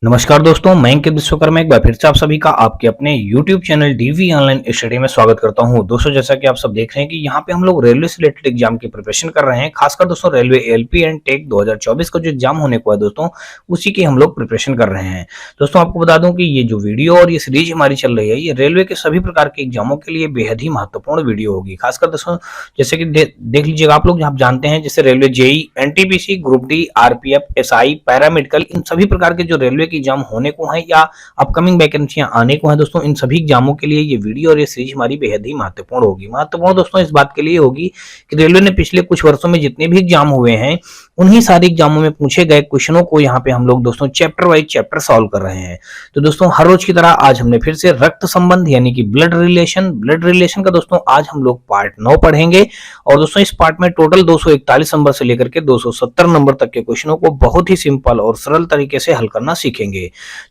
नमस्कार दोस्तों, मैं अंकित विश्वकर्मा एक बार फिर से आप सभी का आपके अपने YouTube channel DV Online Study में स्वागत करता हूं। दोस्तों, जैसा कि आप सब देख रहे हैं कि यहां पे हम लोग रेलवे से रिलेटेड एग्जाम की प्रिपरेशन कर रहे हैं। खासकर दोस्तों रेलवे एलपी एंड टेक 2024 का जो एग्जाम होने को है दोस्तों, उसी की हम लोग प्रिपरेशन कर रहे हैं। दोस्तों, आपको बता दूं कि ये जो वीडियो और ये सीरीज हमारी चल रही है, ये रेलवे के सभी प्रकार के एग्जामों के लिए बेहद ही महत्वपूर्ण वीडियो होगी। खासकर दोस्तों जैसे कि देख लीजिएगा आप लोग, आप जानते हैं जैसे railway JE, NTPC, group D, RPF, SI, paramedical, इन सभी प्रकार के जो रेलवे के एग्जाम होने को है या अपकमिंग वैकेंसियां आने को है दोस्तों, इन सभी एग्जामों के लिए ये वीडियो और ये सीरीज हमारी बेहद ही महत्वपूर्ण होगी। महत्वपूर्ण दोस्तों इस बात के लिए होगी कि रेलवे ने पिछले कुछ वर्षों में जितने भी एग्जाम हुए हैं, उन्हीं सारे एग्जामों में पूछे गए क्वेश्चनों को यहाँ पे हम लोग दोस्तों चैप्टर वाइज चैप्टर सॉल्व कर रहे हैं। तो दोस्तों हर रोज की तरह आज हमने फिर से रक्त संबंध यानी कि ब्लड रिलेशन का दोस्तों आज हम लोग पार्ट 9 पढ़ेंगे। और दोस्तों इस पार्ट में टोटल 241 नंबर से लेकर के 270 नंबर तक के क्वेश्चनों को बहुत ही सिंपल और सरल तरीके से हल करना सीखेंगे।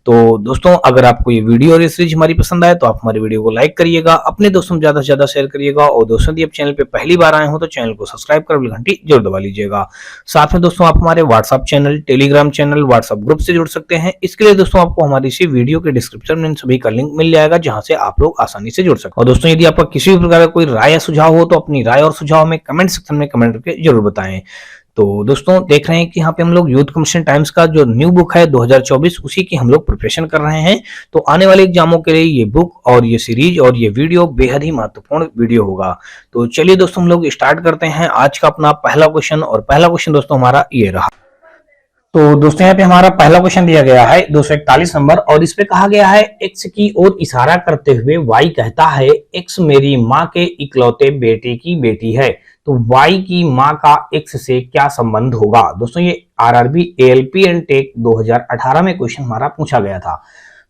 तो दोस्तों अगर आपको ये वीडियो और ये सीरीज हमारी पसंद आए तो आप हमारे वीडियो को लाइक करिएगा, अपने दोस्तों में ज्यादा से ज्यादा शेयर करिएगा। और दोस्तों यदि आप चैनल पे पहली बार आए हो तो चैनल को सब्सक्राइब कर घंटी जरूर दबा लीजिएगा। साथ में दोस्तों आप हमारे WhatsApp channel, Telegram channel, WhatsApp group से जुड़ सकते हैं। इसके लिए दोस्तों आपको हमारी इसी वीडियो के डिस्क्रिप्शन में इन सभी का लिंक मिल जाएगा, जहां से आप लोग आसानी से जुड़ सकते हैं। और दोस्तों यदि आपका किसी भी प्रकार का कोई राय या सुझाव हो तो अपनी राय और सुझाव में कमेंट सेक्शन में कमेंट करके जरूर बताएं। तो दोस्तों देख रहे हैं कि यहाँ पे हम लोग यूथ कमीशन टाइम्स का जो न्यू बुक है 2024, उसी की हम लोग प्रिपरेशन कर रहे हैं। तो आने वाले एग्जामों के लिए ये बुक और ये सीरीज और ये वीडियो बेहद ही महत्वपूर्ण वीडियो होगा। तो चलिए दोस्तों हम लोग स्टार्ट करते हैं आज का अपना पहला क्वेश्चन। और पहला क्वेश्चन दोस्तों हमारा ये रहा। तो दोस्तों यहाँ पे हमारा पहला क्वेश्चन दिया गया है 241 नंबर, और इस पे कहा गया है एक्स की ओर इशारा करते हुए वाई कहता है एक्स मेरी माँ के इकलौते बेटे की बेटी है, तो वाई की माँ का एक्स से क्या संबंध होगा। दोस्तों ये आरआरबी एएलपी एंड टेक 2018 में क्वेश्चन हमारा पूछा गया था।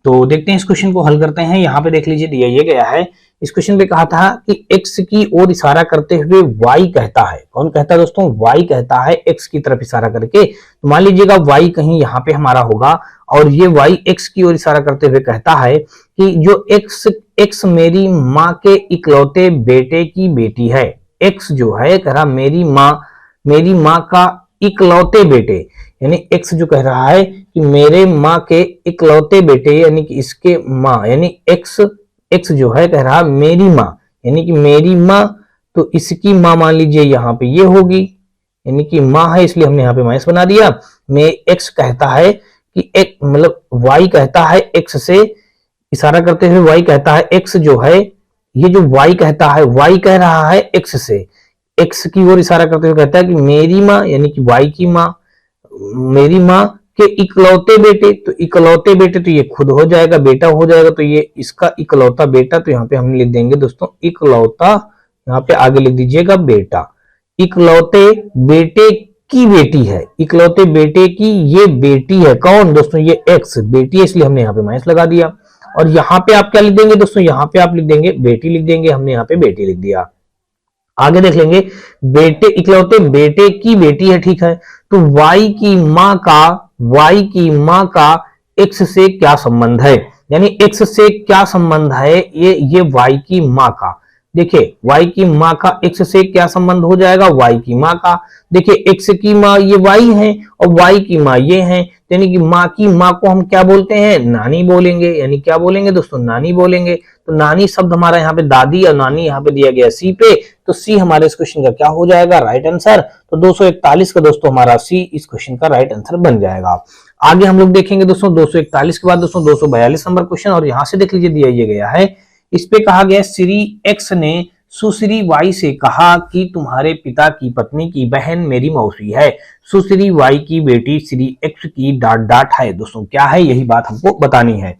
तो देखते हैं इस क्वेश्चन को हल करते हैं। यहाँ पे देख लीजिए दिया ये गया है, इस क्वेश्चन पे कहा था कि x की ओर इशारा करते हुए y कहता है। कौन कहता है दोस्तों? y कहता है x की तरफ इशारा करके। तो मान लीजिएगा y कहीं यहाँ पे हमारा होगा और ये y x की ओर इशारा करते हुए कहता है कि जो x मेरी माँ के इकलौते बेटे की बेटी है। x जो है कह रहा मेरी माँ का इकलौते बेटे, यानी x जो कह रहा है कि मेरे माँ के इकलौते बेटे यानी कि इसके माँ, यानी x जो है कह रहा मेरी माँ यानी कि मेरी माँ, तो इसकी माँ मान लीजिए यहाँ पे ये होगी, यानी कि माँ है इसलिए हमने यहाँ पे माइनस बना दिया। मैं x कहता है कि एक मतलब y कहता है x से इशारा करते हुए y कहता है x जो है, ये जो y कहता है y कह रहा है x से, x की ओर इशारा करते हुए कहता है कि मेरी माँ यानी कि y की माँ, मेरी माँ के इकलौते बेटे। तो इकलौते बेटे तो ये खुद हो जाएगा, बेटा हो जाएगा, तो ये इसका इकलौता बेटा। तो यहाँ पे हम लिख देंगे दोस्तों इकलौता, यहाँ पे आगे लिख दीजिएगा बेटा। इकलौते बेटे की बेटी है, इकलौते बेटे की ये बेटी है। कौन दोस्तों? ये एक्स बेटी है, इसलिए हमने यहाँ पे माइनस लगा दिया। और यहाँ पे आप क्या लिख देंगे दोस्तों? यहाँ पे आप लिख देंगे बेटी लिख देंगे, हमने यहाँ पे बेटी लिख दिया। आगे देख लेंगे, बेटे इकलौते बेटे की बेटी है, ठीक है। तो y की माँ का x से क्या संबंध है, यानी x से क्या संबंध है ये y की माँ का। देखिए y की माँ का x से क्या संबंध हो जाएगा, y की माँ का। देखिए x की माँ ये y है और y की माँ ये है, यानी कि माँ की माँ को हम क्या बोलते हैं? नानी बोलेंगे। यानी क्या बोलेंगे दोस्तों? नानी बोलेंगे। तो नानी शब्द हमारा यहाँ पे दादी और नानी यहाँ पे दिया गया सी पे, तो सी हमारे इस क्वेश्चन का क्या हो जाएगा? Right answer. तो 241 का दोस्तों हमारा सी इस क्वेश्चन का राइट आंसर बन जाएगा। आगे हम लोग देखेंगे दोस्तों 241 के बाद दोस्तों 242 नंबर क्वेश्चन, और यहाँ से देख लीजिए दिया ये गया है, इस पे कहा गया श्री एक्स ने सुश्री वाई से कहा कि तुम्हारे पिता की पत्नी की बहन मेरी मौसी है, सुश्री वाई की बेटी श्री एक्स की डाट है। दोस्तों क्या है, यही बात हमको बतानी है।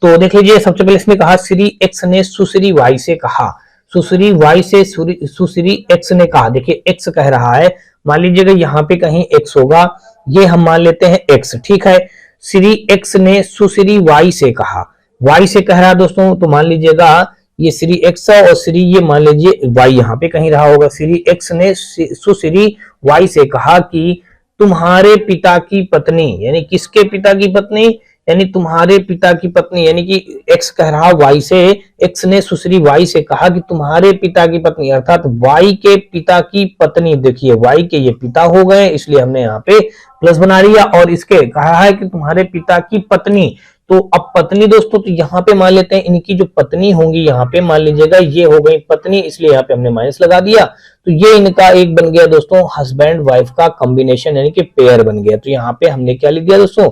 तो देख लीजिए सबसे पहले इसमें कहा श्री एक्स ने सुश्री वाई से कहा, सुश्री वाई से सुश्री एक्स ने कहा। देखिए एक्स कह रहा है, मान लीजिएगा यहाँ पे कहीं एक्स होगा, ये हम मान लेते हैं एक्स, ठीक है। श्री एक्स ने सुश्री वाई से कहा, वाई से कह रहा है दोस्तों, तो मान लीजिएगा ये श्री एक्स और श्री ये मान लीजिए वाई यहाँ पे कहीं रहा होगा। श्री एक्स ने सुश्री वाई से कहा कि तुम्हारे पिता की पत्नी, यानी किसके पिता की पत्नी? यानी तुम्हारे पिता की पत्नी, यानी कि एक्स कह रहा वाई से, एक्स ने सुश्री वाई से कहा कि तुम्हारे पिता की पत्नी, अर्थात वाई के पिता की पत्नी, देखिए वाई के ये पिता हो गए इसलिए हमने यहाँ पे प्लस बना लिया, और इसके कहा है कि तुम्हारे पिता की पत्नी, तो अब पत्नी दोस्तों, तो यहाँ पे मान लेते हैं इनकी जो पत्नी होंगी, यहाँ पे मान लीजिएगा ये हो गई पत्नी, इसलिए यहाँ पे हमने माइनस लगा दिया। तो ये इनका एक बन गया दोस्तों हस्बैंड वाइफ का कॉम्बिनेशन, यानी कि पेयर बन गया। तो यहाँ पे हमने क्या लिख दिया दोस्तों,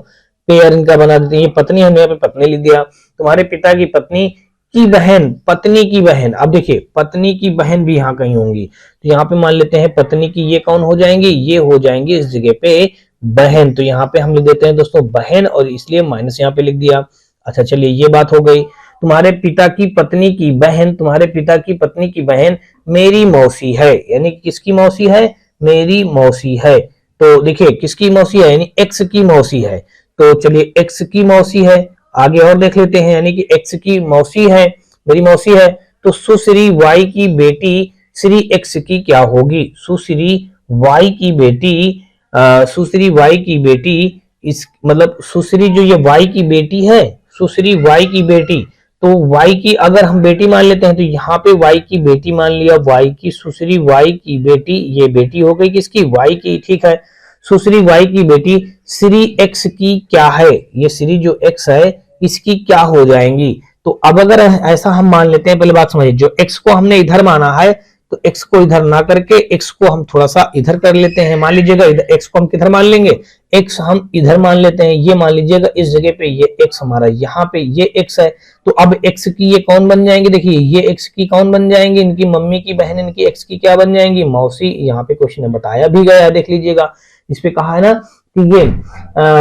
पेयर इनका बना देते हैं। ये पत्नी, हमने यहाँ पे पत्नी लिख दिया। तुम्हारे पिता की पत्नी की बहन, पत्नी की बहन, अब देखिए पत्नी की बहन भी यहाँ कहीं होंगी, तो यहाँ पे मान लेते हैं पत्नी की ये कौन हो जाएंगी, ये हो जाएंगी इस जगह पे बहन। तो यहाँ पे हम लिख देते हैं दोस्तों बहन, और इसलिए माइनस यहाँ पे लिख दिया। अच्छा चलिए ये बात हो गई। तुम्हारे पिता की पत्नी की बहन, तुम्हारे पिता की पत्नी की बहन मेरी मौसी है, यानी किसकी मौसी है, मेरी मौसी है। तो देखिए किसकी मौसी है, यानी एक्स की मौसी है। तो चलिए एक्स की मौसी है, आगे और देख लेते हैं, यानी कि एक्स की मौसी है, मेरी मौसी है। तो सुश्री वाई की बेटी श्री एक्स की क्या होगी, सुश्री वाई की बेटी, सुश्री वाई की बेटी, इस मतलब सुश्री जो ये वाई की बेटी है, सुश्री वाई की बेटी, तो वाई की अगर हम बेटी मान लेते हैं तो यहाँ पे वाई की बेटी मान लिया, वाई की, सुश्री वाई की बेटी, ये बेटी हो गई किसकी, वाई की, ठीक है। सुश्री वाई की बेटी श्री एक्स की क्या है, ये श्री जो एक्स है इसकी क्या हो जाएंगी। तो अब अगर ऐसा हम मान लेते हैं, पहले बात समझिए, जो एक्स को हमने इधर माना है तो एक्स को इधर ना करके एक्स को हम थोड़ा सा इधर कर लेते हैं। मान लीजिएगा इधर एक्स को हम किधर मान लेंगे, एक्स हम इधर मान लेते हैं, ये मान लीजिएगा इस जगह पे ये एक्स हमारा, यहाँ पे ये एक्स है। तो अब एक्स की ये कौन बन जाएंगे, देखिए ये एक्स की कौन बन जाएंगे, इनकी मम्मी की बहन, इनकी एक्स की क्या बन जाएंगी, मौसी। यहाँ पे क्वेश्चन में बताया भी गया है, देख लीजिएगा, इस पे कहा है ना कि ये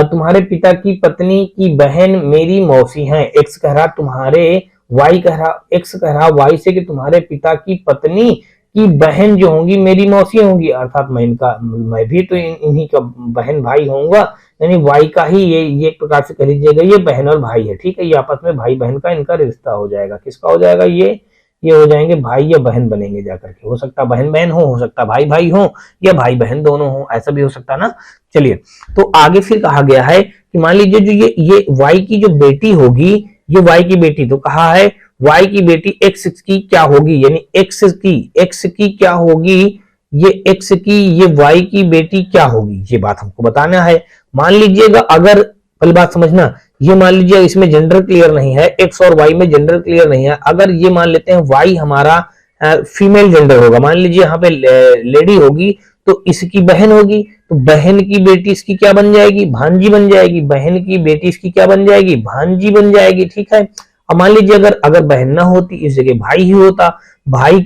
तुम्हारे पिता की पत्नी की बहन मेरी मौसी है। एक्स कह रहा तुम्हारे, वाई कह रहा, एक्स कह रहा वाई से कि तुम्हारे पिता की पत्नी की बहन जो होंगी मेरी मौसी होंगी, अर्थात मैं भी तो इन्हीं का बहन भाई होऊंगा, यानी वाई का ही ये एक प्रकार से कह लीजिएगा ये बहन और भाई है, ठीक है। ये आपस में भाई बहन का इनका रिश्ता हो जाएगा, किसका हो जाएगा, ये हो जाएंगे भाई या बहन बनेंगे जाकर के। हो सकता बहन बहन हो सकता भाई भाई हो, या भाई बहन दोनों हो, ऐसा भी हो सकता ना। चलिए तो आगे फिर कहा गया है कि मान लीजिए जो ये वाई की जो बेटी होगी, ये वाई की बेटी, तो कहा है वाई की बेटी एक्स की क्या होगी, यानी एक्स की क्या होगी, ये एक्स की, ये वाई की बेटी क्या होगी, ये बात हमको बताना है। मान लीजिएगा अगर, पहली बात समझना, ये मान लीजिए इसमें जेंडर क्लियर नहीं है, एक्स और वाई में जेंडर क्लियर नहीं है। अगर ये मान लेते हैं वाई हमारा फीमेल जेंडर होगा, मान लीजिए यहाँ पे लेडी होगी, तो इसकी बहन होगी, तो बहन की बेटी इसकी क्या बन जाएगी, भांजी बन जाएगी, बहन की बेटी इसकी क्या बन जाएगी, भांजी बन जाएगी, ठीक है। अब मान लीजिए अगर बहन ना होती, इस जगह भाई ही होता, भाई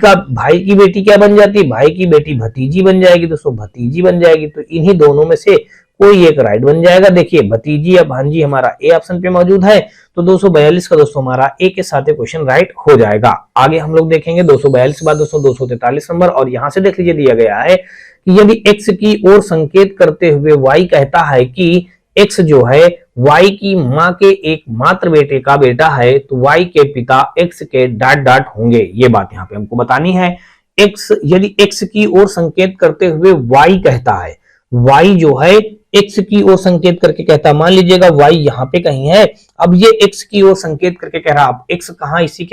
की बेटी क्या बन जाती, भाई की बेटी भतीजी बन जाएगी, दोस्तों भतीजी बन जाएगी। तो इन्हीं दोनों में से कोई एक राइट बन जाएगा। देखिए भतीजी या भांजी हमारा ए ऑप्शन पे मौजूद है, तो 242 का दोस्तों हमारा ए के साथ क्वेश्चन राइट हो जाएगा। आगे हम लोग देखेंगे 242 के बाद दोस्तों 243 नंबर, और यहां से देख लीजिए दिया गया है कि यदि एक्स की ओर संकेत करते हुए वाई कहता है कि एक्स जो है वाई की मां के एकमात्र बेटे का बेटा है, तो वाई के पिता एक्स के डाट डाट होंगे, ये बात यहाँ पे हमको बतानी है। एक्स, यदि एक्स की ओर संकेत करते हुए वाई कहता है, वाई जो है एक्स की ओर संकेत करके कहता है, मान लीजिएगा वाई यहाँ पे कहीं है, अब ये एक्स की ओर संकेत करके कह रहा है, अब एक्स कहाँ, इसी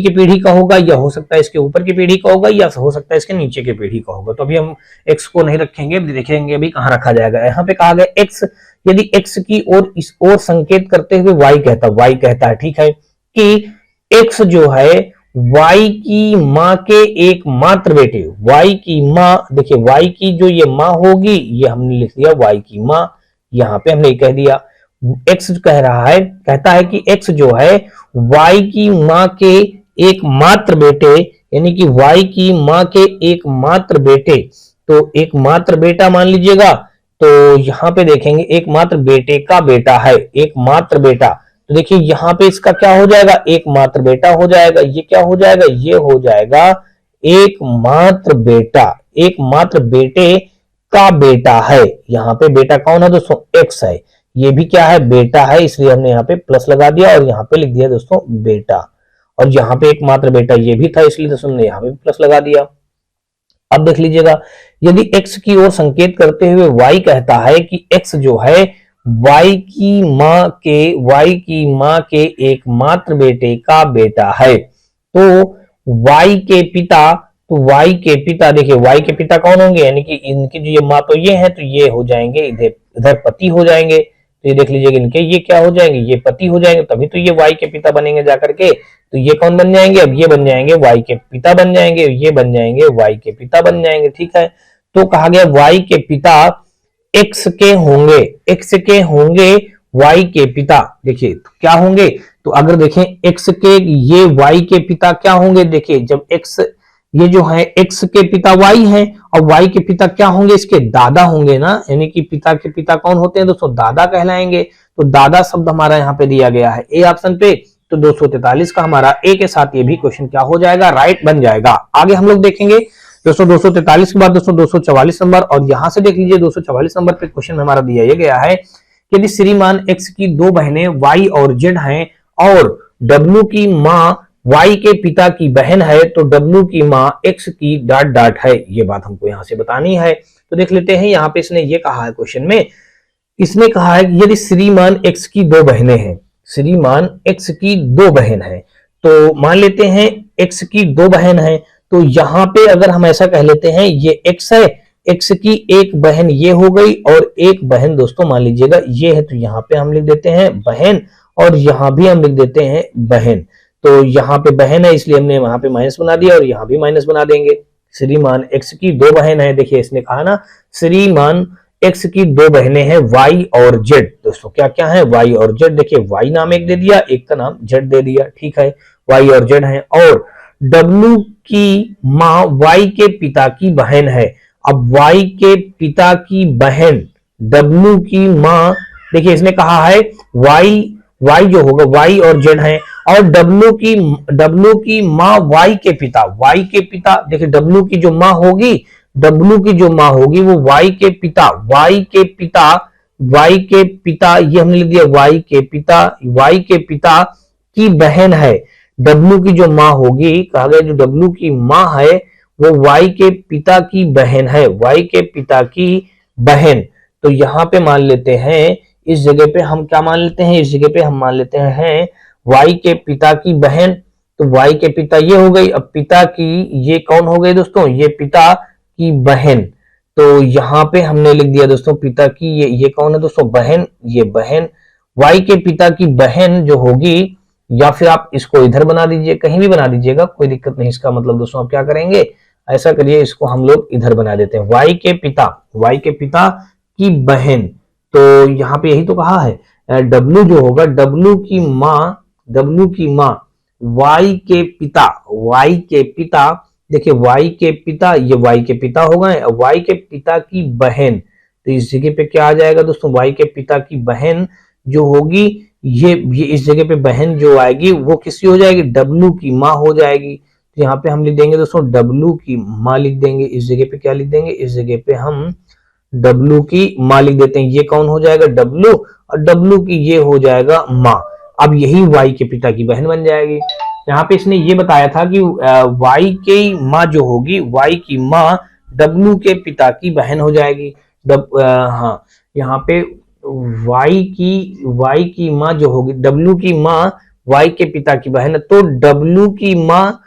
के पीढ़ी का होगा, या हो सकता है इसके ऊपर की पीढ़ी का होगा, या हो सकता है इसके नीचे की पीढ़ी का होगा। तो अभी हम एक्स को नहीं रखेंगे, देखेंगे अभी कहाँ रखा जाएगा। यहाँ पे कहा गया एक्स, यदि एक्स की ओर इस ओर संकेत करते हुए वाई कहता है, ठीक है, कि एक्स जो है वाई की मां के एकमात्र बेटे, वाई की मां, देखिए वाई की जो ये मां होगी, ये हमने लिख दिया वाई की मां, यहां पे हमने कह दिया। एक्स कह रहा है, कहता है कि एक्स जो है वाई की मां के एकमात्र बेटे, यानी कि वाई की मां के एकमात्र बेटे, तो एकमात्र बेटा मान लीजिएगा, तो यहां पे देखेंगे एकमात्र बेटे का बेटा है, एकमात्र बेटा। तो देखिए यहाँ पे इसका क्या हो जाएगा, एकमात्र बेटा हो जाएगा। ये क्या हो जाएगा, ये हो जाएगा एकमात्र बेटा, एकमात्र बेटे का बेटा है। यहाँ पे बेटा कौन है दोस्तों, एक्स है, ये भी क्या है, बेटा है, इसलिए हमने यहाँ पे प्लस लगा दिया और यहाँ पे लिख दिया दोस्तों बेटा। और यहाँ पे एकमात्र बेटा ये भी था, इसलिए दोस्तों हमने यहाँ पे प्लस लगा दिया। अब देख लीजिएगा, यदि एक्स की ओर संकेत करते हुए वाई कहता है कि एक्स जो है वाई की माँ के एकमात्र बेटे का बेटा है। तो वाई के पिता, तो वाई के पिता, देखिए वाई के पिता कौन होंगे, यानी कि इनकी जो ये माँ तो ये है, तो ये हो जाएंगे इधर, इधर पति हो जाएंगे। तो ये देख लीजिएगा इनके ये क्या हो जाएंगे, ये पति हो जाएंगे, तभी तो ये वाई के पिता बनेंगे जाकर के। तो ये कौन बन जाएंगे, अब ये बन जाएंगे वाई के पिता बन जाएंगे, ये बन जाएंगे वाई के पिता बन जाएंगे। ठीक है, तो कहा गया वाई के पिता एक्स के होंगे, एक्स के होंगे वाई के पिता। देखिए तो क्या होंगे, तो अगर देखें एक्स के, ये वाई के पिता क्या होंगे, देखिए जब एक्स, ये जो है एक्स के पिता वाई हैं और वाई के पिता क्या होंगे, इसके दादा होंगे ना, यानी कि पिता के पिता कौन होते हैं दोस्तों, दादा कहलाएंगे। तो दादा शब्द हमारा यहाँ पे दिया गया है ए ऑप्शन पे। तो 243 का हमारा ए के साथ ये भी क्वेश्चन क्या हो जाएगा, राइट बन जाएगा। आगे हम लोग देखेंगे दोस्तों 243 के बाद दोस्तों 244 नंबर, और यहां से देख लीजिए 244 नंबर पे क्वेश्चन हमारा दिया ये गया है कि यदि श्रीमान एक्स की दो बहनें वाई और जेड हैं और डब्ल्यू की माँ वाई के पिता की बहन है, तो डब्ल्यू की माँ एक्स की डॉट डॉट है। ये बात हमको यहां से बतानी है। तो देख लेते हैं, यहाँ पे इसने ये कहा है क्वेश्चन में, इसने कहा है कि यदि श्रीमान एक्स की दो बहनें हैं, श्रीमान एक्स की दो बहन है, तो मान लेते हैं एक्स की दो बहन है, तो यहां पे अगर हम ऐसा कह लेते हैं ये एक्स है, एक्स की एक बहन ये हो गई और एक बहन दोस्तों मान लीजिएगा ये है, तो यहाँ पे हम लिख देते हैं बहन और यहां भी हम लिख देते हैं बहन। तो यहाँ पे बहन है इसलिए हमने वहां पे माइनस बना दिया और यहाँ भी माइनस बना देंगे। श्रीमान एक्स की दो बहन है, देखिए इसने कहा ना श्रीमान एक्स की दो बहनें हैं वाई और जेड। दोस्तों क्या क्या है, वाई और जेड। देखिए वाई नाम एक दे दिया, एक का नाम जेड दे दिया। ठीक है, वाई और जेड है। और डब्ल्यू की माँ वाई के पिता की बहन है। अब वाई के पिता की बहन डब्ल्यू की माँ, देखिए इसने कहा है वाई, वाई जो होगा वाई और जेड है, और डब्ल्यू की माँ वाई के पिता, वाई के पिता, देखिए डब्ल्यू की जो माँ होगी, डब्ल्यू की जो माँ होगी वो वाई के पिता, वाई के पिता, वाई के पिता, ये हमने लिख दिया वाई के पिता, वाई के पिता की बहन है। डब्ल्यू की जो माँ होगी, कहा गया जो डब्ल्यू की माँ है वो वाई के पिता की बहन है, वाई के पिता की बहन। तो यहाँ पे मान लेते हैं, इस जगह पे हम क्या मान लेते हैं, इस जगह पे हम मान लेते हैं वाई के पिता की बहन। तो वाई के पिता ये हो गई, अब पिता की ये कौन हो गई दोस्तों, ये पिता की बहन। तो यहाँ पे हमने लिख दिया दोस्तों पिता की ये कौन है दोस्तों, बहन, ये बहन। वाई के पिता की बहन जो होगी, या फिर आप इसको इधर बना दीजिए, कहीं भी बना दीजिएगा कोई दिक्कत नहीं। इसका मतलब दोस्तों आप क्या करेंगे, ऐसा करिए, इसको हम लोग इधर बना देते हैं, वाई के पिता, वाई के पिता की बहन। तो यहाँ पे यही तो कहा है, डब्ल्यू जो होगा, डब्ल्यू की माँ, डब्ल्यू की माँ वाई के पिता, वाई के पिता, देखिए वाई के पिता, ये वाई के पिता हो गए, वाई के पिता की बहन। तो इस जगह पे क्या आ जाएगा दोस्तों, वाई के पिता की बहन जो होगी, ये इस जगह पे बहन जो आएगी वो किसकी हो जाएगी, डब्ल्यू की माँ हो जाएगी। तो यहाँ पे हम लिख देंगे दोस्तों डब्ल्यू की माँ लिख देंगे, इस जगह पे क्या लिख देंगे, इस जगह पे हम डब्ल्यू की माँ लिख देते हैं। ये कौन हो जाएगा, डब्ल्यू, और डब्ल्यू की ये हो जाएगा माँ। अब यही वाई के पिता की बहन बन जाएगी। यहाँ पे इसने ये बताया था कि वाई की माँ जो होगी, वाई की माँ डब्ल्यू के पिता की बहन हो जाएगी। हाँ, यहाँ पे वाई की माँ जो होगी, डब्ल्यू की माँ वाई के पिता की बहन है, तो डब्ल्यू की माँ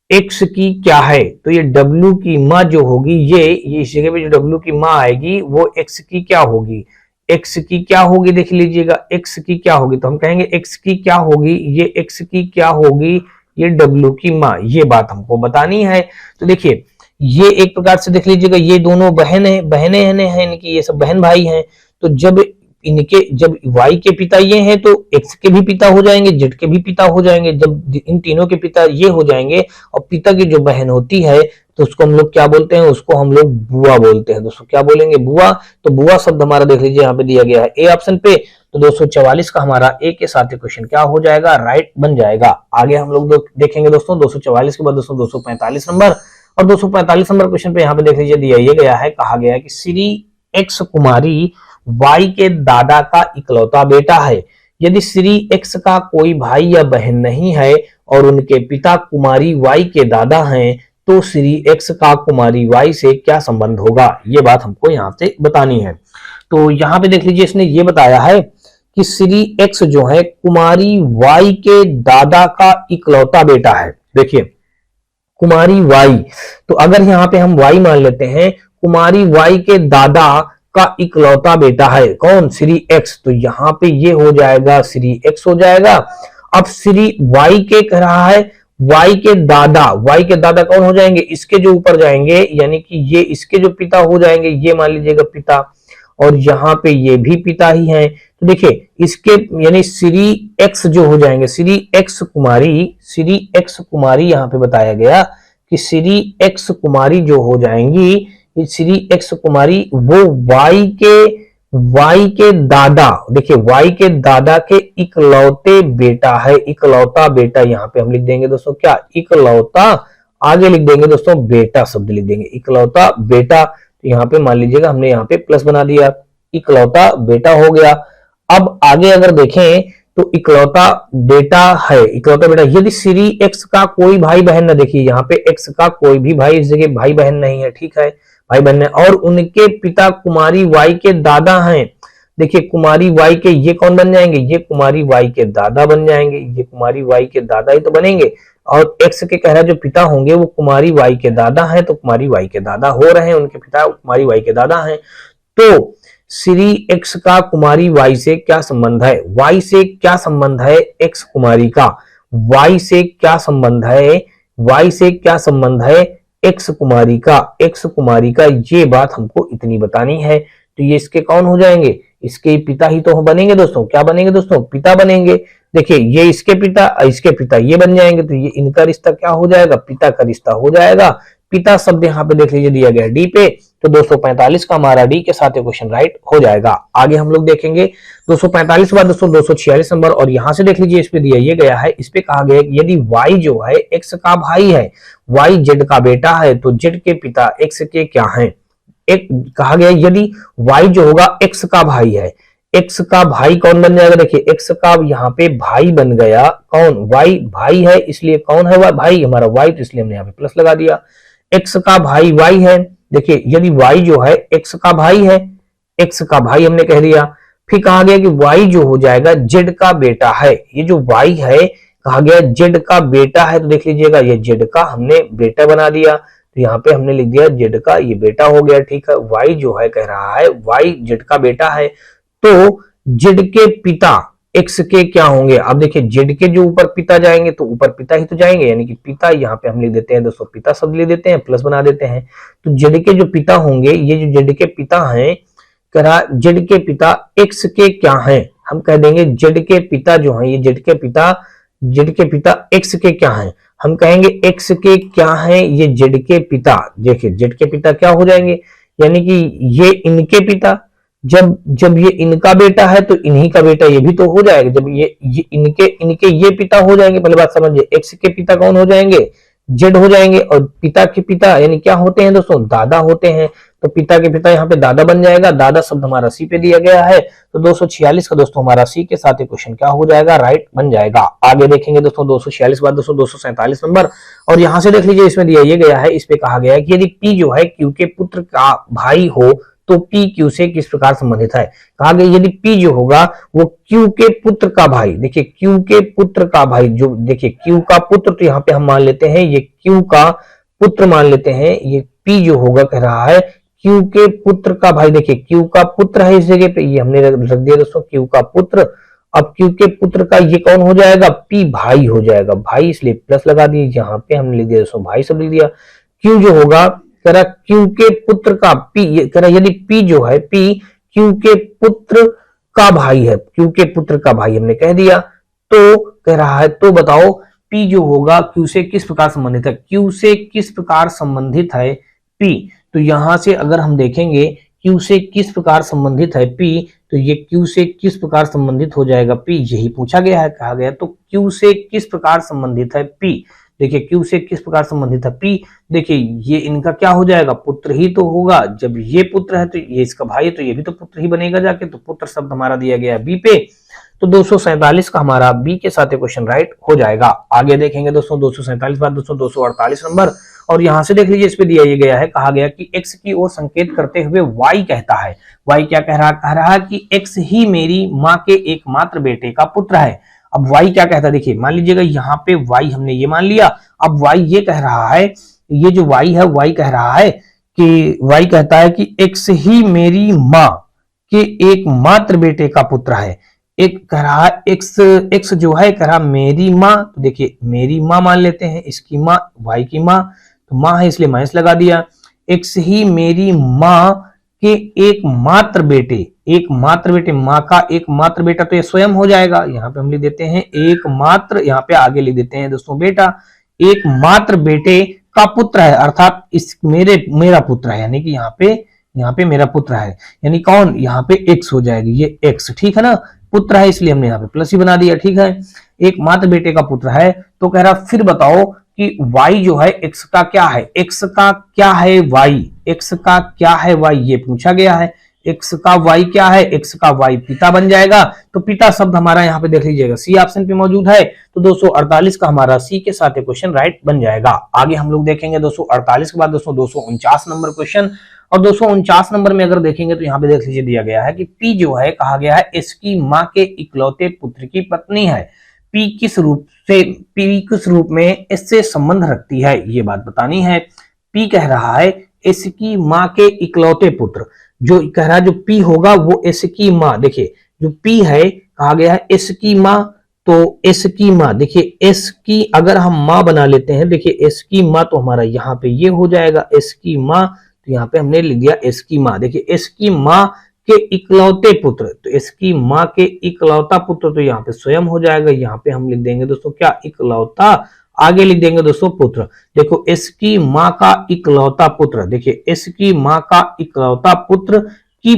एक्स की क्या है, तो ये डब्ल्यू की माँ जो होगी, ये इस जगह पे जो डब्ल्यू की माँ आएगी वो एक्स की क्या होगी, एक्स की क्या होगी, देख लीजिएगा एक्स की क्या होगी, तो हम कहेंगे एक्स की क्या होगी, ये एक्स की क्या होगी, ये डब्ल्यू की माँ। ये बात हमको बतानी है। तो देखिए ये एक प्रकार से देख लीजिएगा, ये दोनों बहनें हैं, इनकी ये सब बहन भाई हैं। तो जब वाई के पिता ये हैं तो एक्स के भी पिता हो जाएंगे, जेड के भी पिता हो जाएंगे। जब इन तीनों के पिता ये हो जाएंगे और पिता की जो बहन होती है तो उसको हम लोग क्या बोलते हैं, उसको हम लोग बुआ बोलते हैं। दोस्तों क्या बोलेंगे, बुआ। तो बुआ शब्द हमारा देख लीजिए यहाँ पे दिया गया है ए ऑप्शन पे। तो 244 का हमारा ए के साथ क्वेश्चन क्या हो जाएगा, राइट बन जाएगा। आगे हम लोग देखेंगे दोस्तों 244 के बाद दोस्तों 245 नंबर, और 245 नंबर क्वेश्चन पे यहाँ पे देख लीजिए दिया ये गया है, कहा गया है कि श्री एक्स कुमारी वाई के दादा का इकलौता बेटा है। यदि श्री एक्स का कोई भाई या बहन नहीं है और उनके पिता कुमारी वाई के दादा हैं, तो श्री एक्स का कुमारी वाई से क्या संबंध होगा, ये बात हमको यहाँ से बतानी है। तो यहाँ पे देख लीजिए, इसने ये बताया है कि श्री एक्स जो है कुमारी वाई के दादा का इकलौता बेटा है। देखिए कुमारी वाई, तो अगर यहाँ पे हम वाई मान लेते हैं, कुमारी वाई के दादा का इकलौता बेटा है कौन, श्री एक्स, तो यहाँ पे ये हो जाएगा श्री एक्स हो जाएगा। अब श्री वाई के कह रहा है, वाई के दादा कौन हो जाएंगे, इसके जो ऊपर जाएंगे, यानी कि ये इसके जो पिता हो जाएंगे, ये मान लीजिएगा पिता, और यहाँ पे ये भी पिता ही हैं। तो देखिए इसके यानी श्री एक्स जो हो जाएंगे, श्री एक्स कुमारी यहाँ पे बताया गया कि श्री एक्स कुमारी जो हो जाएंगी, श्री एक्स कुमारी वो वाई के दादा, देखिए वाई के दादा के इकलौते बेटा है, इकलौता बेटा यहाँ पे हम लिख देंगे दोस्तों क्या, इकलौता, आगे लिख देंगे दोस्तों बेटा शब्द लिख देंगे, इकलौता बेटा। तो यहाँ पे मान लीजिएगा हमने यहाँ पे प्लस बना दिया, इकलौता बेटा हो गया। अब आगे अगर देखें तो इकलौता बेटा है, इकलौता बेटा, यदि श्री एक्स का कोई भाई बहन न, देखिए यहाँ पे एक्स का कोई भी भाई इस जगह भाई बहन नहीं है, ठीक है, भाई बहन है, और उनके पिता कुमारी वाई के दादा हैं। देखिए कुमारी वाई के ये कौन बन जाएंगे, ये कुमारी वाई के दादा बन जाएंगे, ये कुमारी वाई के दादा ही तो बनेंगे, और एक्स के कह रहा जो पिता होंगे वो कुमारी वाई के दादा हैं, तो कुमारी वाई के दादा हो रहे हैं, उनके पिता कुमारी वाई के दादा हैं। तो श्री एक्स का कुमारी वाई से क्या संबंध है, वाई से क्या संबंध है एक्स कुमारी का, वाई से क्या संबंध है, वाई से क्या संबंध है एक्स कुमारी का, एक्स कुमारी का, ये बात हमको इतनी बतानी है। तो ये इसके कौन हो जाएंगे, इसके पिता ही तो बनेंगे दोस्तों, क्या बनेंगे दोस्तों, पिता बनेंगे। देखिए ये इसके पिता ये बन जाएंगे, तो ये इनका रिश्ता क्या हो जाएगा, पिता का रिश्ता हो जाएगा। पिता शब्द यहाँ पे देख लीजिए दिया गया डी पे, तो 245 का हमारा डी के साथ क्वेश्चन राइट हो जाएगा। आगे हम लोग देखेंगे 245 के बाद दोस्तों 246 नंबर, और यहां से देख लीजिए इस पे दिया ये गया है, इस पे कहा गया है कि यदि y जो है x का भाई है, y z का बेटा है, तो z के पिता x के क्या हैं, एक कहा गया यदि y जो होगा x का भाई है, x का भाई कौन बन जाएगा, देखिए x का यहाँ पे भाई बन गया कौन, y भाई है, इसलिए कौन है भाई हमारा y, तो इसलिए हमने यहाँ पे प्लस लगा दिया। x का भाई y है, देखिए यदि y जो है x का भाई है, x का भाई हमने कह दिया, फिर कहा गया कि y जो हो जाएगा z का बेटा है, ये जो y है कहा गया z का बेटा है, तो देख लीजिएगा ये z का हमने बेटा बना दिया, तो यहाँ पे हमने लिख दिया z का ये बेटा हो गया, ठीक है। y जो है कह रहा है y z का बेटा है, तो z के पिता x के क्या होंगे, अब देखिए z के जो ऊपर पिता जाएंगे तो ऊपर पिता ही तो जाएंगे, यानी कि पिता यहाँ पे हम लिख देते हैं दोस्तों, पिता शब्द लिख देते हैं, प्लस बना देते हैं। तो z के जो पिता होंगे, ये जो z के पिता हैं, कह रहा z के पिता x के क्या हैं, हम कह देंगे z के पिता जो हैं, ये z के पिता x के क्या हैं, हम कहेंगे x के क्या हैं, ये z के पिता, देखिए z के पिता क्या हो जाएंगे, यानी कि ये इनके पिता, जब ये इनका बेटा है तो इन्हीं का बेटा ये भी तो हो जाएगा, जब ये इनके ये पिता हो जाएंगे, पहले बात समझिए, एक्स के पिता कौन हो जाएंगे, जेड हो जाएंगे, और पिता के पिता यानी क्या होते हैं दोस्तों, दादा होते हैं, तो पिता के पिता यहाँ पे दादा बन जाएगा, दादा शब्द हमारा सी पे दिया गया है, तो 246 का दोस्तों हमारा सी के साथ क्वेश्चन क्या हो जाएगा, राइट बन जाएगा। आगे देखेंगे दोस्तों 246 बाद दोस्तों 247 नंबर, और यहाँ से देख लीजिए इसमें दिया ये गया है, इस पे कहा गया है कि यदि पी जो है क्यू के पुत्र का भाई हो तो P Q से किस प्रकार संबंधित है, कहा गया यदि P जो होगा वो Q के पुत्र का भाई, देखिए Q के पुत्र का भाई, जो देखिए Q का पुत्र, तो यहाँ पे हम मान लेते हैं ये Q का पुत्र मान लेते हैं, ये P जो होगा कह रहा है Q के पुत्र का भाई, देखिए Q का पुत्र है इस जगह पे, ये हमने रख दिया दोस्तों Q का पुत्र। अब Q के पुत्र का ये कौन हो जाएगा, P भाई हो जाएगा, भाई इसलिए प्लस लगा दिए, यहाँ पे हमने लिख दिया दोस्तों भाई सब लिख दिया। Q जो होगा कह रहा Q के पुत्र का P, कह रहा यदि P जो है P Q के पुत्र का भाई है, Q के पुत्र का भाई हमने कह दिया, तो कह रहा है तो बताओ P जो होगा Q से किस प्रकार संबंधित है, Q से किस प्रकार संबंधित है P, तो यहां से अगर हम देखेंगे Q से किस प्रकार संबंधित है P, तो ये Q से किस प्रकार संबंधित हो जाएगा P, यही पूछा गया है, कहा गया तो Q से किस प्रकार संबंधित है P, देखिए Q से किस प्रकार संबंधित है P, देखिए ये इनका क्या हो जाएगा, पुत्र ही तो होगा, जब ये पुत्र है तो ये इसका भाई है, तो ये भी तो पुत्र ही बनेगा जाके, तो पुत्र शब्द हमारा दिया गया है बी पे, तो 247 का हमारा बी के साथ क्वेश्चन राइट हो जाएगा। आगे देखेंगे दोस्तों 247 बाद दोस्तों 248 नंबर, और यहां से देख लीजिए इस पे दिया ये गया है, कहा गया कि x की ओर संकेत करते हुए y कहता है, y क्या कह रहा है कि x ही मेरी माँ के एकमात्र बेटे का पुत्र है। अब y क्या कहता है, देखिए मान लीजिएगा यहाँ पे y हमने ये मान लिया, अब y ये कह रहा है, ये जो y है y कह रहा है कि y कहता है कि x ही मेरी माँ के एकमात्र बेटे का पुत्र है। एक कह रहा x जो है कह रहा मेरी माँ, तो देखिए मेरी माँ मान लेते हैं, इसकी माँ y की माँ, तो माँ है इसलिए माइनस लगा दिया। x ही मेरी माँ के एकमात्र बेटे माँ का एकमात्र बेटा, तो ये स्वयं हो जाएगा, यहाँ पे हम लिख देते हैं एकमात्र, यहाँ पे आगे लिख देते हैं दोस्तों बेटा, एकमात्र बेटे का पुत्र है, अर्थात इस मेरा पुत्र है, यानी कि यहाँ पे मेरा पुत्र है, यानी कौन, यहाँ पे x हो जाएगी, ये x, ठीक है ना, पुत्र है इसलिए हमने यहाँ पे प्लस ही बना दिया, ठीक है, एकमात्र बेटे का पुत्र है। तो कह रहा फिर बताओ कि y जो है x का क्या है, x का क्या है y, ये पूछा गया है, x का y क्या है, x का y पिता बन जाएगा, तो पिता शब्द हमारा यहाँ पे देख लीजिएगा सी ऑप्शन पे मौजूद है, तो 248 का हमारा सी के साथ क्वेश्चन राइट बन जाएगा। आगे हम लोग देखेंगे 248 के बाद दोस्तों 249 नंबर क्वेश्चन, और 249 नंबर में अगर देखेंगे तो यहाँ पे देख लीजिए दिया गया है कि पी जो है कहा गया है इसकी माँ के इकलौते पुत्र की पत्नी है, पी किस रूप में इससे संबंध रखती है, ये बात बतानी है। पी कह रहा है इसकी माँ के इकलौते पुत्र, जो कह रहा है जो पी होगा वो इसकी माँ, देखिए जो पी है कहा गया है इसकी माँ, तो इसकी माँ, देखिए इसकी अगर हम माँ बना लेते हैं, देखिए इसकी माँ तो हमारा यहाँ पे ये हो जाएगा इसकी माँ, तो यहाँ पे हमने लिख दिया इसकी माँ, देखिए इसकी माँ के इकलौते पुत्र, तो इसकी माँ के इकलौता पुत्र, तो यहाँ पे स्वयं हो जाएगा, यहाँ पे हम लिख देंगे दोस्तों क्या, इकलौता, आगे लिख देंगे दोस्तों पुत्र, देखो इसकी माँ का इकलौता पुत्र, देखिए इसकी माँ का इकलौता पुत्र की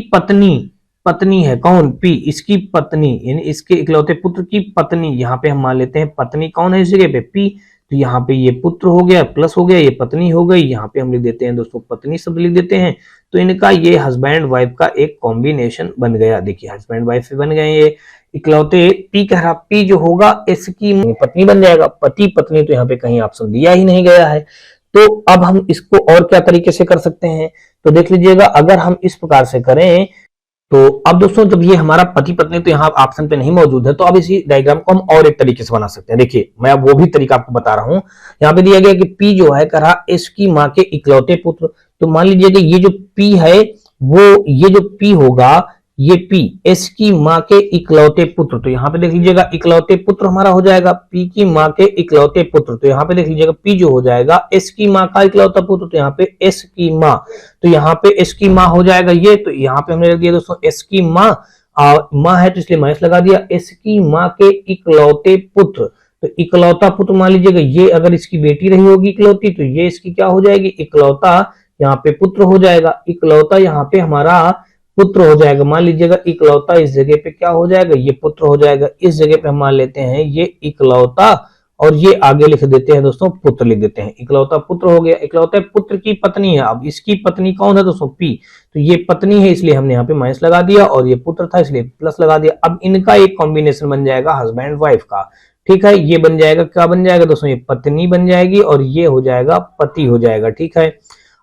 पत्नी है कौन, पी, इसकी पत्नी, यानी इसके इकलौते पुत्र की पत्नी, यहाँ पे हम मान लेते हैं पत्नी कौन है इस जगह पे, पी, तो यहाँ पे ये पुत्र हो गया, प्लस हो गया, ये पत्नी हो गई, यहाँ पे हम लिख देते हैं दोस्तों पत्नी शब्द लिख देते हैं, तो इनका ये हस्बैंड वाइफ का एक कॉम्बिनेशन बन गया, देखिए हस्बैंड वाइफ बन गए ये इकलौते। पी कह रहा पी जो होगा इसकी पत्नी बन जाएगा, पति पत्नी, तो यहाँ पे कहीं ऑप्शन दिया ही नहीं गया है। तो अब हम इसको और क्या तरीके से कर सकते हैं, तो देख लीजिएगा अगर हम इस प्रकार से करें, तो अब दोस्तों जब ये हमारा पति पत्नी तो यहाँ ऑप्शन पे नहीं मौजूद है, तो अब इसी डायग्राम को हम और एक तरीके से बना सकते हैं। देखिए मैं अब वो भी तरीका आपको बता रहा हूं, यहाँ पे दिया गया कि पी जो है कह रहा इसकी माँ के इकलौते पुत्र, तो मान लीजिए कि ये जो पी है वो, ये जो पी होगा ये पी इसकी माँ के इकलौते पुत्र, तो यहाँ पे देख लीजिएगा इकलौते पुत्र हमारा हो जाएगा पी की माँ के इकलौते पुत्र, तो यहाँ पे देख लीजिएगा पी जो हो जाएगा इसकी माँ का इकलौता पुत्र, तो यहाँ पे एस की माँ, तो यहाँ पे एस की माँ हो जाएगा ये, तो यहाँ पे हमने रख दिया दोस्तों एस की माँ, माँ है तो इसलिए माइनस लगा दिया, एस की माँ के इकलौते पुत्र, तो इकलौता पुत्र मान लीजिएगा ये अगर इसकी बेटी रही होगी इकलौती, तो ये इसकी क्या हो जाएगी इकलौता, यहाँ पे पुत्र हो जाएगा, इकलौता यहाँ पे हमारा पुत्र हो जाएगा, मान लीजिएगा इकलौता इस जगह पे क्या हो जाएगा, ये पुत्र हो जाएगा, इस जगह पे हम मान लेते हैं ये इकलौता, और ये आगे लिख देते हैं दोस्तों पुत्र लिख देते हैं, इकलौता पुत्र हो गया, इकलौता पुत्र की पत्नी है, अब इसकी पत्नी कौन है दोस्तों पी, तो ये पत्नी है इसलिए हमने यहाँ पे माइनस लगा दिया, और ये पुत्र था इसलिए प्लस लगा दिया। अब इनका एक कॉम्बिनेशन बन जाएगा हस्बैंड वाइफ का, ठीक है, ये बन जाएगा क्या बन जाएगा दोस्तों, ये पत्नी बन जाएगी और ये हो जाएगा पति हो जाएगा, ठीक है।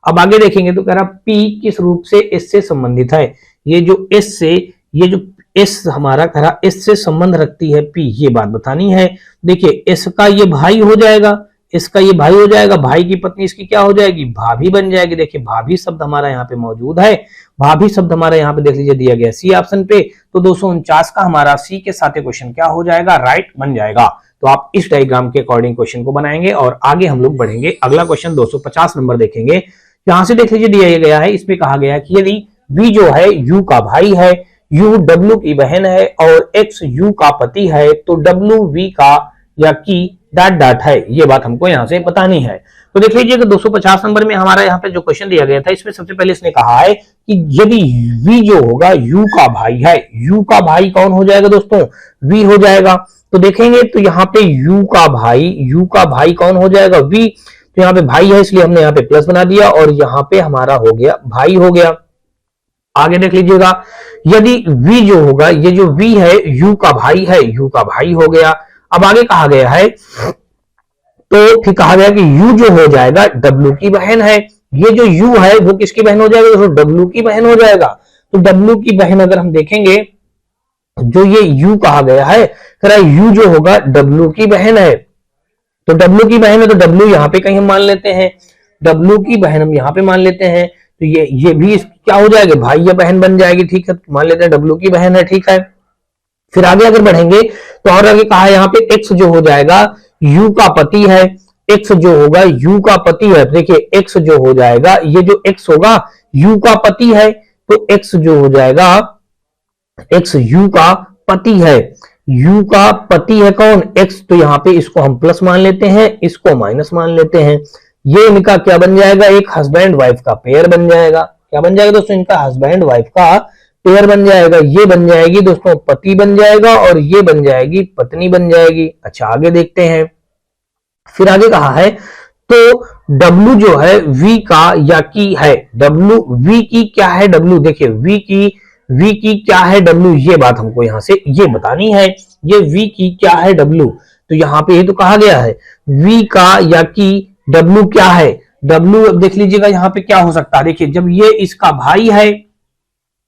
अब आगे देखेंगे तो कह रहा पी किस रूप से इससे संबंधित है, ये जो एस से, ये जो एस हमारा कह रहा एस से संबंध रखती है पी, ये बात बतानी है। देखिए एस का ये भाई हो जाएगा, इसका ये भाई हो जाएगा, भाई की पत्नी इसकी क्या हो जाएगी भाभी बन जाएगी, देखिए भाभी शब्द हमारा यहाँ पे मौजूद है, भाभी शब्द हमारा यहाँ पे देख लीजिए दिया गया सी ऑप्शन पे, तो 249 का हमारा सी के साथ क्वेश्चन क्या हो जाएगा राइट बन जाएगा। तो आप इस डायग्राम के अकॉर्डिंग क्वेश्चन को बनाएंगे और आगे हम लोग बढ़ेंगे। अगला क्वेश्चन 250 नंबर देखेंगे, यहां से देख लीजिए दिया गया है, इसमें कहा गया है कि यदि V जो है U का भाई है, U W की बहन है और X U का पति है, तो W V का या की डॉट डॉट है, ये बात हमको यहाँ से बतानी है। तो देख लीजिए कि 250 नंबर में हमारा यहाँ पे जो क्वेश्चन दिया गया था, इसमें सबसे पहले इसने कहा है कि यदि V जो होगा U का भाई है, U का भाई कौन हो जाएगा दोस्तों V हो जाएगा, तो देखेंगे तो यहाँ पे U का भाई कौन हो जाएगा V, तो यहाँ पे भाई है इसलिए हमने यहाँ पे प्लस बना दिया और यहाँ पे हमारा हो गया भाई हो गया। आगे देख लीजिएगा यदि V जो होगा, ये जो V है U का भाई है, U का भाई हो गया। अब आगे कहा गया है तो फिर कहा गया कि U जो हो जाएगा W की बहन है। ये जो U है वो किसकी बहन हो जाएगा दोस्तों? W की बहन हो जाएगा। तो W की बहन अगर हम देखेंगे, जो ये U कहा गया है, U जो होगा W की बहन है। तो W की बहन है तो W यहाँ पे कहीं हम मान लेते हैं, W की बहन हम यहाँ पे मान लेते हैं। तो ये भी क्या हो जाएगा? भाई या बहन बन जाएगी। ठीक है, मान लेते हैं W की बहन है। ठीक है, फिर आगे अगर बढ़ेंगे तो और आगे कहा है यहाँ पे X जो हो जाएगा U का पति है। X जो होगा U का पति है। देखिए X जो हो जाएगा, ये जो X होगा U का पति है। तो X जो हो जाएगा, X U का पति है। U का पति है कौन? X। तो यहाँ पे इसको हम प्लस मान लेते हैं, इसको माइनस मान लेते हैं। ये इनका क्या बन जाएगा? एक हस्बैंड वाइफ का पेयर बन जाएगा। क्या बन जाएगा दोस्तों? इनका हस्बैंड वाइफ का पेयर बन जाएगा। ये बन जाएगी दोस्तों पति बन जाएगा, और ये बन जाएगी पत्नी बन जाएगी। अच्छा, आगे देखते हैं। फिर आगे कहा है तो W जो है V का या की है। W V की क्या है? W देखिए V की क्या है? W, ये बात हमको यहां से ये बतानी है। ये V की क्या है? W। तो यहाँ पे ये तो कहा गया है V का या की W क्या है? W अब देख लीजिएगा यहाँ पे क्या हो सकता है। देखिए जब ये इसका भाई है,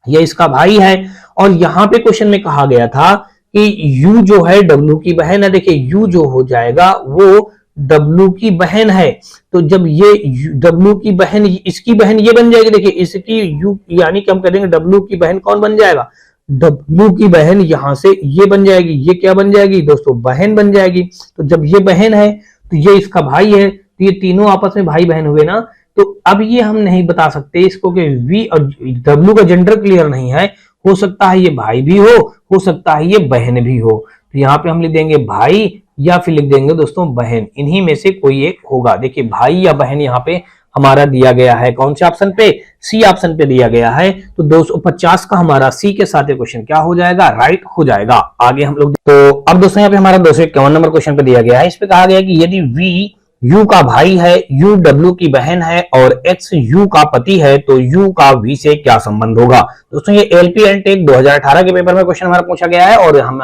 ये इसका भाई है, और यहाँ पे क्वेश्चन में कहा गया था कि U जो है W की बहन है। देखिए U जो हो जाएगा वो W की बहन है। तो जब ये W की बहन, इसकी बहन ये बन जाएगी। देखिए इसकी U यानी कि हम कह देंगे W की बहन कौन बन जाएगा? W की बहन यहां से ये बन जाएगी। ये क्या बन जाएगी दोस्तों? बहन बन जाएगी। तो जब ये बहन है तो ये इसका भाई है, तो ये तीनों आपस में भाई बहन हुए ना। तो अब ये हम नहीं बता सकते इसको कि V और W का जेंडर क्लियर नहीं है। हो सकता है ये भाई भी हो सकता है ये बहन भी हो। तो यहाँ पे हम लिख देंगे भाई, या फिर लिख देंगे दोस्तों बहन। इन्हीं में से कोई एक होगा। देखिए भाई या बहन यहाँ पे हमारा दिया गया है कौन से ऑप्शन पे? सी ऑप्शन पे दिया गया है। तो 250 का हमारा सी के साथ क्वेश्चन क्या हो जाएगा? राइट हो जाएगा। आगे हम लोग, तो अब दोस्तों यहाँ पे हमारा 251 नंबर क्वेश्चन पे दिया गया है। इस पे कहा गया कि यदि V U का भाई है, U W की बहन है और X U का पति है, तो U का V से क्या संबंध होगा? दोस्तों ये LP एंड टेक 2018 के पेपर में क्वेश्चन हमारा पूछा गया है। और हम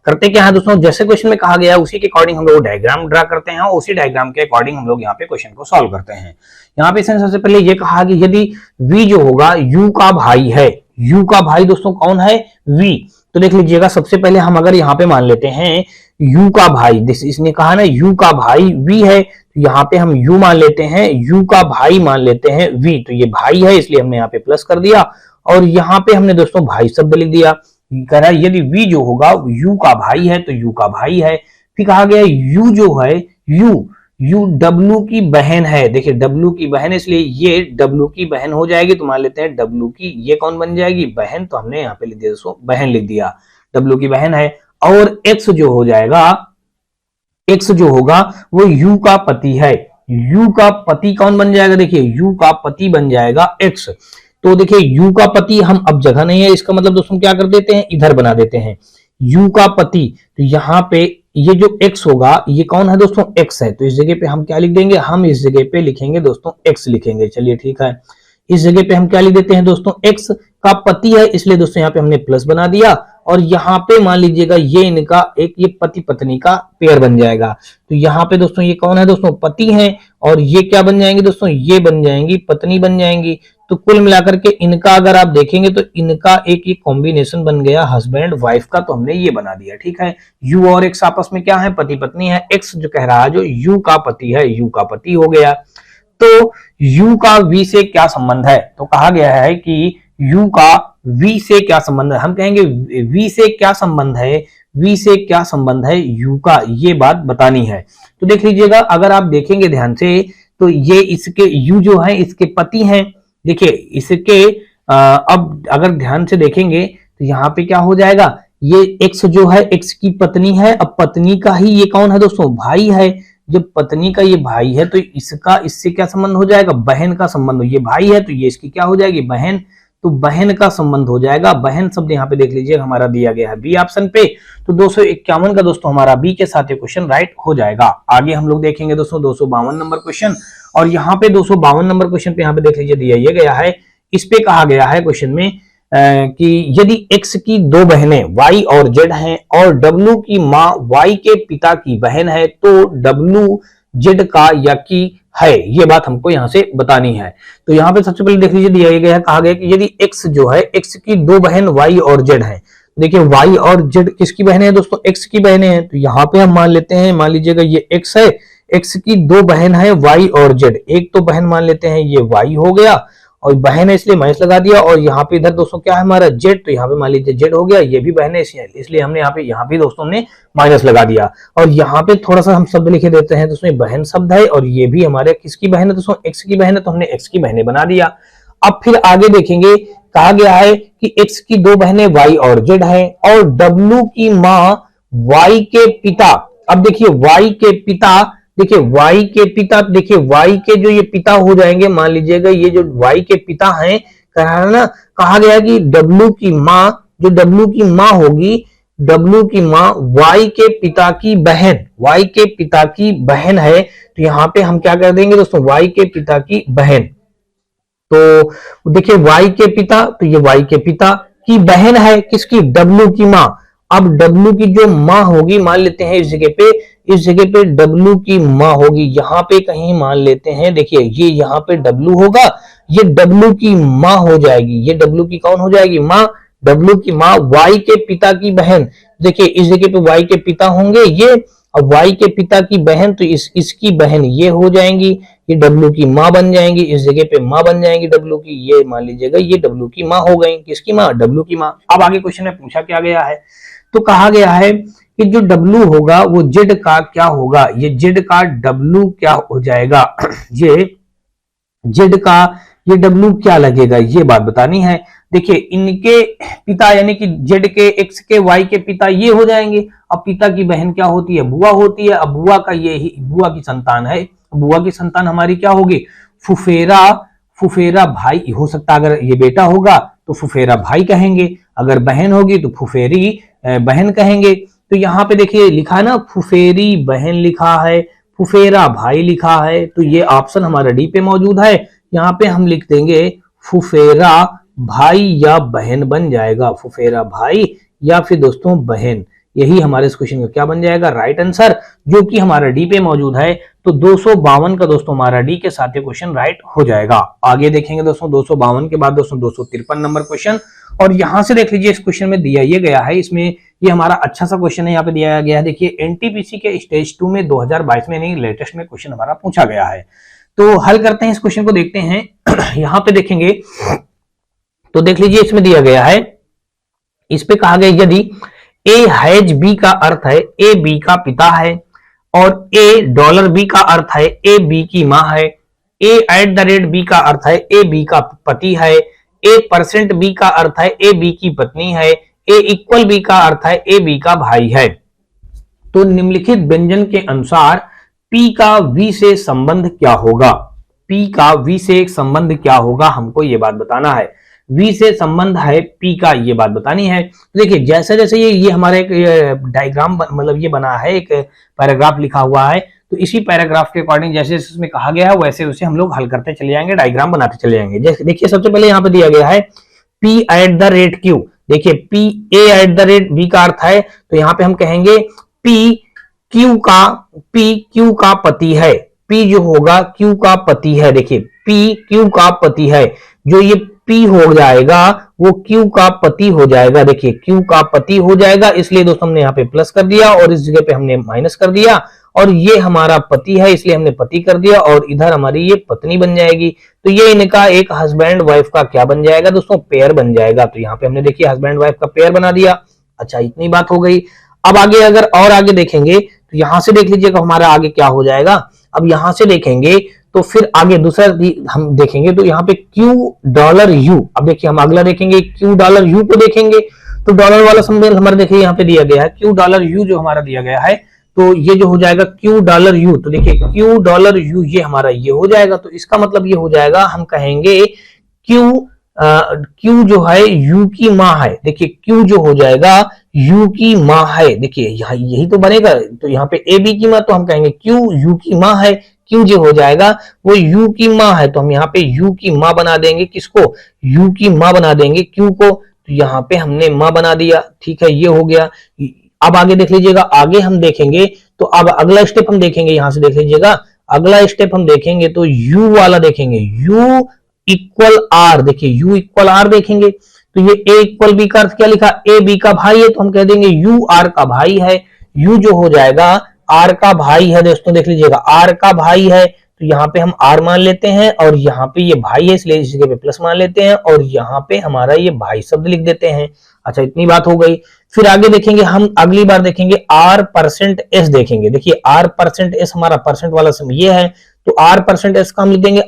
करते क्या है दोस्तों, जैसे क्वेश्चन में कहा गया है उसी के अकॉर्डिंग हम लोग डायग्राम ड्रा करते हैं, और उसी डायग्राम के अकॉर्डिंग हम लोग यहाँ पे क्वेश्चन को सॉल्व करते हैं। यहाँ पे सबसे पहले ये कहा कि यदि V जो होगा U का भाई है, U का भाई दोस्तों कौन है? V। तो देख लीजिएगा, सबसे पहले हम अगर यहाँ पे मान लेते हैं U का भाई, इसने कहा ना U का भाई V है, तो यहाँ पे हम U मान लेते हैं, U का भाई मान लेते हैं V। तो ये भाई है इसलिए हमने यहाँ पे प्लस कर दिया, और यहाँ पे हमने दोस्तों भाई शब्द लिख दिया। कह रहा है यदि V जो होगा U का भाई है तो U का भाई है। फिर कहा गया U जो है U W की बहन है। देखिए W की बहन, इसलिए ये W की बहन हो जाएगी। तो मान लेते हैं W की ये कौन बन जाएगी? बहन। तो हमने यहाँ पे लिख दिया दोस्तों बहन लिख दिया, W की बहन है। और X जो हो जाएगा, X जो होगा वो U का पति है। U का पति कौन बन जाएगा? देखिए U का पति बन जाएगा X। तो देखिए U का पति, हम अब जगह नहीं है, इसका मतलब दोस्तों क्या कर देते हैं? इधर बना देते हैं U का पति। तो यहाँ पे ये जो X होगा ये कौन है दोस्तों? X है। तो इस जगह पे हम क्या लिख देंगे? हम इस जगह पे लिखेंगे दोस्तों X लिखेंगे। चलिए ठीक है, इस जगह पे हम क्या लिख देते हैं दोस्तों? X का पति है, इसलिए दोस्तों यहाँ पे हमने प्लस बना दिया। और यहाँ पे मान लीजिएगा ये इनका एक ये पति पत्नी का पेयर बन जाएगा। तो यहाँ पे दोस्तों ये कौन है दोस्तों? पति है, और ये क्या बन जाएंगे दोस्तों? ये बन जाएंगी पत्नी बन जाएंगी। तो कुल मिलाकर के इनका अगर आप देखेंगे तो इनका एक ये कॉम्बिनेशन बन गया हस्बैंड वाइफ का। तो हमने ये बना दिया। ठीक है, U और X आपस में क्या है? पति पत्नी है। X जो कह रहा है जो U का पति है, U का पति हो गया। तो U का V से क्या संबंध है? तो कहा गया है कि U का V से क्या संबंध है। हम कहेंगे V से क्या संबंध है? V से क्या संबंध है U का, ये बात बतानी है। तो देख लीजिएगा, अगर आप देखेंगे ध्यान से तो ये इसके U जो है इसके पति हैं। देखिए इसके अब अगर ध्यान से देखेंगे तो यहाँ पे क्या हो जाएगा? ये X जो है X की पत्नी है। अब पत्नी का ही ये कौन है दोस्तों? भाई है। जब पत्नी का ये भाई है तो इसका इससे क्या संबंध हो जाएगा? बहन का संबंध। ये भाई है तो ये इसकी क्या हो जाएगी? बहन। तो बहन का संबंध हो जाएगा। बहन शब्द यहाँ पे देख लीजिए हमारा दिया गया है बी ऑप्शन पे। तो 251 का दोस्तों हमारा बी के साथ ये क्वेश्चन राइट हो जाएगा। आगे हम लोग देखेंगे दोस्तों 252 नंबर क्वेश्चन, और यहाँ पे 252 नंबर क्वेश्चन पे यहाँ पे देख लीजिए दिया ये गया है। इस पे कहा गया है क्वेश्चन में कि यदि X की दो बहनें Y और Z हैं और W की माँ Y के पिता की बहन है, तो W जेड का या की है, ये बात हमको यहाँ से बतानी है। तो यहाँ पे सबसे पहले देख लीजिए दिया गया है, कहा गया कि यदि एक्स जो है, एक्स की दो बहन वाई और जेड है। देखिए वाई और जेड किसकी बहनें हैं दोस्तों, एक्स की बहनें हैं। तो यहाँ पे हम मान लेते हैं, मान लीजिएगा ये एक्स है, एक्स की दो बहन है वाई और जेड। एक तो बहन मान लेते हैं ये वाई हो गया, और बहन है इसलिए माइनस लगा दिया, और यहाँ पे इधर दोस्तों क्या है हमारा जेड, तो यहाँ पे मान लीजिए जेड हो गया, ये भी बहन है इसलिए हमने यहाँ पे दोस्तों हमने माइनस लगा दिया। और यहाँ पे थोड़ा सा हम शब्द लिखे देते हैं, दोस्तों बहन शब्द है, और ये भी हमारे किसकी बहन है दोस्तों, एक्स की बहन है, तो हमने एक्स की बहनें बना दिया। अब फिर आगे देखेंगे, कहा गया है कि एक्स की दो बहनें वाई और जेड है, और डब्लू की मां वाई के पिता। अब देखिए वाई के पिता, देखिए वाई के पिता, देखिए वाई के जो ये पिता हो जाएंगे, मान लीजिएगा ये जो वाई के पिता हैं, कहा गया है कि डब्लू की मां, जो डब्लू की मां होगी, डब्लू की मां वाई के पिता की बहन, वाई के पिता की बहन है। तो यहां पे हम क्या कर देंगे दोस्तों, वाई के पिता की बहन। तो देखिए वाई के पिता, तो ये वाई के पिता की बहन है किसकी, डब्लू की मां। अब डब्लू की जो मां होगी, मान लेते हैं इस जगह पे डब्लू की मां होगी, यहां पे कहीं मान लेते हैं, देखिए ये यहाँ पे डब्लू होगा, ये डब्लू की मां हो जाएगी, ये डब्लू की कौन हो जाएगी, मां, डब्लू की मां वाई के पिता की बहन। देखिए इस जगह पे वाई के पिता होंगे ये, अब वाई के पिता की बहन, तो इसकी बहन ये हो जाएंगी, ये डब्लू की मां बन जाएंगी, इस जगह पे मां बन जाएंगी डब्लू की, ये मान लीजिएगा ये डब्लू की मां हो गई, किसकी मां, डब्लू की मां। अब आगे क्वेश्चन में पूछा क्या गया है, तो कहा गया है कि जो डब्लू होगा वो जेड का क्या होगा, ये जेड का डब्लू क्या हो जाएगा, ये जेड का ये डब्लू क्या लगेगा, ये बात बतानी है। देखिए इनके पिता यानी कि जेड के, एक्स के, वाई के पिता ये हो जाएंगे। अब पिता की बहन क्या होती है, बुआ होती है। अब बुआ का ये ही बुआ की संतान है, बुआ की संतान हमारी क्या होगी, फुफेरा, फुफेरा भाई हो सकता है। अगर ये बेटा होगा तो फुफेरा भाई कहेंगे, अगर बहन होगी तो फुफेरी बहन कहेंगे। तो यहाँ पे देखिए लिखा है ना, फुफेरी बहन लिखा है, फुफेरा भाई लिखा है, तो ये ऑप्शन हमारा डी पे मौजूद है। यहाँ पे हम लिख देंगे फुफेरा भाई या बहन बन जाएगा, फुफेरा भाई या फिर दोस्तों बहन, यही हमारे इस क्वेश्चन का क्या बन जाएगा, राइट आंसर, जो कि हमारा डी पे मौजूद है। तो 252 का दोस्तों हमारा डी के साथ ये क्वेश्चन राइट हो जाएगा। आगे देखेंगे दोस्तों 252 के बाद दोस्तों 253 नंबर क्वेश्चन, और यहां से देख लीजिए इस क्वेश्चन में दिया ये गया है, इसमें ये हमारा अच्छा सा क्वेश्चन है, यहाँ पे दिया गया है। देखिए एनटीपीसी के स्टेज 2 में 2022 में नहीं, लेटेस्ट में क्वेश्चन हमारा पूछा गया है। तो हल करते हैं इस क्वेश्चन को, देखते हैं यहाँ पे देखेंगे तो देख लीजिए इसमें दिया गया है, इस पे कहा गया यदि ए हैज बी का अर्थ है ए बी का पिता है, और ए डॉलर बी का अर्थ है ए बी की मां है, ए एट द रेट बी का अर्थ है ए बी का पति है, ए परसेंट बी का अर्थ है ए बी की पत्नी है, ए इक्वल बी का अर्थ है ए बी का भाई है, तो निम्नलिखित व्यंजन के अनुसार पी का वी से संबंध क्या होगा, पी का वी से संबंध क्या होगा, हमको ये बात बताना है। वी से संबंध है पी का, ये बात बतानी है। देखिए जैसे जैसे ये हमारा एक डायग्राम मतलब ये बना है, एक पैराग्राफ लिखा हुआ है, तो इसी पैराग्राफ के अकॉर्डिंग जैसे इसमें कहा गया है वैसे वैसे हम लोग हल करते चले जाएंगे, डायग्राम बनाते चले जाएंगे। जैसे देखिए सबसे पहले यहाँ पे दिया गया है P at the rate Q, देखिए P A at the rate B का अर्थ है, तो यहाँ पे हम कहेंगे पी क्यू का पति है, पी जो होगा क्यू का पति है, देखिए पी क्यू का पति है, जो ये पी हो जाएगा वो क्यू का पति हो जाएगा, देखिए क्यू का पति हो जाएगा, इसलिए दोस्तों हमने यहाँ पे प्लस कर दिया और इस जगह पे हमने माइनस कर दिया, और ये हमारा पति है इसलिए हमने पति कर दिया, और इधर हमारी ये पत्नी बन जाएगी। तो ये इनका एक हस्बैंड वाइफ का क्या बन जाएगा दोस्तों, पेयर बन जाएगा। तो यहाँ पे हमने देखिए हस्बैंड वाइफ का पेयर बना दिया। अच्छा इतनी बात हो गई। अब आगे अगर और आगे देखेंगे तो यहां से देख लीजिएगा हमारा आगे क्या हो जाएगा। अब यहां से देखेंगे तो फिर आगे दूसरा हम देखेंगे, तो यहाँ पे क्यू डॉलर यू, अब देखिए हम अगला देखेंगे क्यू डॉलर यू को देखेंगे, तो डॉलर वाला संबंध हमारे देखिए यहाँ पे दिया गया है क्यू डॉलर यू, जो हमारा दिया गया है, तो ये जो हो जाएगा क्यू डॉलर यू, तो देखिए क्यू डॉलर यू ये हमारा ये हो जाएगा, तो इसका मतलब ये हो जाएगा, हम कहेंगे क्यू जो है यू की माँ है, देखिए क्यू जो हो जाएगा यू की माँ है, देखिए यही तो बनेगा। तो यहाँ पे ए बी की माँ, तो हम कहेंगे क्यू यू की माँ है, क्यू जो हो जाएगा वो यू की माँ है, तो हम यहाँ पे यू की माँ बना देंगे, किसको, यू की माँ बना देंगे क्यू को, तो यहाँ पे हमने माँ बना दिया, ठीक है ये हो गया। अब आगे देख लीजिएगा, आगे हम देखेंगे तो अब अगला स्टेप हम देखेंगे, यहां से देख लीजिएगा अगला स्टेप हम देखेंगे तो u वाला देखेंगे, u इक्वल आर, देखिए u इक्वल आर देखेंगे तो ये a इक्वल बी का अर्थ क्या लिखा, a b का भाई है तो हम कह देंगे u r का भाई है, u जो हो जाएगा r का भाई है दोस्तों, देख लीजिएगा r का भाई है तो यहाँ पे हम r मान लेते हैं और यहाँ पे ये भाई है इसलिए इस जगह पे प्लस मान लेते हैं और यहाँ पे हमारा ये भाई शब्द लिख देते हैं। अच्छा, इतनी बात हो गई। फिर आगे देखेंगे हम, अगली बार देखेंगे r%s देखेंगे, देखिए r%s हमारा परसेंट वाला सम ये है तो r%s का हम लिख देंगे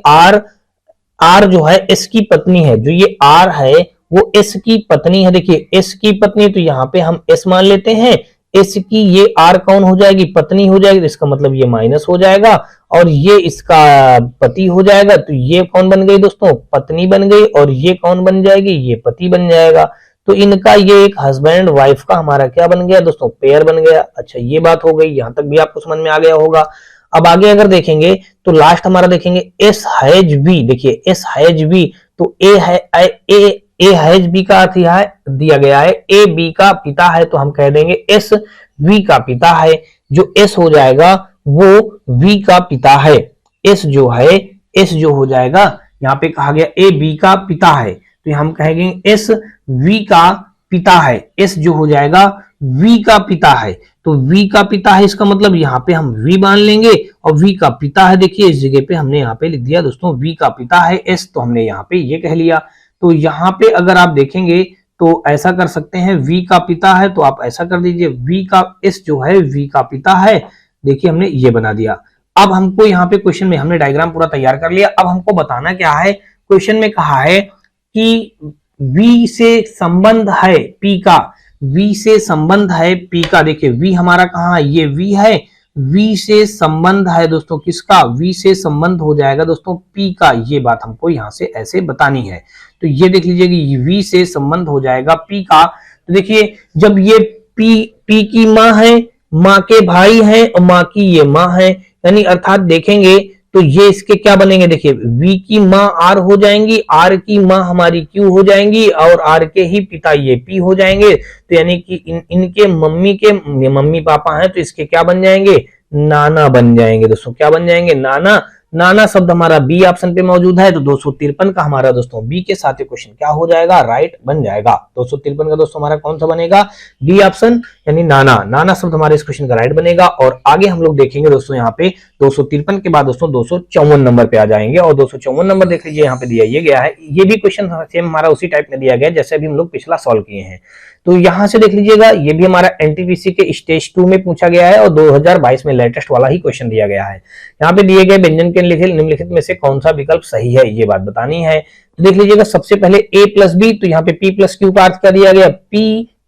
r जो है s की पत्नी है, जो ये r है वो s की पत्नी है, देखिए s की पत्नी तो यहाँ पे हम s मान लेते हैं, s की ये r कौन हो जाएगी, पत्नी हो जाएगी, इसका मतलब ये माइनस हो जाएगा और ये इसका पति हो जाएगा तो ये कौन बन गई दोस्तों, पत्नी बन गई और ये कौन बन जाएगी, ये पति बन जाएगा। तो इनका ये एक हस्बैंड वाइफ का हमारा क्या बन गया दोस्तों, पेयर बन गया। अच्छा, ये बात हो गई, यहां तक भी आपको समझ में आ गया होगा। अब आगे अगर देखेंगे तो लास्ट हमारा देखेंगे एस हैज बी, देखिए एस हैज बी तो ए हैज बी का अर्थ यह दिया गया है ए बी का पिता है तो हम कह देंगे एस वी का पिता है, जो एस हो जाएगा वो वी का पिता है, एस जो है एस जो हो जाएगा यहाँ पे कहा गया ए बी का पिता है तो हम कहेंगे एस वी का पिता है, एस जो हो जाएगा वी का पिता है तो वी का पिता है इसका मतलब यहाँ पे हम वी मान लेंगे और वी का पिता है, देखिए इस जगह पे हमने यहाँ पे लिख दिया दोस्तों वी का पिता है एस, तो हमने यहाँ पे ये कह लिया। तो यहाँ पे अगर आप देखेंगे तो ऐसा कर सकते हैं, वी का पिता है तो आप ऐसा कर दीजिए वी का एस जो है वी का पिता है, देखिए हमने ये बना दिया। अब हमको यहाँ पे क्वेश्चन में हमने डायग्राम पूरा तैयार कर लिया। अब हमको बताना क्या है, क्वेश्चन में कहा है कि V से संबंध है P का, V से संबंध है P का, देखिए V हमारा कहाँ है, ये V है, V से संबंध है दोस्तों किसका, V से संबंध हो जाएगा दोस्तों P का, ये बात हमको यहाँ से ऐसे बतानी है। तो ये देख लीजिएगा V से संबंध हो जाएगा P का, तो देखिए जब ये P की माँ है, माँ के भाई है और माँ की ये माँ है, यानी अर्थात देखेंगे तो ये इसके क्या बनेंगे, देखिए V की माँ R हो जाएंगी, R की माँ हमारी Q हो जाएंगी और R के ही पिता ये P हो जाएंगे। तो यानी कि इनके मम्मी पापा हैं तो इसके क्या बन जाएंगे, नाना बन जाएंगे दोस्तों, क्या बन जाएंगे, नाना। नाना शब्द हमारा बी ऑप्शन पे मौजूद है तो 253 का हमारा दोस्तों बी के साथ क्वेश्चन क्या हो जाएगा, राइट बन जाएगा। 253 का दोस्तों हमारा कौन सा बनेगा, बी ऑप्शन यानी नाना, नाना शब्द हमारे इस क्वेश्चन का राइट बनेगा। और आगे हम लोग देखेंगे दोस्तों यहाँ पे 253 के बाद दोस्तों 254 नंबर पे आ जाएंगे और 254 नंबर देख लीजिए यहाँ पे दिया ये गया है, ये भी क्वेश्चन सेम हमारा उसी टाइप में दिया गया जैसे अभी हम लोग पिछला सॉल्व किए हैं। तो यहां से देख लीजिएगा ये भी हमारा एनटीपीसी के स्टेज 2 में पूछा गया है और 2022 में लेटेस्ट वाला ही क्वेश्चन दिया गया है। यहाँ पे दिए गए व्यंजन के निम्नलिखित में से कौन सा विकल्प सही है, ये बात बतानी है। तो देख लीजिएगा सबसे पहले a प्लस बी, तो यहाँ पे p प्लस क्यू का अर्थ कर दिया गया, p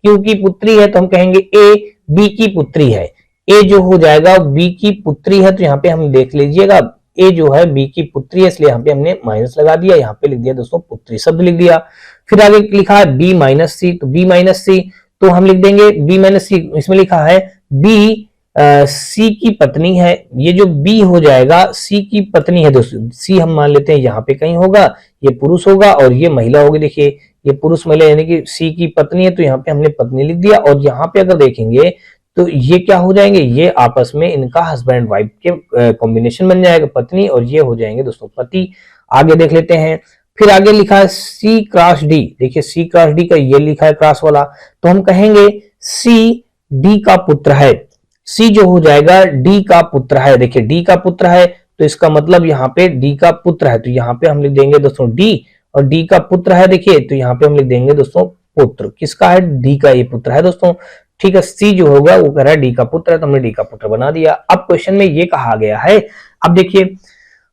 क्यू की पुत्री है तो हम कहेंगे a b की पुत्री है, a जो हो जाएगा b की पुत्री है तो यहाँ पे हम देख लीजिएगा a जो है b की पुत्री है इसलिए यहाँ पे हमने माइनस लगा दिया, यहाँ पे लिख दिया दोस्तों पुत्री शब्द लिख दिया। फिर आगे लिखा है b माइनस सी, तो b माइनस सी तो हम लिख देंगे b माइनस सी, इसमें लिखा है b सी की पत्नी है, ये जो b हो जाएगा सी की पत्नी है दोस्तों, सी हम मान लेते हैं यहाँ पे कहीं होगा, ये पुरुष होगा और ये महिला होगी, देखिए ये पुरुष महिला यानी कि सी की पत्नी है तो यहाँ पे हमने पत्नी लिख दिया। और यहाँ पे अगर देखेंगे तो ये क्या हो जाएंगे, ये आपस में इनका हस्बैंड वाइफ के कॉम्बिनेशन बन जाएगा पत्नी और ये हो जाएंगे दोस्तों पति। आगे देख लेते हैं, फिर आगे लिखा है सी क्रॉस डी, देखिए सी क्रॉस डी का ये लिखा है क्रॉस वाला तो हम कहेंगे सी डी का पुत्र है, सी जो हो जाएगा डी का पुत्र है, देखिए डी का पुत्र है तो इसका मतलब यहाँ पे डी का पुत्र है तो यहाँ पे हम लिख देंगे दोस्तों डी, और डी का पुत्र है देखिए तो यहाँ पे हम लिख देंगे दोस्तों पुत्र, किसका है, डी का ये पुत्र है दोस्तों, ठीक है। सी जो होगा वो कह रहा है डी का पुत्र है तो हमने डी का पुत्र बना दिया। अब क्वेश्चन में ये कहा गया है, अब देखिए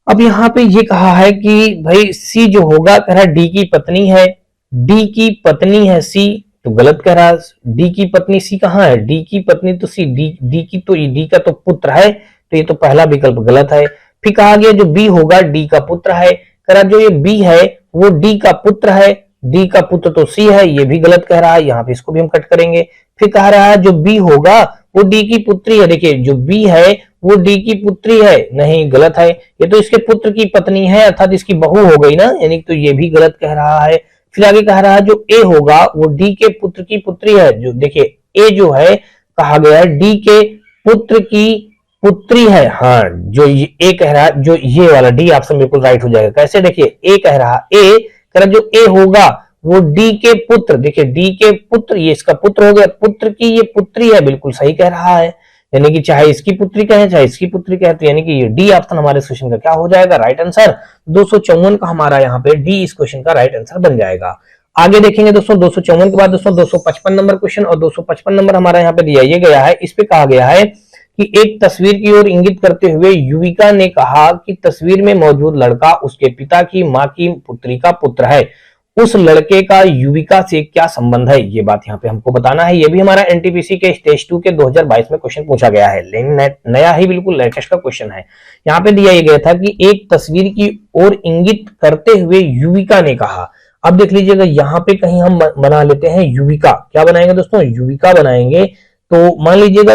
अब यहाँ पे ये कहा है कि भाई सी जो होगा कह रहा है डी की पत्नी है, डी की पत्नी है सी तो गलत कह रहा है, डी की पत्नी सी कहाँ है, डी की पत्नी तो सी, डी की तो डी का तो पुत्र है तो ये तो पहला विकल्प गलत है। फिर कहा गया जो बी होगा डी का पुत्र है, कह रहा जो ये बी है वो डी का पुत्र है, डी का पुत्र तो सी है, ये भी गलत कह रहा है, यहाँ पे इसको भी हम कट करेंगे। फिर कह रहा है जो बी होगा वो डी की पुत्री है, देखिए जो बी है वो डी की पुत्री है, नहीं गलत है, ये तो इसके पुत्र की पत्नी है अर्थात इसकी बहू हो गई ना, यानी तो ये भी गलत कह रहा है। फिर आगे कह रहा है जो ए होगा वो डी के पुत्र की पुत्री है, जो देखिए ए जो है कहा गया है डी के पुत्र की पुत्री है। हाँ, जो ए कह रहा है, जो ये वाला डी ऑप्शन बिल्कुल राइट हो जाएगा। कैसे, देखिए ए कह रहा, ए कह रहा जो ए होगा वो डी के पुत्र, देखिए डी के पुत्र, ये इसका पुत्र हो गया, पुत्र की ये पुत्री है, बिल्कुल सही कह रहा है। यानी कि चाहे इसकी पुत्री कहे चाहे इसकी पुत्री कहे, तो यानी कि ये डी ऑप्शन हमारे इस क्वेश्चन का क्या हो जाएगा, राइट आंसर। 254 का हमारा यहाँ पे डी इस क्वेश्चन का राइट आंसर बन जाएगा। आगे देखेंगे दोस्तों 254 के बाद दोस्तों 255 नंबर क्वेश्चन, और 255 नंबर हमारा यहाँ पे दिया ये गया है। इस पे कहा गया है कि एक तस्वीर की ओर इंगित करते हुए युविका ने कहा कि तस्वीर में मौजूद लड़का उसके पिता की मां की पुत्री का पुत्र है। उस लड़के का युविका से क्या संबंध है, ये बात यहाँ पे हमको बताना है। ये भी हमारा एनटीपीसी के स्टेज 2 के 2022 में क्वेश्चन पूछा गया है, लेकिन नया ही बिल्कुल लेटेस्ट का क्वेश्चन है। यहाँ पे दिया गया था कि एक तस्वीर की ओर इंगित करते हुए युविका ने कहा। अब देख लीजिएगा यहाँ पे कहीं हम बना लेते हैं युविका, क्या बनाएंगे दोस्तों, युविका बनाएंगे। तो मान लीजिएगा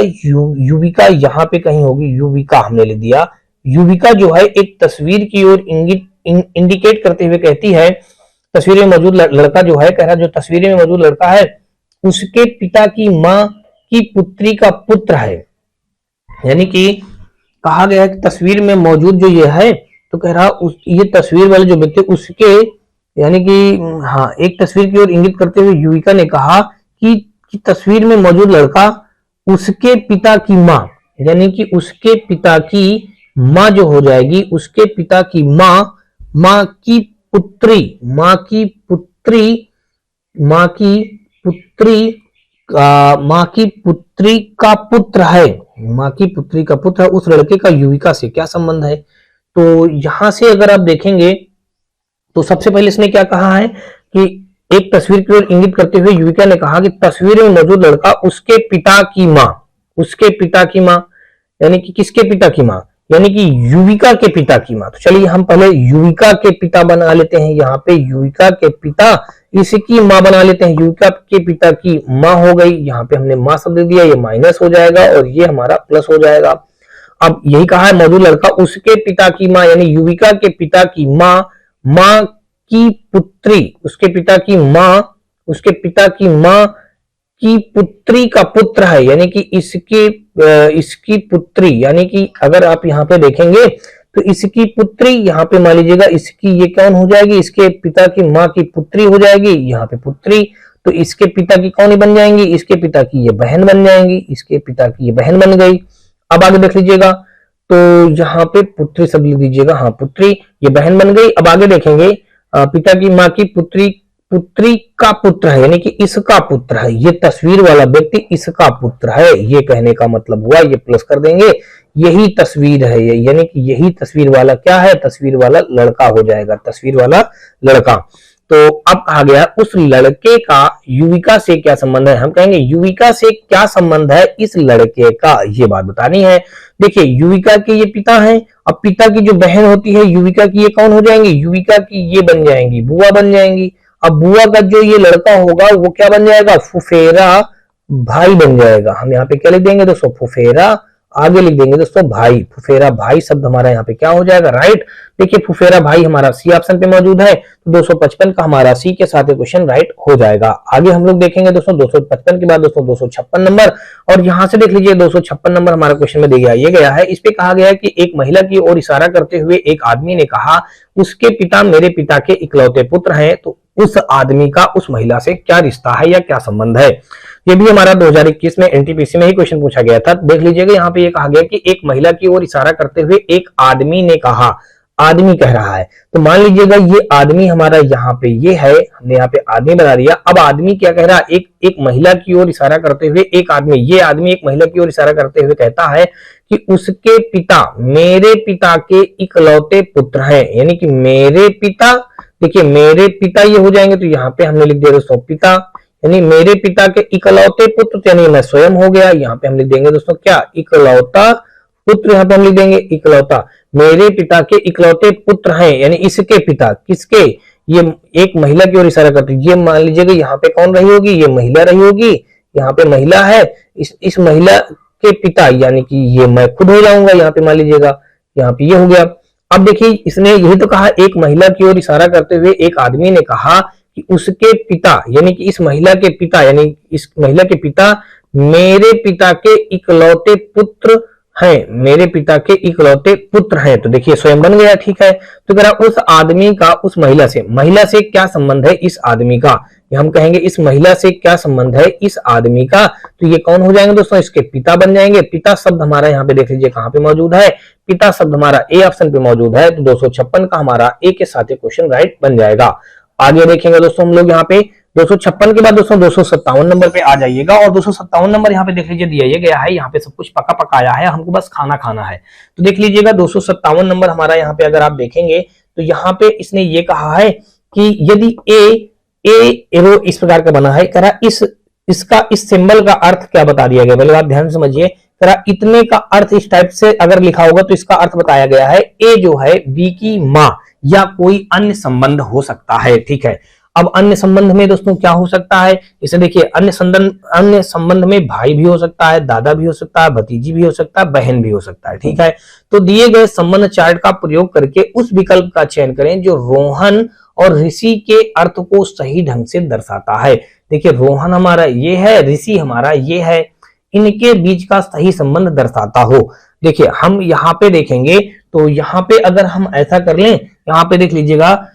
युविका यहाँ पे कहीं होगी, युविका हमने लिख दिया। युविका जो है एक तस्वीर की ओर इंडिकेट करते हुए कहती है, तस्वीर में मौजूद लड़का जो है, कह रहा जो तस्वीर में मौजूद लड़का है उसके पिता की मां की पुत्री का पुत्र है। यानी कि कहा गया है कि तस्वीर में मौजूद जो ये है, तो कह रहा ये तस्वीर वाले जो व्यक्ति उसके, यानी कि हाँ, एक तस्वीर की ओर इंगित करते हुए युविका ने कहा कि तस्वीर में मौजूद लड़का उसके पिता की मां, यानी कि उसके पिता की मां जो हो जाएगी, उसके पिता की मां की पुत्री, मां की पुत्री का पुत्र है, मां की पुत्री का पुत्र है। उस लड़के का युविका से क्या संबंध है, तो यहां से अगर आप देखेंगे तो सबसे पहले इसने क्या कहा है कि एक तस्वीर की ओर इंगित करते हुए युविका ने कहा कि तस्वीर में मौजूद लड़का उसके पिता की मां, उसके पिता की मां, यानी कि किसके पिता की मां, यानी कि युविका के पिता की मां। तो चलिए हम पहले युविका के पिता बना लेते हैं, यहाँ पे युविका के पिता, इसकी मां बना लेते हैं। युविका के पिता की मां हो गई, यहाँ पे हमने मां शब्द दिया, ये माइनस हो जाएगा और ये हमारा प्लस हो जाएगा। अब यही कहा है मौजूद लड़का उसके पिता की मां, यानी युविका के पिता की मां की पुत्री, उसके पिता की मां की पुत्री का पुत्र है, यानी कि इसकी पुत्री, यानी कि अगर आप यहाँ पे देखेंगे तो इसकी पुत्री, यहाँ पे मान लीजिएगा इसकी ये कौन हो जाएगी, इसके पिता की मां की पुत्री हो जाएगी, यहाँ पे पुत्री, तो इसके पिता की कौन बन जाएंगी, इसके पिता की ये बहन बन जाएंगी, इसके पिता की ये बहन बन गई। अब आगे देख लीजिएगा, तो यहाँ पे पुत्री शब्द लिख दीजिएगा, हाँ पुत्री, ये बहन बन गई। अब आगे देखेंगे पिता की मां की पुत्री का पुत्र है, यानी कि इसका पुत्र है, ये तस्वीर वाला व्यक्ति इसका पुत्र है, ये कहने का मतलब हुआ, ये प्लस कर देंगे, यही तस्वीर है ये, यानी कि यही तस्वीर वाला क्या है, तस्वीर वाला लड़का हो जाएगा, तस्वीर वाला लड़का। तो अब कहा गया उस लड़के का युविका से क्या संबंध है, हम कहेंगे युविका से क्या संबंध है इस लड़के का, ये बात बतानी है। देखिए युविका के ये पिता हैं, अब पिता की जो बहन होती है युविका की, ये कौन हो जाएंगी, युविका की ये बन जाएंगी, बुआ बन जाएंगी। अब बुआ का जो ये लड़का होगा वो क्या बन जाएगा, फुफेरा भाई बन जाएगा। हम यहाँ पे क्या लिख देंगे दोस्तों, फुफेरा, आगे लिख देंगे दोस्तों भाई, फुफेरा भाई शब्द हमारा यहाँ पे क्या हो जाएगा, राइट। देखिए फुफेरा भाई हमारा सी ऑप्शन पे मौजूद है, तो 255 का हमारा सी के साथ क्वेश्चन राइट हो जाएगा। आगे हम लोग देखेंगे दोस्तों 255 के बाद दोस्तों 256 नंबर, और यहाँ से देख लीजिए 256 नंबर हमारा क्वेश्चन में दिया ये गया है। इस पे कहा गया है कि एक महिला की ओर इशारा करते हुए एक आदमी ने कहा उसके पिता मेरे पिता के इकलौते पुत्र हैं। तो उस आदमी का उस महिला से क्या रिश्ता है या क्या संबंध है, ये भी हमारा 2021 में एनटीपीसी में ही क्वेश्चन पूछा गया था। देख लीजिएगा यहाँ पे ये कहा गया कि एक महिला की ओर इशारा करते हुए एक आदमी ने कहा, आदमी कह रहा है, तो मान लीजिएगा ये आदमी हमारा यहाँ पे ये है, हमने यहाँ पे आदमी बना दिया। अब आदमी क्या कह रहा है, एक महिला की ओर इशारा करते हुए एक आदमी, ये आदमी एक महिला की ओर इशारा करते हुए कहता है कि उसके पिता मेरे पिता के इकलौते पुत्र हैं, यानी कि मेरे पिता, देखिए मेरे पिता ये हो जाएंगे, तो यहाँ पे हमने लिख दिया दोस्तों पिता, यानी मेरे पिता के इकलौते पुत्र, यानी मैं स्वयं हो गया। यहाँ पे हम लिख देंगे दोस्तों क्या, इकलौता पुत्र, यहाँ पे हम लिख देंगे इकलौता, मेरे पिता के इकलौते पुत्र हैं, यानी इसके पिता, किसके, ये एक महिला की ओर इशारा करते, ये मान लीजिएगा यहाँ पे कौन रही होगी, ये महिला रही होगी, यहाँ पे महिला है, इस महिला के पिता, यानी कि ये मैं खुद हो जाऊंगा, यहाँ पे मान लीजिएगा, यहाँ पे ये हो गया। अब देखिए इसने यही तो कहा, एक महिला की ओर इशारा करते हुए एक आदमी ने कहा कि उसके पिता यानी कि इस महिला के पिता यानी इस महिला के पिता मेरे पिता के इकलौते पुत्र हैं, मेरे पिता के इकलौते पुत्र हैं। तो देखिए स्वयं बन गया, ठीक है। तो कह रहा उस आदमी का उस महिला से क्या संबंध है इस आदमी का, हम कहेंगे इस महिला से क्या संबंध है इस आदमी का। तो ये कौन हो जाएंगे दोस्तों, इसके पिता बन जाएंगे। पिता शब्द हमारा यहाँ पे देख लीजिए कहां पे मौजूद है, पिता शब्द हमारा ए ऑप्शन पे मौजूद है। तो 256 का हमारा ए के साथ क्वेश्चन राइट बन जाएगा। आगे देखेंगे दोस्तों हम लोग यहाँ पे 256 के बाद दोस्तों 257 नंबर पे आ जाइएगा। और 257 नंबर यहाँ पे देख लीजिए दिया ये गया है, यहाँ पे सब कुछ पका पकाया है, हमको बस खाना खाना है। तो देख लीजिएगा 257 नंबर हमारा यहाँ पे अगर आप देखेंगे तो यहाँ पे इसने ये कहा है कि यदि ए एरो इस प्रकार का बना है, करा इसका इस सिंबल का अर्थ क्या बता दिया गया, पहले बात ध्यान समझिए। करा इतने का अर्थ इस टाइप से अगर लिखा होगा तो इसका अर्थ बताया गया है ए जो है बी की मां या कोई अन्य संबंध हो सकता है, ठीक है। अब अन्य संबंध में दोस्तों क्या हो सकता है, इसे देखिए अन्य संबंध में भाई भी हो सकता है, दादा भी हो सकता है, भतीजी भी हो सकता है, बहन भी हो सकता है, ठीक है। तो दिए गए संबंध चार्ट का प्रयोग करके उस विकल्प का चयन करें जो रोहन और ऋषि के अर्थ को सही ढंग से दर्शाता है। देखिए रोहन हमारा ये है, ऋषि हमारा ये है, इनके बीच का सही संबंध दर्शाता हो। देखिए हम यहाँ पे देखेंगे तो यहाँ पे अगर हम ऐसा कर लें, यहाँ पे देख लीजिएगा,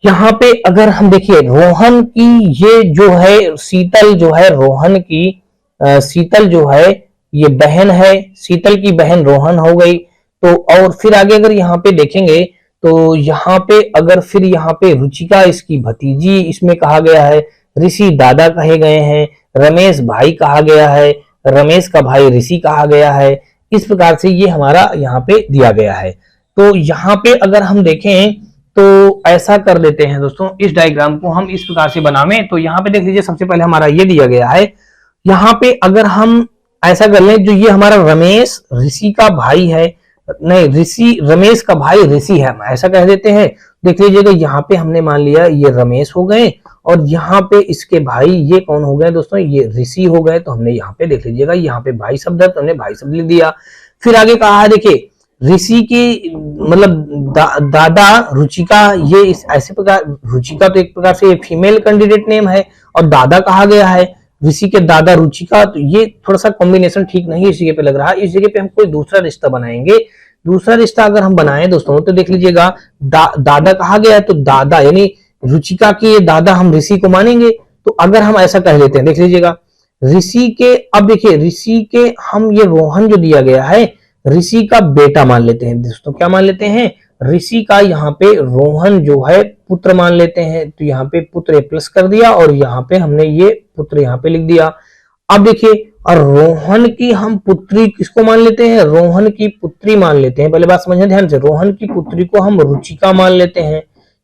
यहाँ पे अगर हम देखिए रोहन की ये जो है शीतल जो है रोहन की शीतल जो है ये बहन है, शीतल की बहन रोहन हो गई। तो और फिर आगे अगर यहाँ पे देखेंगे तो यहाँ पे अगर फिर यहाँ पे रुचिका इसकी भतीजी इसमें कहा गया है, ऋषि दादा कहे गए हैं, रमेश भाई कहा गया है, रमेश का भाई ऋषि कहा गया है। इस प्रकार से ये हमारा यहाँ पे दिया गया है। तो यहाँ पे अगर हम देखें तो ऐसा कर देते हैं दोस्तों, इस डायग्राम को हम इस प्रकार से बनावें। तो यहाँ पे देख लीजिए सबसे पहले हमारा ये दिया गया है, यहाँ पे अगर हम ऐसा कर लें जो ये हमारा रमेश ऋषि का भाई है, नहीं ऋषि रमेश का भाई ऋषि है, हम ऐसा कह देते हैं। देख लीजिएगा यहाँ पे हमने मान लिया ये रमेश हो गए और यहाँ पे इसके भाई ये कौन हो गए दोस्तों, ये ऋषि हो गए। तो हमने यहाँ पे देख लीजिएगा यहाँ पे भाई शब्द है तो हमने भाई शब्द लिख दिया। फिर आगे कहा है देखिए ऋषि की मतलब दादा रुचिका, ये इस ऐसे प्रकार रुचिका तो एक प्रकार से फीमेल कैंडिडेट नेम है और दादा कहा गया है ऋषि के दादा रुचिका। तो ये थोड़ा सा कॉम्बिनेशन ठीक नहीं इस जगह पे लग रहा है, इस जगह पे हम कोई दूसरा रिश्ता बनाएंगे। दूसरा रिश्ता अगर हम बनाएं दोस्तों तो देख लीजिएगा दादा कहा गया है तो दादा यानी रुचिका के दादा हम ऋषि को मानेंगे। तो अगर हम ऐसा कह लेते हैं देख लीजिएगा ऋषि के, अब देखिए ऋषि के हम ये रोहन जो दिया गया है ऋषि का बेटा मान लेते हैं दोस्तों, क्या मान लेते हैं, ऋषि का यहाँ पे रोहन जो है पुत्र मान लेते हैं। तो यहाँ पे पुत्र प्लस कर दिया और यहाँ पे हमने ये पुत्र यहाँ पे लिख दिया। अब देखिए और रोहन की हम पुत्री किसको मान लेते हैं, रोहन की पुत्री मान लेते हैं। पहले बात समझना ध्यान से, रोहन की पुत्री को हम रुचिका मान लेते हैं,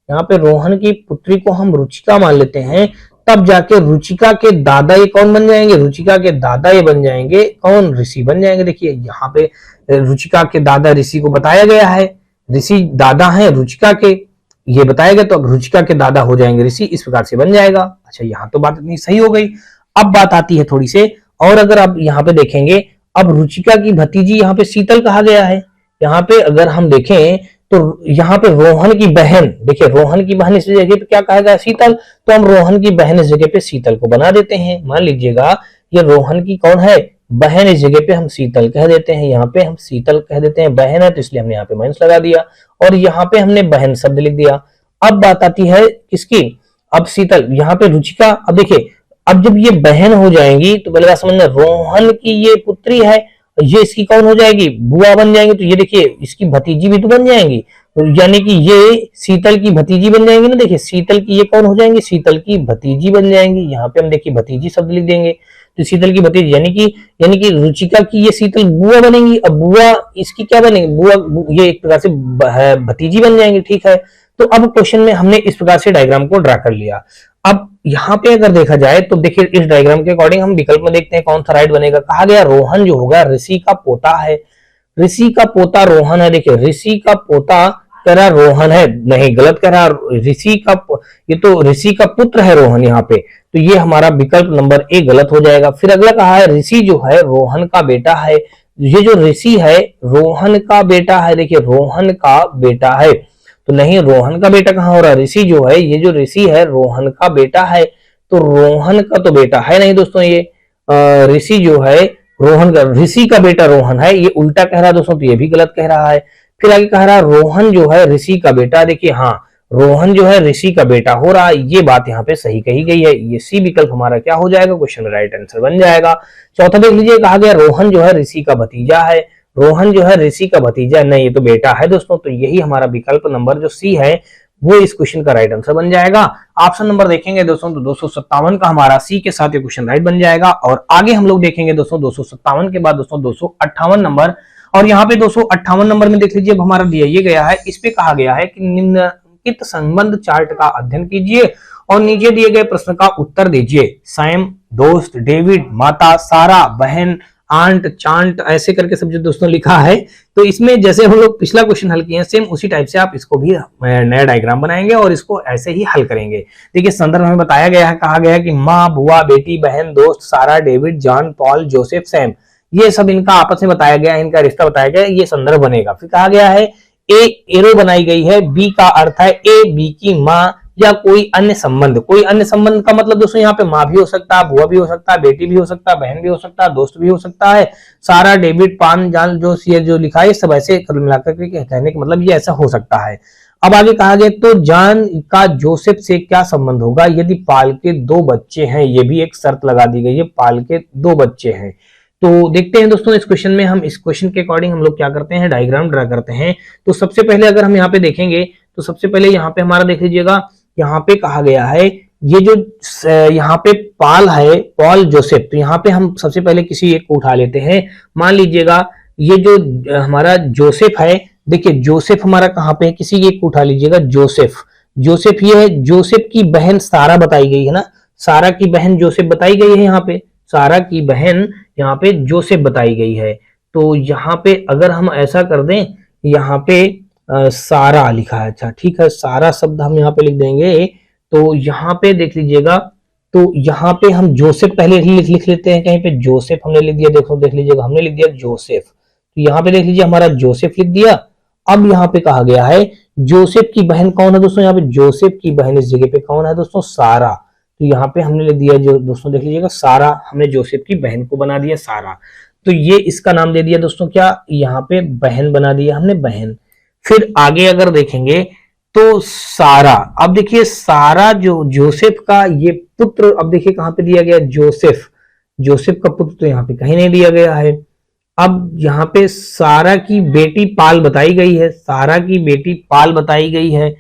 यहाँ पे रोहन की पुत्री को हम रुचिका मान लेते हैं। तब जाके रुचिका के दादा ये कौन बन जाएंगे, रुचिका के दादा ये बन जाएंगे कौन, ऋषि बन जाएंगे। देखिए यहाँ पे रुचिका के दादा ऋषि को बताया गया है, ऋषि दादा है रुचिका के, ये बताया गया तो अब रुचिका के दादा हो जाएंगे ऋषि, इस प्रकार से बन जाएगा। अच्छा यहाँ तो बात इतनी सही हो गई। अब बात आती है थोड़ी से और, अगर आप यहाँ पे देखेंगे अब रुचिका की भतीजी यहाँ पे शीतल कहा गया है। यहाँ पे अगर हम देखें तो यहाँ पे रोहन की बहन, देखिए रोहन की बहन इस जगह पे क्या कहा गया, शीतल। तो हम रोहन की बहन इस जगह पे शीतल को बना देते हैं। मान लीजिएगा ये रोहन की कौन है, बहन, इस जगह पे हम शीतल कह देते हैं, यहाँ पे हम शीतल कह देते हैं, बहन है तो इसलिए हमने यहाँ पे माइनस लगा दिया और यहाँ पे हमने बहन शब्द लिख दिया। अब बात आती है किसकी, अब शीतल, यहाँ पे रुचिका। अब देखिए अब जब ये बहन हो जाएंगी तो पहले बात समझना, रोहन की ये पुत्री है, ये इसकी कौन हो जाएगी, बुआ बन जाएंगे। तो ये देखिए इसकी भतीजी भी तो बन जाएंगी, तो यानी कि ये शीतल की भतीजी बन जाएंगी ना। देखिए शीतल की ये कौन हो जाएंगी, शीतल की भतीजी बन जाएंगी। यहाँ पे हम देखिए भतीजी शब्द लिख देंगे तो शीतल की भतीजी यानी कि रुचिका की ये शीतल बुआ बनेंगी। अब बुआ इसकी क्या बनेगी, बुआ ये एक प्रकार से भतीजी बन जाएंगी, ठीक है। तो अब क्वेश्चन में हमने इस प्रकार से डायग्राम को ड्रा कर लिया। अब यहाँ पे अगर देखा जाए तो देखिए इस डायग्राम के अकॉर्डिंग हम विकल्प में देखते हैं कौन सा राइट बनेगा। कहा गया रोहन जो होगा ऋषि का पोता है, ऋषि का पोता रोहन है। देखिए ऋषि का पोता कह रहा रोहन है, नहीं गलत कह रहा, ऋषि का ये तो ऋषि का पुत्र है रोहन यहाँ पे, तो ये हमारा विकल्प नंबर ए गलत हो जाएगा। फिर अगला कहा है ऋषि जो है रोहन का बेटा है, ये जो ऋषि है रोहन का बेटा है, देखिए रोहन का बेटा है। तो नहीं, रोहन का बेटा कहाँ हो रहा है, ऋषि जो है, ये जो ऋषि है रोहन का बेटा है, तो रोहन का तो बेटा है नहीं दोस्तों, ये ऋषि जो है रोहन का, ऋषि का बेटा रोहन है, ये उल्टा कह रहा है दोस्तों, तो ये भी गलत कह रहा है। फिर आगे कह रहा है रोहन जो है ऋषि का बेटा, देखिए हाँ, रोहन जो है ऋषि का बेटा हो रहा है, ये बात यहाँ पे सही कही गई है, ये सी विकल्प हमारा क्या हो जाएगा, क्वेश्चन में राइट आंसर बन जाएगा। चौथा देख लीजिए, कहा गया रोहन जो है ऋषि का भतीजा है, रोहन जो है ऋषि का भतीजा नहीं, ये तो बेटा है दोस्तों, तो यही हमारा विकल्प नंबर जो सी है वो इस क्वेश्चन का राइट आंसर बन जाएगा। ऑप्शन नंबर देखेंगे दोस्तों तो 257 का हमारा सी के साथ ये क्वेश्चन राइट बन जाएगा। और आगे हम लोग देखेंगे दोस्तों 257 के बाद दोस्तों 258 नंबर, और यहाँ पे 258 नंबर में देख लीजिए अब हमारा दिया ये गया है, इस पे कहा गया है कि निम्नलिखित संबंध चार्ट का अध्ययन कीजिए और नीचे दिए गए प्रश्न का उत्तर दीजिए। सैम, दोस्त, डेविड, माता, सारा, बहन, आंट, चांट, ऐसे करके सब जो दोस्तों लिखा है, तो इसमें जैसे हम लोग पिछला क्वेश्चन हल किए हैं सेम उसी टाइप से आप इसको भी नया डायग्राम बनाएंगे और इसको ऐसे ही हल करेंगे। देखिए संदर्भ में बताया गया है, कहा गया है कि माँ, बुआ, बेटी, बहन, दोस्त, सारा, David, John, Paul, Joseph, Sam, ये सब इनका आपस में बताया गया है, इनका रिश्ता बताया गया है, ये संदर्भ बनेगा। फिर कहा गया है ए एरो बनाई गई है, बी का अर्थ है ए बी की माँ या कोई अन्य संबंध। कोई अन्य संबंध का मतलब दोस्तों यहाँ पे माँ भी हो सकता है, बुआ भी हो सकता है, बेटी भी हो सकता है, बहन भी हो सकता है, दोस्त भी हो सकता है, सारा, डेविड, पान, जान, जो लिखा है सब ऐसे कुल मिलाकर के कहने का मतलब ये ऐसा हो सकता है। अब आगे कहा गया तो जान का जोसेफ से क्या संबंध होगा यदि पाल के 2 बच्चे हैं, ये भी एक शर्त लगा दी गई है, पाल के 2 बच्चे हैं। तो देखते हैं दोस्तों इस क्वेश्चन में, हम इस क्वेश्चन के अकॉर्डिंग हम लोग क्या करते हैं, डायग्राम ड्रा करते हैं। तो सबसे पहले अगर हम यहाँ पे देखेंगे तो सबसे पहले यहाँ पे हमारा देख लीजिएगा, यहाँ पे कहा गया है ये जो यहाँ पे पाल है, पॉल, जोसेफ, तो यहाँ पे हम सबसे पहले किसी एक को उठा लेते हैं। मान लीजिएगा ये जो हमारा जोसेफ है, देखिए जोसेफ हमारा कहाँ पे है, किसी एक को उठा लीजिएगा, जोसेफ, जोसेफ ये है, जोसेफ की बहन सारा बताई गई है ना, सारा की बहन जोसेफ बताई गई है, यहाँ पे सारा की बहन यहाँ पे जोसेफ बताई गई है। तो यहाँ पे अगर हम ऐसा कर दें, यहाँ पे सारा लिखा है, अच्छा ठीक है, सारा शब्द हम यहाँ पे लिख देंगे, तो यहाँ पे देख लीजिएगा, तो यहाँ पे हम जोसेफ पहले लिख लेते हैं, कहीं पे जोसेफ हमने लिख दिया, देखो देख लीजिएगा हमने लिख दिया जोसेफ, तो यहाँ पे देख लीजिए हमारा जोसेफ लिख दिया। अब यहाँ पे कहा गया है जोसेफ की बहन कौन है दोस्तों, यहाँ पे जोसेफ की बहन इस जगह पे कौन है दोस्तों, सारा, तो यहाँ पे हमने लिख दिया जो दोस्तों देख लीजिएगा सारा, हमने जोसेफ की बहन को बना दिया सारा, तो ये इसका नाम दे दिया दोस्तों क्या, यहाँ पे बहन बना दिया हमने, बहन। फिर आगे अगर देखेंगे तो सारा, अब देखिए सारा जो जोसेफ का ये पुत्र, अब देखिए कहां पे दिया गया, जोसेफ, जोसेफ का पुत्र तो यहाँ पे कहीं नहीं दिया गया है। अब यहाँ पे सारा की बेटी पाल बताई गई है, सारा की बेटी पाल बताई गई है,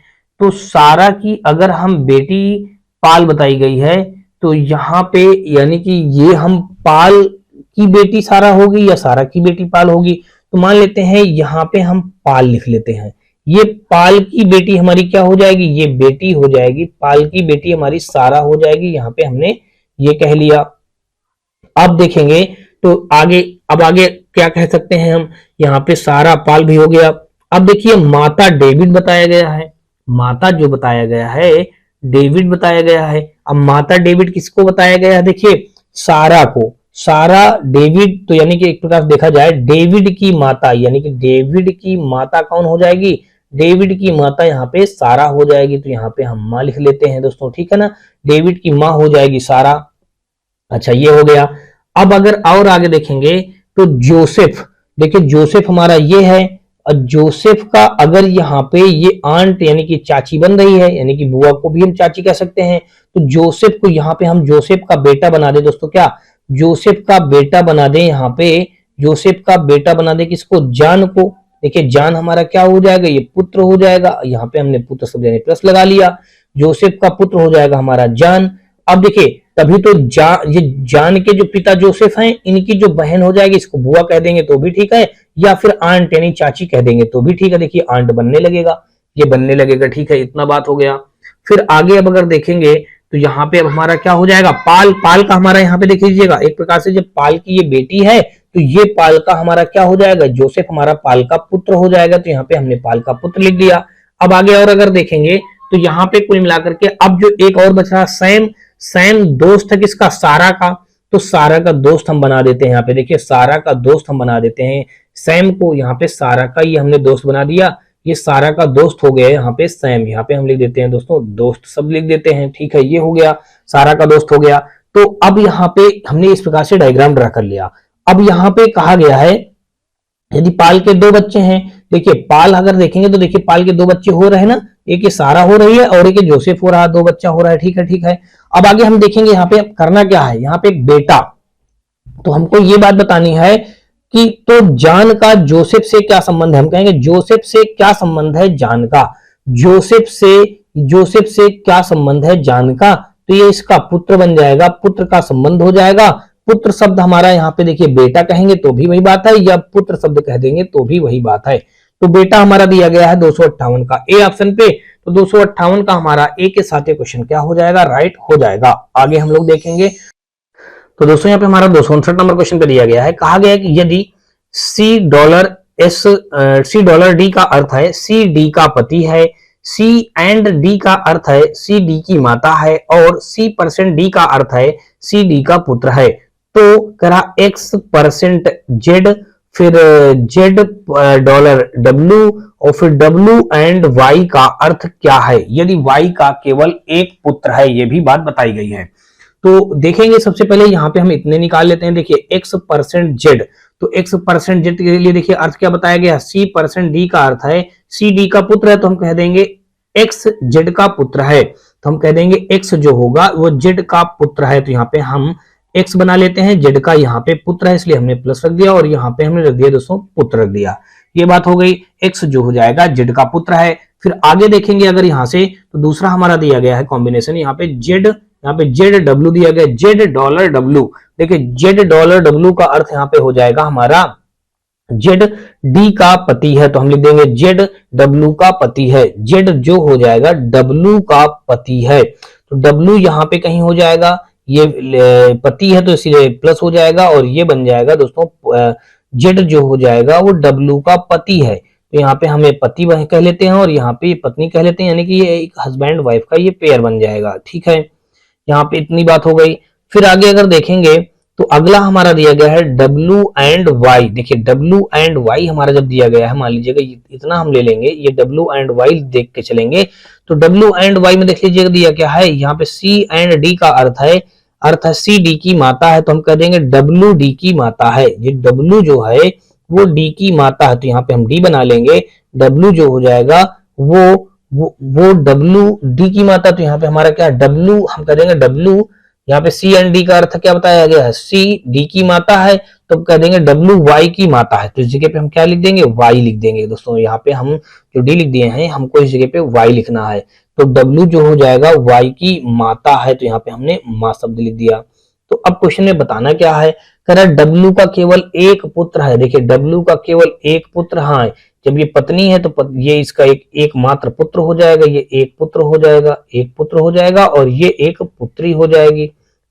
तो सारा की अगर हम बेटी पाल बताई गई है तो यहाँ पे यानी कि ये हम पाल की बेटी सारा होगी या सारा की बेटी पाल होगी, तो मान लेते हैं यहाँ पे हम पाल लिख लेते हैं, ये पाल की बेटी हमारी क्या हो जाएगी, ये बेटी हो जाएगी, पाल की बेटी हमारी सारा हो जाएगी, यहाँ पे हमने ये कह लिया। अब देखेंगे तो आगे, अब आगे क्या कह सकते हैं हम, यहाँ पे सारा पाल भी हो गया। अब देखिए माता डेविड बताया गया है, माता जो बताया गया है डेविड बताया गया है। अब माता डेविड किसको बताया गया है, देखिए सारा को, सारा डेविड, तो यानी कि एक प्रकार से देखा जाए डेविड की माता, यानी कि डेविड की माता कौन हो जाएगी, डेविड की माता यहाँ पे सारा हो जाएगी, तो यहाँ पे हम माँ लिख लेते हैं दोस्तों, ठीक है ना, डेविड की माँ हो जाएगी सारा। अच्छा ये हो गया। अब अगर और आगे देखेंगे तो जोसेफ, देखिए जोसेफ हमारा ये है, और जोसेफ का अगर यहाँ पे ये आंट यानी कि चाची बन रही है, यानी कि बुआ को भी हम चाची कह सकते हैं, तो जोसेफ को यहाँ पे हम जोसेफ का बेटा बना दे दोस्तों, क्या जोसेफ का बेटा बना दे, यहाँ पे जोसेफ का बेटा बना दे किसको, जान को, देखिए जान हमारा क्या हो जाएगा, ये पुत्र हो जाएगा, यहाँ पे हमने पुत्र शब्द यानी प्लस लगा लिया, जोसेफ का पुत्र हो जाएगा हमारा जान। अब देखिए तभी तो ये जान के जो पिता जोसेफ हैं इनकी जो बहन हो जाएगी, इसको बुआ कह देंगे तो भी ठीक है, या फिर आंट यानी चाची कह देंगे तो भी ठीक है, देखिए आंट बनने लगेगा, ये बनने लगेगा, ठीक है, इतना बात हो गया। फिर आगे अब अगर देखेंगे तो यहाँ पे अब हमारा क्या हो जाएगा, पाल, पाल का हमारा यहाँ पे देख लीजिएगा एक प्रकार से जब पाल की ये बेटी है तो ये पाल का हमारा क्या हो जाएगा, जोसेफ हमारा पाल का पुत्र हो जाएगा, तो यहाँ पे हमने पाल का पुत्र लिख दिया। अब आगे और अगर देखेंगे तो यहाँ पे कुल मिलाकर के अब जो एक और बच रहा सैम, सैम दोस्त है किसका, सारा का, तो सारा का दोस्त हम बना देते हैं, यहाँ पे देखिए सारा का दोस्त हम बना देते हैं, सैम को यहाँ पे सारा का ये हमने दोस्त बना दिया, ये सारा का दोस्त हो गया यहाँ पे सैम, यहाँ पे हम लिख देते हैं दोस्तों दोस्त सब लिख देते हैं, ठीक है। ये हो गया सारा का दोस्त हो गया। तो अब यहाँ पे हमने इस प्रकार से डायग्राम ड्रा कर लिया। अब यहाँ पे कहा गया है यदि पाल के दो बच्चे हैं, देखिए पाल अगर देखेंगे तो देखिए पाल के दो बच्चे हो रहे हैं ना, एक ये सारा हो रही है और एक ये जोसेफ हो रहा है, दो बच्चा हो रहा है, ठीक है ठीक है। अब आगे हम देखेंगे यहाँ पे करना क्या है, यहाँ पे एक बेटा, तो हमको ये बात बतानी है कि तो जान का जोसेफ से क्या संबंध है। हम कहेंगे जोसेफ से क्या संबंध है जान का, जोसेफ से क्या संबंध है जान का, तो ये इसका पुत्र बन जाएगा, पुत्र का संबंध हो जाएगा। पुत्र शब्द हमारा यहाँ पे देखिए बेटा कहेंगे तो भी वही बात है, या पुत्र शब्द कह देंगे तो भी वही बात है। तो बेटा हमारा दिया गया है 258 का ए ऑप्शन पे, तो 258 का हमारा ए के साथ क्वेश्चन क्या हो जाएगा, राइट हो जाएगा। आगे हम लोग देखेंगे तो दोस्तों यहाँ पे हमारा 259 नंबर क्वेश्चन पे दिया गया है, कहा गया है कि यदि सी डॉलर डी का अर्थ है सी डी का पति है, सी एंड डी का अर्थ है सी डी की माता है, और C% डी का अर्थ है सी डी का पुत्र है, तो करा X% जेड, फिर जेड डॉलर डब्ल्यू, और फिर डब्ल्यू एंड वाई का अर्थ क्या है यदि वाई का केवल एक पुत्र है, ये भी बात बताई गई है। तो देखेंगे सबसे पहले यहाँ पे हम इतने निकाल लेते हैं, देखिए X% जेड, तो X% जेड के लिए देखिए अर्थ क्या बताया गया, C% डी का अर्थ है सी डी का पुत्र है, तो हम कह देंगे X जेड का पुत्र है, तो हम कह देंगे X जो होगा वो जेड का पुत्र है, तो यहाँ पे हम X बना लेते हैं, जेड का यहाँ पे पुत्र है इसलिए हमने प्लस रख दिया, और यहाँ पे हमने रख दिया दोस्तों पुत्र रख दिया। ये बात हो गई, X जो हो जाएगा जेड का पुत्र है। फिर आगे देखेंगे अगर यहाँ से तो दूसरा हमारा दिया गया है कॉम्बिनेशन, यहाँ पे जेड डब्ल्यू दिया गया, जेड डॉलर डब्ल्यू, देखिए जेड डॉलर डब्ल्यू का अर्थ यहाँ पे हो जाएगा हमारा जेड डी का पति है, तो हम लिख देंगे जेड डब्ल्यू का पति है, जेड जो हो जाएगा डब्ल्यू का पति है, तो डब्ल्यू यहाँ पे कहीं हो जाएगा, ये पति है तो इसीलिए प्लस हो जाएगा, और ये बन जाएगा दोस्तों जेड जो हो जाएगा वो डब्ल्यू का पति है, तो यहाँ पे हमें पति कह लेते हैं और यहाँ पे पत्नी कह लेते हैं, यानी कि ये एक हस्बैंड वाइफ का ये पेयर बन जाएगा, ठीक है। यहाँ पे इतनी बात हो गई। फिर आगे अगर देखेंगे तो अगला हमारा दिया गया है W एंड Y, देखिए W एंड Y हमारा जब दिया गया है, मान लीजिएगा इतना हम ले लेंगे, ये W एंड Y देख के चलेंगे, तो W एंड Y में देख लीजिएगा दिया क्या है, यहाँ पे C एंड D का अर्थ है C D की माता है, तो हम कह देंगे W D की माता है, ये W जो है वो D की माता है, तो यहाँ पे हम D बना लेंगे, W जो हो जाएगा वो W D की माता, तो यहाँ पे हमारा क्या W हम कह देंगे W, यहाँ पे C एंड D का अर्थ क्या बताया गया है, C D की माता है, तो कह देंगे W Y की माता है, तो इस जगह पे हम क्या लिख देंगे, Y लिख देंगे दोस्तों। यहाँ पे हम जो D लिख दिए हैं हमको इस जगह पे Y लिखना है, तो W जो हो जाएगा Y की माता है, तो यहाँ पे हमने माँ शब्द लिख दिया। तो अब क्वेश्चन में बताना क्या है, कह रहा है W का केवल एक पुत्र है, देखिए W का केवल एक पुत्र, हाँ जब ये पत्नी है तो ये इसका एक मात्र पुत्र हो जाएगा, ये एक पुत्र हो जाएगा, एक पुत्र हो जाएगा, और ये एक पुत्री हो जाएगी,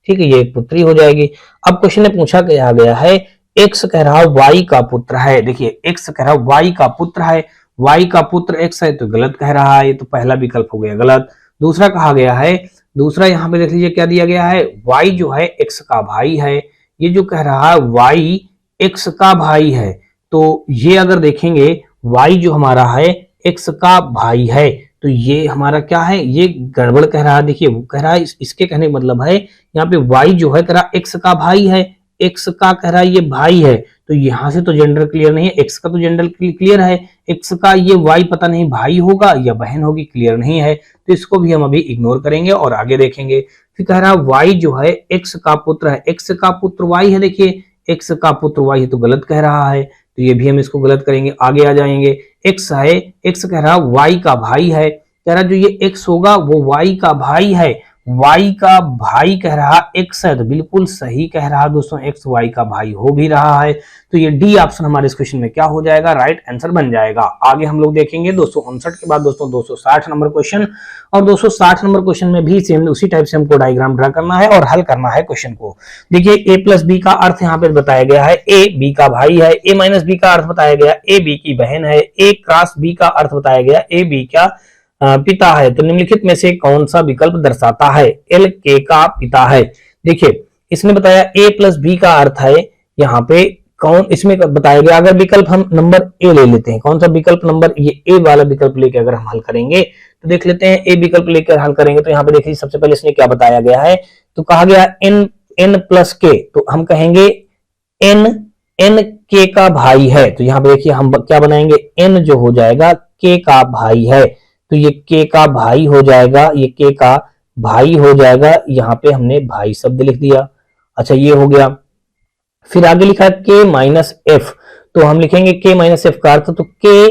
ठीक है, ये एक पुत्री हो जाएगी। अब क्वेश्चन में पूछा गया है X कह रहा Y का पुत्र है, देखिए X कह रहा Y का पुत्र है, Y का पुत्र X है तो गलत कह रहा है, ये तो पहला विकल्प हो गया गलत। दूसरा कहा गया है, दूसरा यहाँ पे देख लीजिए क्या दिया गया है, Y जो है X का भाई है, ये जो कह रहा है Y X का भाई है, तो ये अगर देखेंगे Y जो हमारा है X का भाई है, तो ये हमारा क्या है, ये गड़बड़ कह रहा है, देखिए वो कह रहा है इसके कहने का मतलब है यहाँ पे Y जो है कह रहा X का भाई है, X का कह रहा है ये भाई है, तो यहाँ से तो जेंडर क्लियर नहीं है, X का तो जेंडर क्लियर है, X का ये Y पता नहीं भाई होगा या बहन होगी, क्लियर नहीं है, तो इसको भी हम अभी इग्नोर करेंगे और आगे देखेंगे। फिर कह रहा Y जो है X का पुत्र है, X का पुत्र Y है, देखिए X का पुत्र Y है तो गलत कह रहा है, तो ये भी हम इसको गलत करेंगे। आगे आ जाएंगे, X है, X कह रहा Y का भाई है, कह रहा जो ये X होगा वो Y का भाई है, Y का भाई कह रहा X है, तो बिल्कुल सही कह रहा दोस्तों, X Y का भाई हो भी रहा है, तो ये डी ऑप्शन हमारे इस क्वेश्चन में क्या हो जाएगा, राइट आंसर बन जाएगा। आगे हम लोग देखेंगे 259 के बाद दोस्तों 260 नंबर क्वेश्चन, और 260 नंबर क्वेश्चन में भी सेम उसी टाइप से हमको डायग्राम ड्रा करना है और हल करना है क्वेश्चन को। देखिए A प्लस बी का अर्थ यहाँ पे बताया गया है, A B का भाई है, A माइनस बी का अर्थ बताया गया A B की बहन है, A क्रॉस B का अर्थ बताया गया A B का पिता है, तो निम्नलिखित में से कौन सा विकल्प दर्शाता है, L K का पिता है। देखिए इसने बताया A प्लस बी का अर्थ है यहाँ पे कौन इसमें बताया गया, अगर विकल्प हम नंबर ए ले लेते हैं, कौन सा विकल्प नंबर, ये ए वाला विकल्प लेके अगर हम हल करेंगे तो देख लेते हैं, ए विकल्प लेकर हल करेंगे तो यहाँ पे देखिए सबसे पहले इसने क्या बताया गया है, तो कहा गया एन प्लस के, तो हम कहेंगे एन एन के का भाई है, तो यहाँ पे देखिए हम क्या बनाएंगे, एन जो हो जाएगा के का भाई है, तो ये के का भाई हो जाएगा, ये के का भाई हो जाएगा, यहाँ पे हमने भाई शब्द लिख दिया। अच्छा ये हो गया, फिर आगे लिखा है के माइनस एफ, तो हम लिखेंगे के माइनस एफ का अर्थ, तो के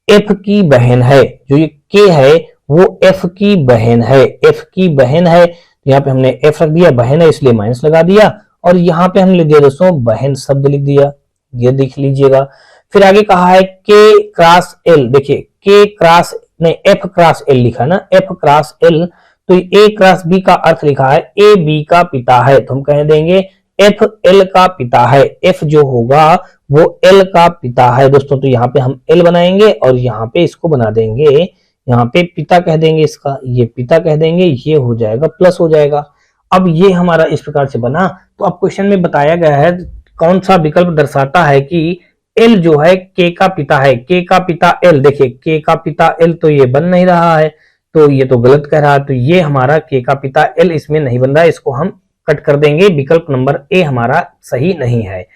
एफ की बहन है, जो ये के है वो एफ की बहन है, एफ की बहन है, यहाँ पे हमने एफ रख दिया, बहन है इसलिए माइनस लगा दिया, और यहाँ पे हमने लिख दिया दोस्तों बहन शब्द लिख दिया, ये देख लीजिएगा। फिर आगे कहा है के क्रॉस एल, देखिए के क्रॉस नहीं एफ क्रॉस एल लिखा ना, एफ क्रॉस एल, तो ए क्रॉस बी का अर्थ लिखा है ए बी का पिता है, तो हम कह देंगे एफ एल का पिता है, एफ जो होगा वो एल का पिता है दोस्तों, तो यहाँ पे हम एल बनाएंगे और यहाँ पे इसको बना देंगे, यहाँ पे पिता कह देंगे इसका, ये पिता कह देंगे, ये हो जाएगा प्लस हो जाएगा। अब ये हमारा इस प्रकार से बना, तो अब क्वेश्चन में बताया गया है कौन सा विकल्प दर्शाता है कि एल जो है के का पिता है, के का पिता एल, देखिए के का पिता एल तो ये बन नहीं रहा है, तो ये तो गलत कह रहा है, तो ये हमारा के का पिता एल इसमें नहीं बन रहा है, इसको हम कट कर देंगे, विकल्प नंबर ए हमारा सही नहीं है।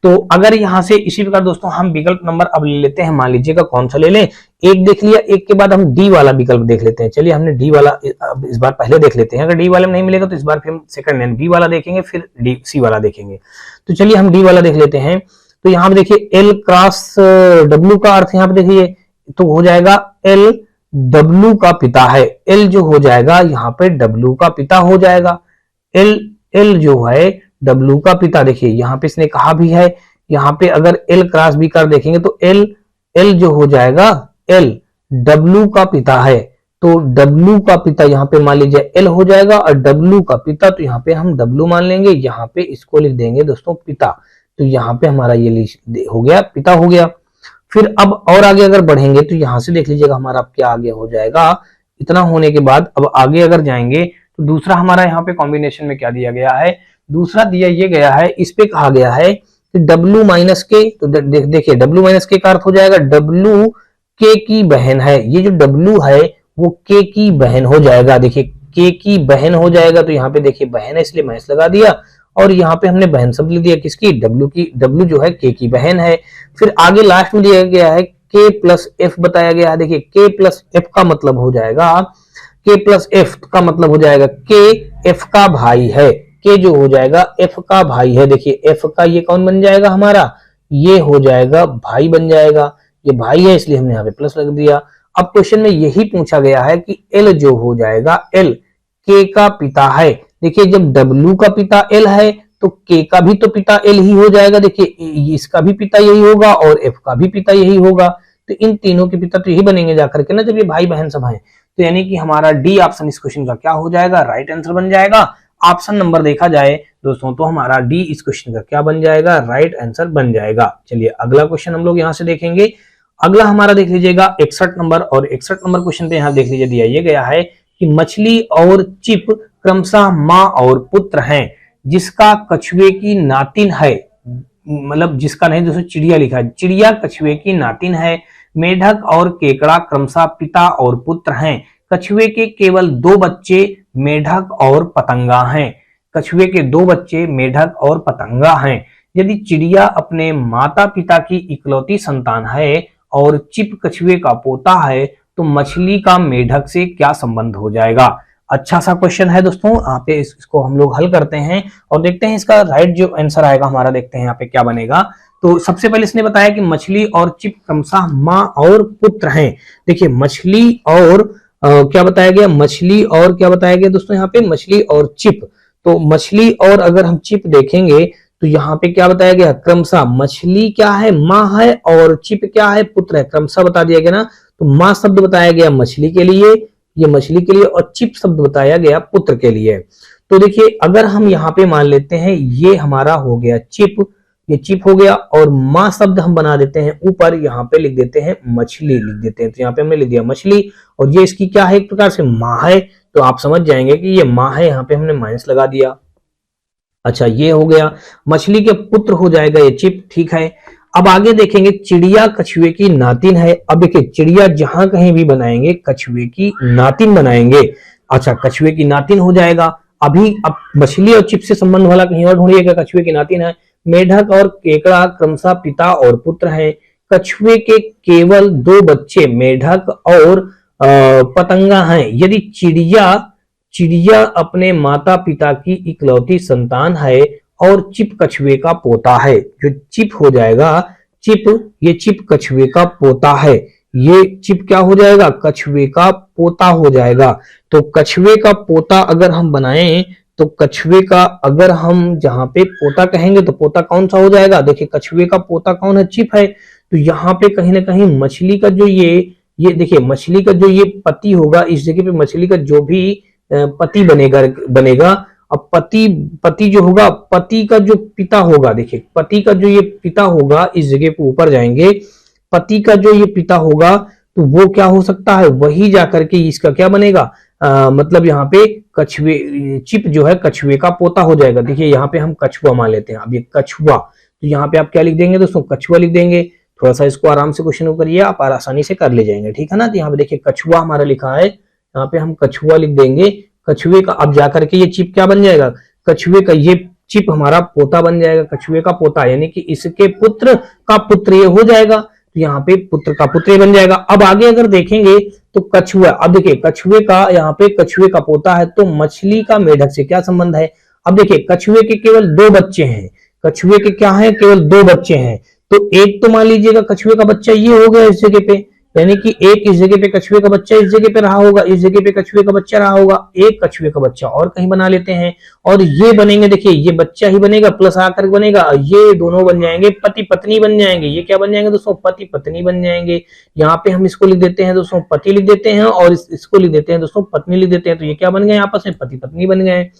तो अगर यहां से इसी प्रकार दोस्तों हम विकल्प नंबर अब ले लेते हैं, मान लीजिएगा कौन सा ले लें, एक देख लिया, एक के बाद हम डी वाला विकल्प देख लेते हैं। चलिए हमने डी वाला इस बार पहले देख लेते हैं, अगर डी वाले में नहीं मिलेगा तो इस बार फिर हम सेकंड हैंड बी वाला देखेंगे, फिर डी सी वाला देखेंगे। तो चलिए हम डी वाला देख लेते हैं। तो यहाँ पे देखिए एल क्रॉस डब्ल्यू का अर्थ यहाँ पे देखिए तो हो जाएगा एल डब्ल्यू का पिता है, एल जो हो जाएगा यहाँ पे डब्ल्यू का पिता हो जाएगा, एल जो है डब्ल्यू का पिता, देखिए यहाँ पे इसने कहा भी है, यहाँ पे अगर एल क्रॉस बी कर देखेंगे तो एल जो हो जाएगा एल डब्ल्यू का पिता है, तो डब्ल्यू का पिता यहाँ पे मान लीजिए एल हो जाएगा, और डब्ल्यू का पिता तो यहाँ पे हम डब्ल्यू मान लेंगे, यहाँ पे इसको लिख देंगे दोस्तों पिता, तो यहाँ पे हमारा ये हो गया पिता हो गया। फिर अब और आगे अगर बढ़ेंगे तो यहाँ से देख लीजिएगा हमारा क्या आगे हो जाएगा, इतना होने के बाद अब आगे अगर जाएंगे तो दूसरा हमारा यहाँ पे कॉम्बिनेशन में क्या दिया गया है, दूसरा दिया ये गया है, इस पे कहा गया है कि डब्ल्यू माइनस के, तो देखिए डब्ल्यू माइनस के का अर्थ हो जाएगा डब्ल्यू के की बहन है, ये जो डब्ल्यू है वो के की बहन हो जाएगा, देखिए के की बहन हो जाएगा, तो यहाँ पे देखिए बहन है इसलिए माइनस लगा दिया, और यहाँ पे हमने बहन शब्द लिख दिया किसकी, डब्ल्यू की, डब्ल्यू जो है के की बहन है। फिर आगे लास्ट में दिया गया है के प्लस एफ बताया गया है, देखिए के प्लस एफ का मतलब हो जाएगा, के प्लस एफ का मतलब हो जाएगा के एफ का भाई है, के जो हो जाएगा एफ का भाई है, देखिए एफ का ये कौन बन जाएगा हमारा, ये हो जाएगा भाई बन जाएगा, ये भाई है इसलिए हमने यहाँ पे प्लस लग दिया। अब क्वेश्चन में यही पूछा गया है कि एल जो हो जाएगा एल के का पिता है, देखिए जब डब्ल्यू का पिता एल है तो के का भी तो पिता एल ही हो जाएगा, देखिए इसका भी पिता यही होगा और एफ का भी पिता यही होगा, तो इन तीनों के पिता तो यही बनेंगे जाकर के ना जब ये भाई बहन सब हैं, तो यानी कि हमारा डी ऑप्शन इस क्वेश्चन का क्या हो जाएगा, राइट आंसर बन जाएगा। ऑप्शन नंबर देखा जाए दोस्तों तो हमारा डी इस क्वेश्चन का क्या बन जाएगा, राइट आंसर बन जाएगा। चलिए अगला क्वेश्चन हम लोग यहाँ से देखेंगे, अगला हमारा देख लीजिएगा 61 नंबर, और 61 नंबर क्वेश्चन पे यहाँ देख लीजिए दिया ये गया है कि मछली और चिप क्रमशः माँ और पुत्र हैं, जिसका कछुए की नातिन है, मतलब जिसका नहीं दोस्तों चिड़िया लिखा है, चिड़िया कछुए की नातिन है, मेढक और केकड़ा क्रमशः पिता और पुत्र हैं, कछुए के केवल 2 बच्चे मेढक और पतंगा हैं, कछुए के 2 बच्चे मेढक और पतंगा हैं। यदि चिड़िया अपने माता पिता की इकलौती संतान है और चिप कछुए का पोता है तो मछली का मेढक से क्या संबंध हो जाएगा। अच्छा सा क्वेश्चन है दोस्तों, यहाँ पे इसको हम लोग हल करते हैं और देखते हैं इसका राइट जो आंसर आएगा हमारा, देखते हैं यहाँ पे क्या बनेगा। तो सबसे पहले इसने बताया कि मछली और चिप क्रमशः माँ और पुत्र हैं। देखिए मछली और क्या बताया गया, मछली और क्या बताया गया दोस्तों, यहाँ पे मछली और चिप, तो मछली और अगर हम चिप देखेंगे तो यहाँ पे क्या बताया गया, क्रमशः मछली क्या है, माँ है, और चिप क्या है, पुत्र है, क्रमशः बता दिया गया ना। तो माँ शब्द बताया गया मछली के लिए, ये मछली के लिए, और चिप शब्द बताया गया पुत्र के लिए। तो देखिए अगर हम यहाँ पे मान लेते हैं ये हमारा हो गया चिप, ये चिप हो गया, और माँ शब्द हम बना देते हैं ऊपर, यहाँ पे लिख देते हैं मछली लिख देते हैं, तो यहाँ पे हमने लिख दिया मछली, और ये इसकी क्या है, एक प्रकार से माँ है, तो आप समझ जाएंगे कि ये माँ है, यहाँ पे हमने माइनस लगा दिया। अच्छा, ये हो गया, मछली के पुत्र हो जाएगा ये चिप, ठीक है। अब आगे देखेंगे, चिड़िया कछुए की नातिन है। अब देखिए, चिड़िया जहां कहीं भी बनाएंगे कछुए की नातिन बनाएंगे। अच्छा, कछुए की नातिन हो जाएगा। अभी अब मछली और चिप से संबंध वाला कहीं और ढूंढिएगा, कछुए की नातिन है। मेढक और केकड़ा क्रमशः पिता और पुत्र हैं। कछुए के केवल 2 बच्चे मेढक और पतंगा हैं। यदि चिड़िया चिड़िया अपने माता पिता की इकलौती संतान है और चिप कछुए का पोता है। जो चिप हो जाएगा, चिप, ये चिप कछुए का पोता है। ये चिप क्या हो जाएगा, कछुए का पोता हो जाएगा। तो कछुए का पोता अगर हम बनाएं तो कछुए का अगर हम जहां पे पोता कहेंगे तो पोता कौन सा हो जाएगा, देखिए कछुए का पोता कौन है, चिप है। तो यहाँ पे कहीं ना कहीं मछली का जो ये देखिए, मछली का जो ये पति होगा, इस जगह पे मछली का जो भी पति बनेगा। अब पति जो होगा, पति का जो पिता होगा, देखिए पति का जो ये पिता होगा, इस जगह पे ऊपर जाएंगे, पति का जो ये पिता होगा तो वो क्या हो सकता है, वही जाकर के इसका क्या बनेगा, मतलब यहाँ पे कछुए, चिप जो है कछुए का पोता हो जाएगा। देखिए यहाँ पे हम कछुआ मान लेते हैं। अब ये कछुआ, तो यहाँ पे आप क्या लिख देंगे दोस्तों, कछुआ लिख देंगे। थोड़ा सा इसको आराम से क्वेश्चन को करिए, आप आसानी से कर ले जाएंगे, ठीक है ना। तो यहाँ पे देखिए कछुआ हमारा लिखा है, यहाँ पे हम कछुआ लिख देंगे। कछुए का अब जाकर के ये चिप क्या बन जाएगा, कछुए का ये चिप हमारा पोता बन जाएगा, कछुए का पोता, यानी कि इसके पुत्र का पुत्र ये हो जाएगा। तो यहाँ पे पुत्र का पुत्र बन जाएगा। अब आगे अगर देखेंगे तो कछुआ, अब देखिए कछुए का, यहाँ पे कछुए का पोता है तो मछली का मेढक से क्या संबंध है। अब देखिए कछुए के केवल 2 बच्चे हैं, कछुए के क्या है, केवल 2 बच्चे हैं। तो एक तो मान लीजिएगा कछुए का बच्चा ये हो गया इस जगह पे, यानी कि एक इस जगह पे कछुए का बच्चा इस जगह पे रहा होगा, इस जगह पे कछुए का बच्चा रहा होगा, एक कछुए का बच्चा और कहीं बना लेते हैं और ये बनेंगे, देखिए ये बच्चा ही बनेगा प्लस आकर बनेगा, ये दोनों बन जाएंगे पति पत्नी बन जाएंगे। ये क्या बन जाएंगे दोस्तों, पति पत्नी बन जाएंगे। यहाँ पे हम इसको लिख देते हैं दोस्तों, पति लिख देते हैं और इसको लिख देते हैं दोस्तों, पत्नी लिख देते हैं। तो ये क्या बन गए, आपस में पति पत्नी बन गए।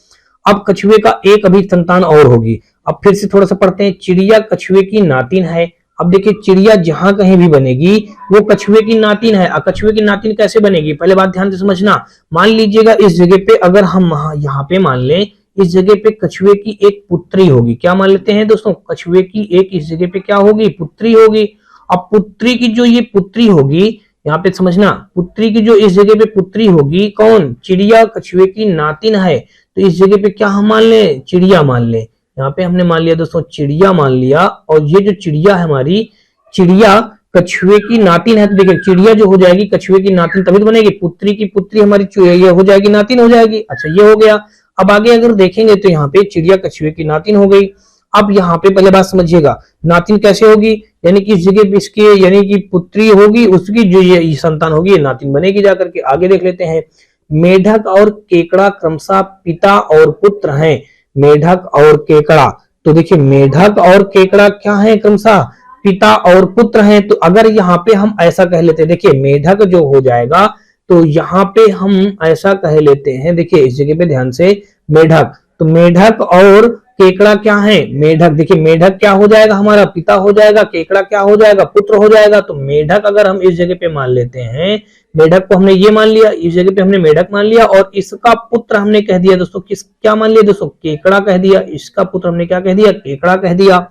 अब कछुए का एक अभी संतान और होगी। अब फिर से थोड़ा सा पढ़ते हैं, चिड़िया कछुए की नातिन है। अब देखिए चिड़िया जहां कहीं भी बनेगी वो कछुए की नातिन है। कछुए की नातिन कैसे बनेगी, पहले बात ध्यान से समझना। मान लीजिएगा इस जगह पे अगर हम यहाँ पे मान लें, इस जगह पे कछुए की एक पुत्री होगी, क्या मान लेते हैं दोस्तों, कछुए की एक इस जगह पे क्या होगी, पुत्री होगी। अब पुत्री की जो ये पुत्री होगी, यहाँ पे समझना, पुत्री की जो इस जगह पे पुत्री होगी कौन, चिड़िया कछुए की नातिन है। तो इस जगह पे क्या हम मान लें, चिड़िया मान लें। यहाँ पे हमने मान लिया दोस्तों, चिड़िया मान लिया। और ये जो चिड़िया है हमारी, चिड़िया कछुए की नातिन है। तो देखिए चिड़िया जो हो जाएगी कछुए की नातिन तभी तो बनेगी, पुत्री की पुत्री हमारी ये हो जाएगी, नातिन हो जाएगी। अच्छा ये हो गया। अब आगे अगर देखेंगे तो यहाँ पे चिड़िया कछुए की नातिन हो गई। अब यहाँ पे पहले बात समझिएगा, नातिन कैसे होगी, यानी कि इस जगह इसके यानी कि पुत्री होगी, उसकी जो ये संतान होगी ये नातिन बनेगी जाकर के। आगे देख लेते हैं, मेढक और केकड़ा क्रमशः पिता और पुत्र हैं। मेढक और केकड़ा, तो देखिए मेढक और केकड़ा क्या है, क्रमशः पिता और पुत्र हैं। तो अगर यहाँ पे हम ऐसा कह लेते हैं, देखिए मेढक जो हो जाएगा तो यहाँ पे हम ऐसा कह लेते हैं, देखिए इस जगह पे ध्यान से, मेढक, तो मेढक और केकड़ा क्या है, मेढक, देखिए मेढक क्या हो जाएगा, हमारा पिता हो जाएगा, केकड़ा क्या हो जाएगा, पुत्र हो जाएगा। तो मेढक अगर हम इस जगह पे मान लेते हैं, मेढक को हमने ये मान लिया, इस जगह पे हमने मेढक मान लिया और इसका पुत्र हमने कह दिया दोस्तों, किस क्या मान लिया दोस्तों, केकड़ा कह दिया। इसका पुत्र हमने क्या कह दिया, केकड़ा कह दिया।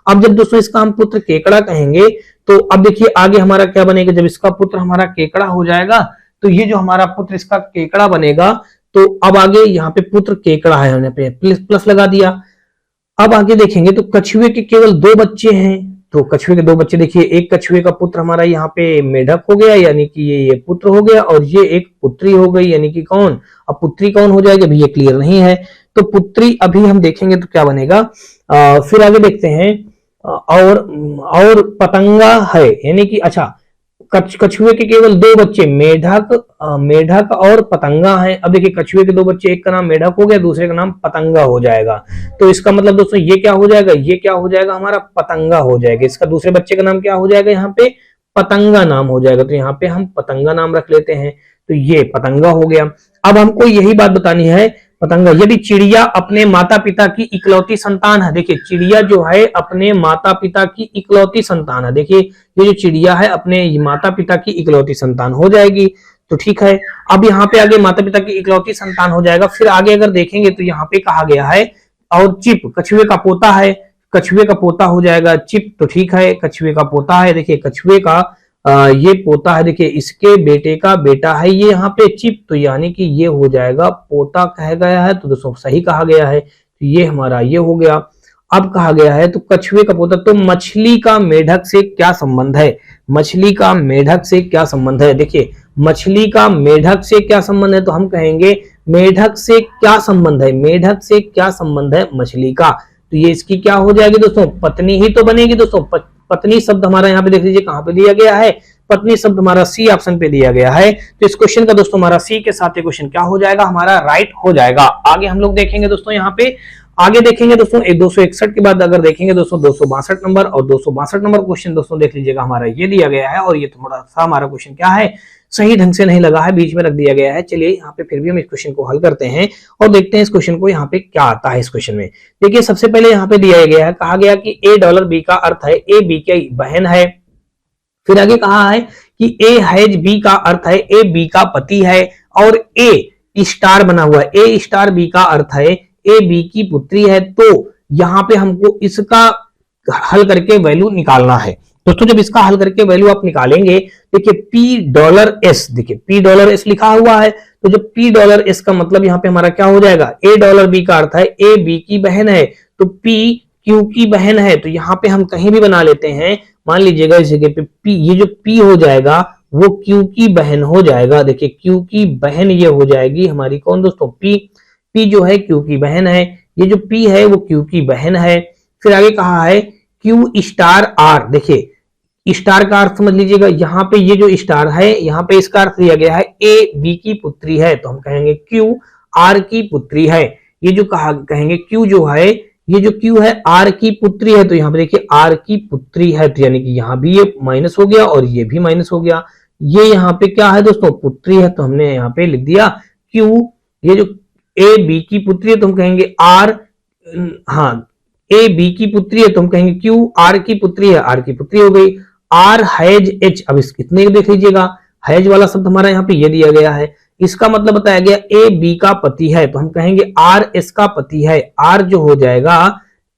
अब जब दोस्तों इसका हम पुत्र केकड़ा कहेंगे तो अब देखिए आगे हमारा क्या बनेगा, जब इसका पुत्र हमारा केकड़ा हो जाएगा तो ये जो हमारा पुत्र इसका केकड़ा बनेगा। तो अब आगे यहाँ पे पुत्र केकड़ा है, हमने पे प्लस लगा दिया। अब आगे देखेंगे तो कछुए के केवल 2 बच्चे हैं। तो कछुए के 2 बच्चे, देखिए एक कछुए का पुत्र हमारा यहाँ पे मेढक हो गया, यानी कि ये पुत्र हो गया, और ये एक पुत्री हो गई, यानी कि कौन, अब पुत्री कौन हो जाएगी अभी ये क्लियर नहीं है। तो पुत्री अभी हम देखेंगे तो क्या बनेगा। फिर आगे देखते हैं, और पतंगा है, यानी कि अच्छा कछुए के केवल 2 बच्चे मेढक और पतंगा हैं। अब देखिए कछुए के 2 बच्चे, एक का नाम मेढक हो गया, दूसरे का नाम पतंगा हो जाएगा। तो इसका मतलब दोस्तों ये क्या हो जाएगा, ये क्या हो जाएगा, हमारा पतंगा हो जाएगा। इसका दूसरे बच्चे का नाम क्या हो जाएगा, यहाँ पे पतंगा नाम हो जाएगा। तो यहाँ पे हम पतंगा नाम रख लेते हैं। तो ये पतंगा हो गया। अब हमको यही बात बतानी है, पतंगा, यदि चिड़िया अपने माता पिता की इकलौती संतान है, देखिए चिड़िया जो है अपने माता पिता की इकलौती संतान है, देखिए ये जो चिड़िया है अपने माता पिता की इकलौती संतान हो जाएगी। तो ठीक है, अब यहाँ पे आगे माता पिता की इकलौती संतान हो जाएगा। फिर आगे अगर देखेंगे तो यहाँ पे कहा गया है और चिप, कछुए का पोता है, कछुए का पोता हो जाएगा चिप, तो ठीक है, कछुए का पोता है, देखिए कछुए का ये पोता है, देखिए इसके बेटे का बेटा है ये यहाँ पे चिप, तो यानी कि ये हो जाएगा पोता कहा गया है, तो दोस्तों सही कहा गया है, तो ये हमारा ये हो गया। अब कहा गया है तो कछुए का पोता, तो मछली का मेढक से क्या संबंध है, मछली का मेढक से क्या संबंध है, देखिए मछली का मेढक से क्या संबंध है, तो हम कहेंगे मेढक से क्या संबंध है, मेढक से क्या संबंध है मछली का, तो ये इसकी क्या हो जाएगी दोस्तों, पत्नी ही तो बनेगी दोस्तों। पत्नी शब्द हमारा यहाँ पे देख लीजिए कहां पे दिया गया है, पत्नी शब्द हमारा सी ऑप्शन पे दिया गया है, तो इस क्वेश्चन का दोस्तों हमारा सी के साथ ये क्वेश्चन क्या हो जाएगा, हमारा राइट हो जाएगा। आगे हम लोग देखेंगे दोस्तों, यहाँ पे आगे देखेंगे दोस्तों 261 के बाद अगर देखेंगे दोस्तों 262 नंबर, और 262 नंबर क्वेश्चन दोस्तों देख लीजिएगा हमारा ये दिया गया है, और ये थोड़ा सा हमारा क्वेश्चन क्या है, सही ढंग से नहीं लगा है, बीच में रख दिया गया है। चलिए यहाँ पे फिर भी हम इस क्वेश्चन को हल करते हैं और देखते हैं इस क्वेश्चन को यहाँ पे क्या आता है। इस क्वेश्चन में देखिए सबसे पहले यहाँ पे दिया गया है, कहा गया कि $A बी का अर्थ है ए बी की बहन है, फिर आगे कहा है कि ए हैज बी का अर्थ है ए बी का पति है, और ए स्टार बना हुआ है, ए स्टार बी का अर्थ है ए बी की पुत्री है। तो यहाँ पे हमको इसका हल करके वैल्यू निकालना है दोस्तों। जब इसका हल करके वैल्यू आप निकालेंगे, देखिए $P, देखिए $P लिखा हुआ है, तो जब $P का मतलब यहाँ पे हमारा क्या हो जाएगा, $A का अर्थ है ए बी की बहन है, तो P क्यू की बहन है, तो यहाँ पे हम कहीं भी बना लेते हैं, मान लीजिएगा इस जगह पे P, ये जो P हो जाएगा वो Q की बहन हो जाएगा, देखिए Q की बहन ये हो जाएगी हमारी कौन दोस्तों, P जो है Q की बहन है, ये जो P है वो Q की बहन है। फिर आगे कहा है Q स्टार R, देखिए स्टार का अर्थ समझ लीजिएगा, यहाँ पे ये जो स्टार है यहाँ पे इसका अर्थ दिया गया है ए बी की पुत्री है, तो हम कहेंगे Q R की पुत्री है। ये जो कहेंगे Q जो है, ये जो Q है R की पुत्री है, तो यहाँ पे देखिए R की पुत्री है, तो यानी कि यहाँ भी ये माइनस हो गया और ये भी माइनस हो गया। ये यहाँ पे क्या है दोस्तों, पुत्री है, तो हमने यहाँ पे लिख दिया Q, ये जो ए बी की पुत्री है तो हम कहेंगे R, हाँ ए बी की पुत्री है तो हम कहेंगे Q R की पुत्री है, R की पुत्री हो गई। R हैज H, अब इतने देख लीजिएगा, हैज वाला शब्द हमारा यहाँ पे ये दिया गया है, इसका मतलब बताया गया ए बी का पति है, तो हम कहेंगे R S का पति है, R जो हो जाएगा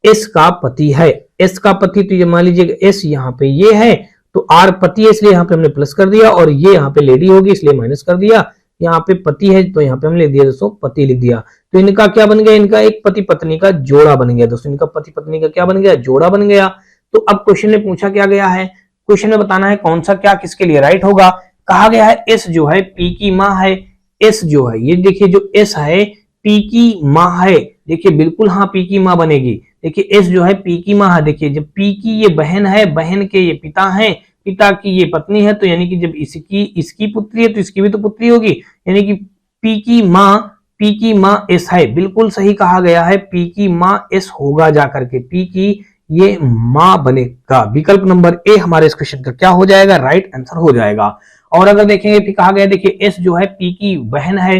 S का पति है, S का पति, तो ये मान लीजिएगा S यहाँ पे ये है, तो R पति है इसलिए यहाँ पे हमने प्लस कर दिया, और ये यहाँ पे लेडी होगी इसलिए माइनस कर दिया, यहाँ पे पति है तो यहाँ पे हमने लिख दिया दोस्तों पति लिख दिया। तो इनका क्या बन गया, इनका एक पति पत्नी का जोड़ा बन गया दोस्तों, इनका पति पत्नी का क्या बन गया, जोड़ा बन गया। तो अब क्वेश्चन में पूछा क्या गया है, क्वेश्चन में बताना है कौन सा क्या किसके लिए राइट होगा। कहा गया है एस जो है पी की माँ है, एस जो है ये देखिए जो एस है पी की माँ है, देखिए बिल्कुल हाँ पी की माँ बनेगी, देखिए एस जो है पी की माँ है, देखिए जब पी की ये बहन है, बहन के ये पिता है, पिता की ये पत्नी है, तो यानी कि जब इसकी पुत्री है तो इसकी भी तो पुत्री होगी, यानी कि पी की माँ एस है, बिल्कुल सही कहा गया है, पी की माँ एस होगा जाकर के, पी की ये माँ बनेगा। विकल्प नंबर ए हमारे इस क्वेश्चन का क्या हो जाएगा, राइट आंसर हो जाएगा। और अगर देखेंगे फिर कहा गया देखिए एस जो है पी की बहन है,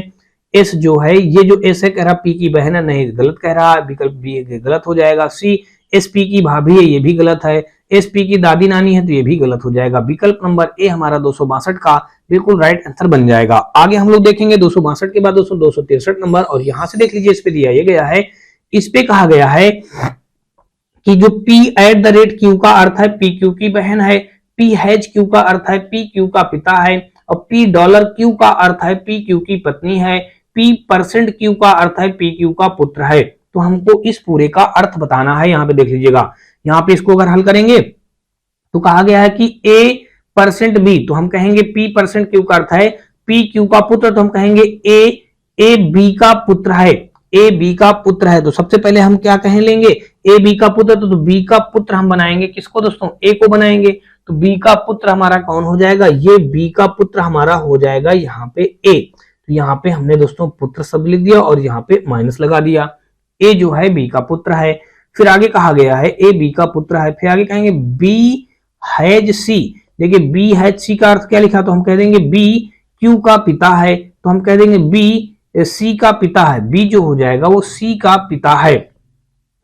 एस जो है ये जो एस है कह रहा पी की बहन है, नहीं गलत कह रहा है, विकल्प बी गलत हो जाएगा। सी एस पी की भाभी है, ये भी गलत है। एस पी की दादी नानी है तो ये भी गलत हो जाएगा। विकल्प नंबर ए हमारा 262 का बिल्कुल राइट आंसर बन जाएगा। आगे हम लोग देखेंगे 262 के बाद 263 नंबर, और यहां से देख लीजिए इस पे दिया गया है, इस पे कहा गया है कि जो P@Q का अर्थ है पी क्यू की बहन है, P#Q का अर्थ है पी क्यू का पिता है, और $Q का अर्थ है पी क्यू की पत्नी है, P% का अर्थ है पी क्यू का पुत्र है। तो हमको इस पूरे का अर्थ बताना है, यहाँ पे देख लीजिएगा, यहाँ पे इसको अगर हल करेंगे तो कहा गया है कि A%B, तो हम कहेंगे P%Q का अर्थ है पी क्यू का पुत्र, तो हम कहेंगे ए बी का पुत्र है, ए बी का पुत्र है। तो सबसे पहले हम क्या कह लेंगे, ए बी का पुत्र, तो बी का पुत्र हम बनाएंगे किसको दोस्तों, ए को बनाएंगे, तो बी का पुत्र हमारा कौन हो जाएगा, ये बी का पुत्र हमारा हो जाएगा यहाँ पे ए। तो यहाँ पे हमने दोस्तों पुत्र शब्द लिख दिया और यहाँ पे माइनस लगा दिया, ए जो है बी का पुत्र है। फिर आगे कहा गया है ए बी का पुत्र है, फिर आगे कहेंगे बी हैज सी, देखिए बी हैज सी का अर्थ क्या लिखा, तो हम कह देंगे बी क्यू का पिता है, तो हम कह देंगे बी सी का पिता है, बी जो हो जाएगा वो सी का पिता है,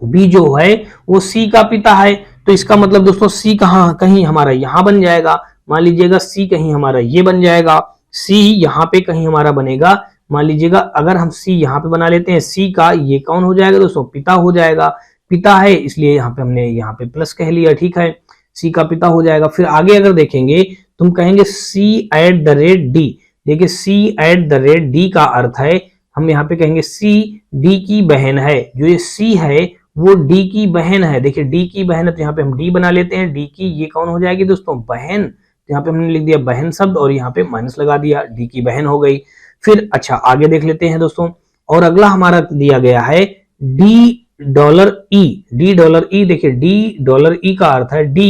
बी जो है वो सी का पिता है। तो इसका मतलब दोस्तों सी कहाँ कहीं हमारा यहाँ बन जाएगा, मान लीजिएगा सी कहीं हमारा ये बन जाएगा, सी यहाँ पे कहीं हमारा बनेगा मान लीजिएगा अगर हम सी यहाँ पे बना लेते हैं, सी का ये कौन हो जाएगा दोस्तों, पिता हो जाएगा। पिता है इसलिए यहाँ पे हमने यहाँ पे प्लस कह लिया, ठीक है, सी का पिता हो जाएगा। फिर आगे अगर देखेंगे तुम कहेंगे सी एट द रेट डी। देखिए सी एट द रेट डी का अर्थ है, हम यहाँ पे कहेंगे सी डी की बहन है। जो ये सी है वो डी की बहन है। देखिए डी की बहन है तो यहाँ पे हम डी बना लेते हैं, डी की ये कौन हो जाएगी दोस्तों, बहन। तो यहाँ पे हमने लिख दिया बहन शब्द और यहाँ पे माइनस लगा दिया, डी की बहन हो गई। फिर अच्छा आगे देख लेते हैं दोस्तों, और अगला हमारा दिया गया है डी डॉलर ई। डी डॉलर ई, देखिए डी डॉलर ई का अर्थ है डी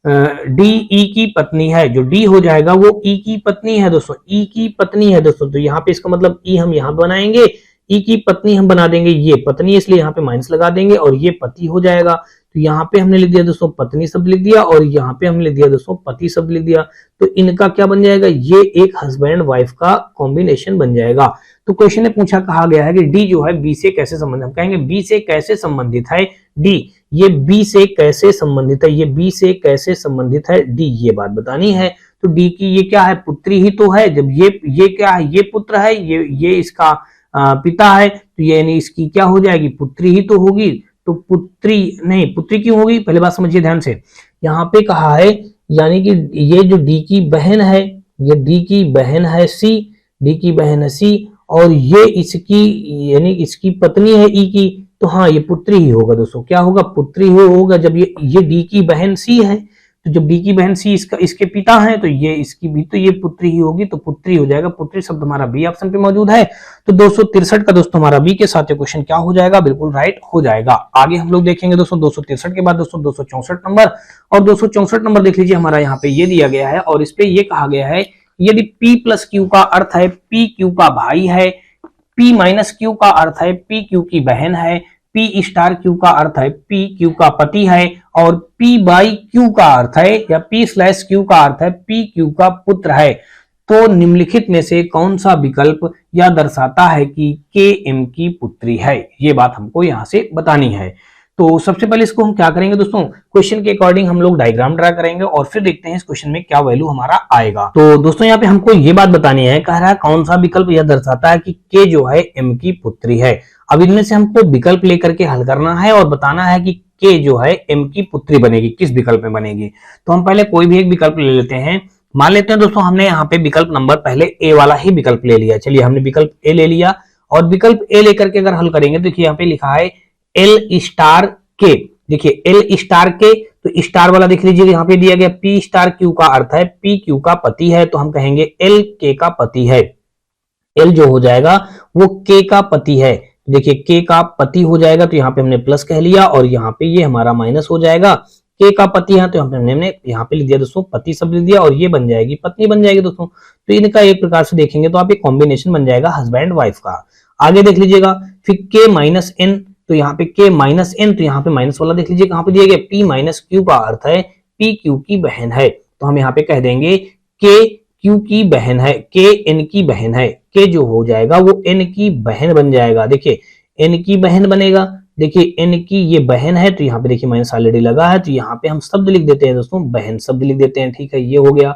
ई की पत्नी है। जो डी हो जाएगा वो ई की पत्नी है दोस्तों, ई की पत्नी है दोस्तों। तो यहाँ पे इसका मतलब ई हम यहाँ बनाएंगे, ई की पत्नी हम बना देंगे, ये पत्नी इसलिए यहाँ पे माइनस लगा देंगे और ये पति हो जाएगा। तो यहाँ पे हमने लिख दिया दोस्तों पत्नी शब्द लिख दिया और यहाँ पे हमने लिख दिया दोस्तों पति शब्द लिख दिया। तो इनका क्या बन जाएगा, ये एक हस्बैंड वाइफ का कॉम्बिनेशन बन जाएगा। तो क्वेश्चन में पूछा कहा गया है कि डी जो है बी से कैसे संबंधित, हम कहेंगे बी से कैसे संबंधित है डी, ये बी से कैसे संबंधित है, ये बी से कैसे संबंधित है डी, ये बात बतानी है। तो डी की ये क्या है, पुत्री ही तो है। जब ये क्या है, ये पुत्र है, ये इसका पिता है, तो ये यानी इसकी क्या हो जाएगी, पुत्री ही तो होगी। तो पुत्री नहीं, पुत्री क्यों होगी, पहले बात समझिए ध्यान से। यहाँ पे कहा है यानी कि ये जो डी की बहन है, ये डी की बहन है सी, डी की बहन है सी, और ये इसकी यानी इसकी पत्नी है ई की। तो हाँ ये पुत्री ही होगा दोस्तों, क्या होगा, पुत्री ही होगा। जब ये डी की बहन सी है, तो जब डी की बहन सी इसके पिता हैं, तो ये इसकी भी तो ये पुत्री ही होगी, तो पुत्री हो जाएगा। पुत्री शब्द हमारा बी ऑप्शन पे मौजूद है। तो 263 का दोस्तों हमारा बी के साथ ये क्वेश्चन क्या हो जाएगा, बिल्कुल राइट हो जाएगा। आगे हम लोग देखेंगे दोस्तों 263 के बाद दोस्तों 264 नंबर, और 264 नंबर देख लीजिए हमारा यहाँ पे ये दिया गया है और इस पे ये कहा गया है यदि P प्लस क्यू का अर्थ है P क्यू का भाई है, P माइनस क्यू का अर्थ है P क्यू की बहन है, P स्टार क्यू का अर्थ है P क्यू का पति है, और P बाई क्यू का अर्थ है या P स्लैश क्यू का अर्थ है P क्यू का पुत्र है, तो निम्नलिखित में से कौन सा विकल्प यह दर्शाता है कि K M की पुत्री है। ये बात हमको यहां से बतानी है। तो सबसे पहले इसको हम क्या करेंगे दोस्तों, क्वेश्चन के अकॉर्डिंग हम लोग डायग्राम ड्रा करेंगे और फिर देखते हैं इस क्वेश्चन में क्या वैल्यू हमारा आएगा। तो दोस्तों यहाँ पे हमको ये बात बतानी है, कह रहा है कौन सा विकल्प यह दर्शाता है कि के जो है एम की पुत्री है। अब इनमें से हमको विकल्प लेकर के हल करना है और बताना है कि के जो है एम की पुत्री बनेगी, किस विकल्प में बनेगी। तो हम पहले कोई भी एक विकल्प ले लेते हैं। मान लेते हैं दोस्तों हमने यहाँ पे विकल्प नंबर पहले ए वाला ही विकल्प ले लिया। चलिए हमने विकल्प ए ले लिया और विकल्प ए लेकर के अगर हल करेंगे, देखिए यहाँ पे लिखा है एल स्टार के। देखिए एल स्टार के, तो स्टार वाला देख लीजिए यहाँ पे दिया गया पी स्टार क्यू का अर्थ है पी क्यू का पति है, तो हम कहेंगे एल के का पति है। एल जो हो जाएगा वो के का पति है। देखिए के का पति हो जाएगा तो यहाँ पे हमने प्लस कह लिया और यहाँ पे ये हमारा माइनस हो जाएगा। के का पति है तो हमने यहाँ पे लिख दिया दोस्तों पति शब्द लिख दिया और ये बन जाएगी पत्नी बन जाएगी दोस्तों। तो इनका एक प्रकार से देखेंगे तो आप एक कॉम्बिनेशन बन जाएगा हस्बैंड वाइफ का। आगे देख लीजिएगा फिर के माइनस एन, तो यहाँ पे के माइनस एन, तो यहाँ पे माइनस वाला देख लीजिए कहाँ पे दिया गया पी माइनस क्यू का अर्थ है पी क्यू की बहन है, तो हम यहाँ पे कह देंगे के क्यू की बहन है, के एन की बहन है। के जो हो जाएगा वो एन की बहन बन जाएगा। देखिए एन की बहन बनेगा, देखिए एन की ये बहन है तो यहाँ पे देखिए माइनस ऑलरेडी लगा है तो यहाँ पे हम शब्द लिख देते हैं दोस्तों, बहन शब्द लिख देते हैं। ठीक है, ये हो गया।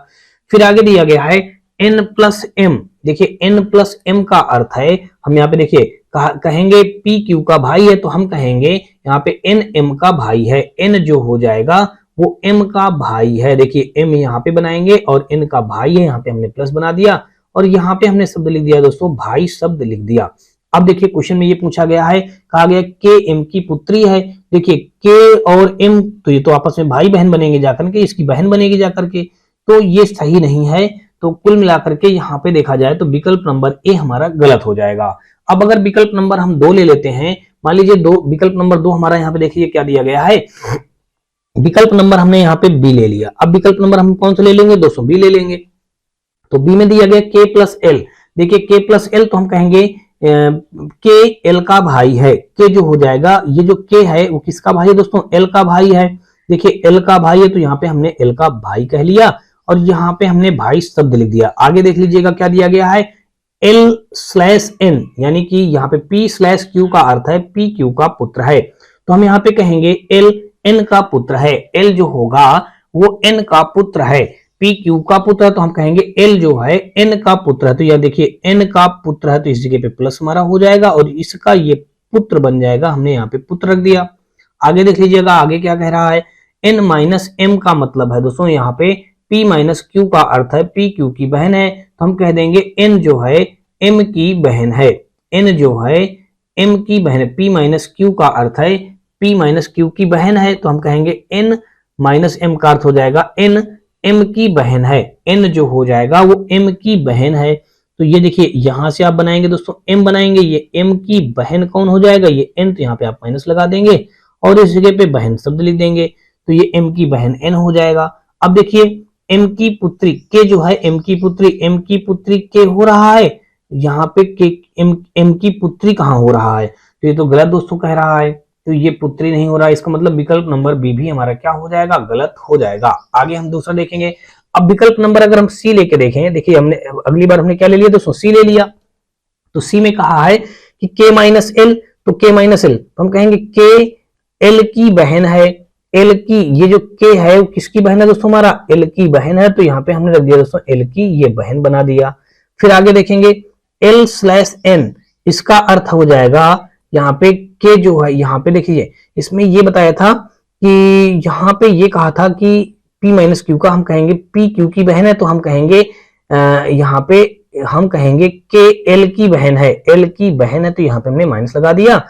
फिर आगे दिया गया है एन प्लस एम। देखिए एन प्लस एम का अर्थ है, हम यहाँ पे देखिए कहेंगे पी क्यू का भाई है तो हम कहेंगे यहाँ पे एन एम का भाई है। एन जो हो जाएगा वो एम का भाई है। देखिए एम यहाँ पे बनाएंगे और एन का भाई है, यहाँ पे हमने प्लस बना दिया और यहाँ पे हमने शब्द लिख दिया दोस्तों भाई शब्द लिख दिया। अब देखिए क्वेश्चन में ये पूछा गया है, कहा गया के एम की पुत्री है। देखिए के और एम तो ये तो आपस में भाई बहन बनेंगे जाकर के, इसकी बहन बनेगी जाकर के, तो ये सही नहीं है। तो कुल मिलाकर के यहाँ पे देखा जाए तो विकल्प नंबर ए हमारा गलत हो जाएगा। अब अगर विकल्प नंबर हम 2 ले लेते हैं, मान लीजिए विकल्प नंबर 2 हमारा यहाँ पे देखिए क्या दिया गया है, विकल्प नंबर हमने यहाँ पे बी ले लिया। अब विकल्प नंबर हम कौन सा ले लेंगे दोस्तों, बी ले लेंगे। तो बी में दिया गया के प्लस एल। देखिए के प्लस एल तो हम कहेंगे के एल का भाई है। के जो हो जाएगा ये जो के है वो किसका भाई है दोस्तों, एल का भाई है। देखिए एल का भाई है तो यहाँ पे हमने एल का भाई कह लिया और यहाँ पे हमने भाई शब्द लिख दिया। आगे देख लीजिएगा क्या दिया गया है एल स्लैश एन, यानी कि यहाँ पे पी स्लैश क्यू का अर्थ है पी क्यू का पुत्र है, तो हम यहाँ पे कहेंगे एल एन का पुत्र है। एल जो होगा वो एन का पुत्र है। पी क्यू का पुत्र है तो हम कहेंगे एल जो है एन का पुत्र है। तो यह देखिए एन का पुत्र है तो इस जगह पे प्लस हमारा हो जाएगा और इसका ये पुत्र बन जाएगा, हमने यहाँ पे पुत्र रख दिया। आगे देख लीजिएगा, आगे क्या कह रहा है, एन माइनस एम का मतलब है दोस्तों यहाँ पे पी माइनस क्यू का अर्थ है पी क्यू की बहन है, तो हम कह देंगे एन जो है एम की बहन है। एन जो है एम की बहन, पी माइनस क्यू का अर्थ है पी माइनस क्यू की बहन है, तो हम कहेंगे एन माइनस एम का अर्थ हो जाएगा एन एम की बहन है। एन जो हो जाएगा वो एम की बहन है। तो ये देखिए यहां से आप बनाएंगे दोस्तों एम बनाएंगे, ये एम की बहन कौन हो जाएगा, ये एन, तो यहाँ पे आप माइनस लगा देंगे और इस जगह पे बहन शब्द लिख देंगे, तो ये एम की बहन एन हो जाएगा। अब देखिए एम की पुत्री के जो है एम की पुत्री के हो रहा है, यहाँ पे के एम की पुत्री कहाँ हो रहा है, तो ये तो गलत दोस्तों कह रहा है, तो ये पुत्री नहीं हो रहा है, इसका मतलब विकल्प नंबर बी भी हमारा क्या हो जाएगा, गलत हो जाएगा। आगे हम दूसरा देखेंगे। अब विकल्प नंबर अगर हम सी लेके देखें, देखिए हमने अगली बार हमने क्या ले लिया दोस्तों, सी ले लिया, तो सी में कहा है कि के माइनस एल, तो के माइनस एल तो हम कहेंगे के एल की बहन है। एल की, ये जो के है वो किसकी बहन है दोस्तों, हमारा एल की बहन है, तो यहाँ पे हमने रख दिया दोस्तों एल की ये बहन बना दिया। फिर आगे देखेंगे एल स्लैश एन, इसका अर्थ हो जाएगा यहाँ पे के जो है, यहाँ पे देखिए इसमें ये बताया था कि यहाँ पे ये कहा था कि P माइनस क्यू का हम कहेंगे P क्यू की बहन है, तो हम कहेंगे यहाँ पे हम कहेंगे के एल की बहन है, एल की बहन है, तो यहाँ पे हमने माइनस लगा दिया।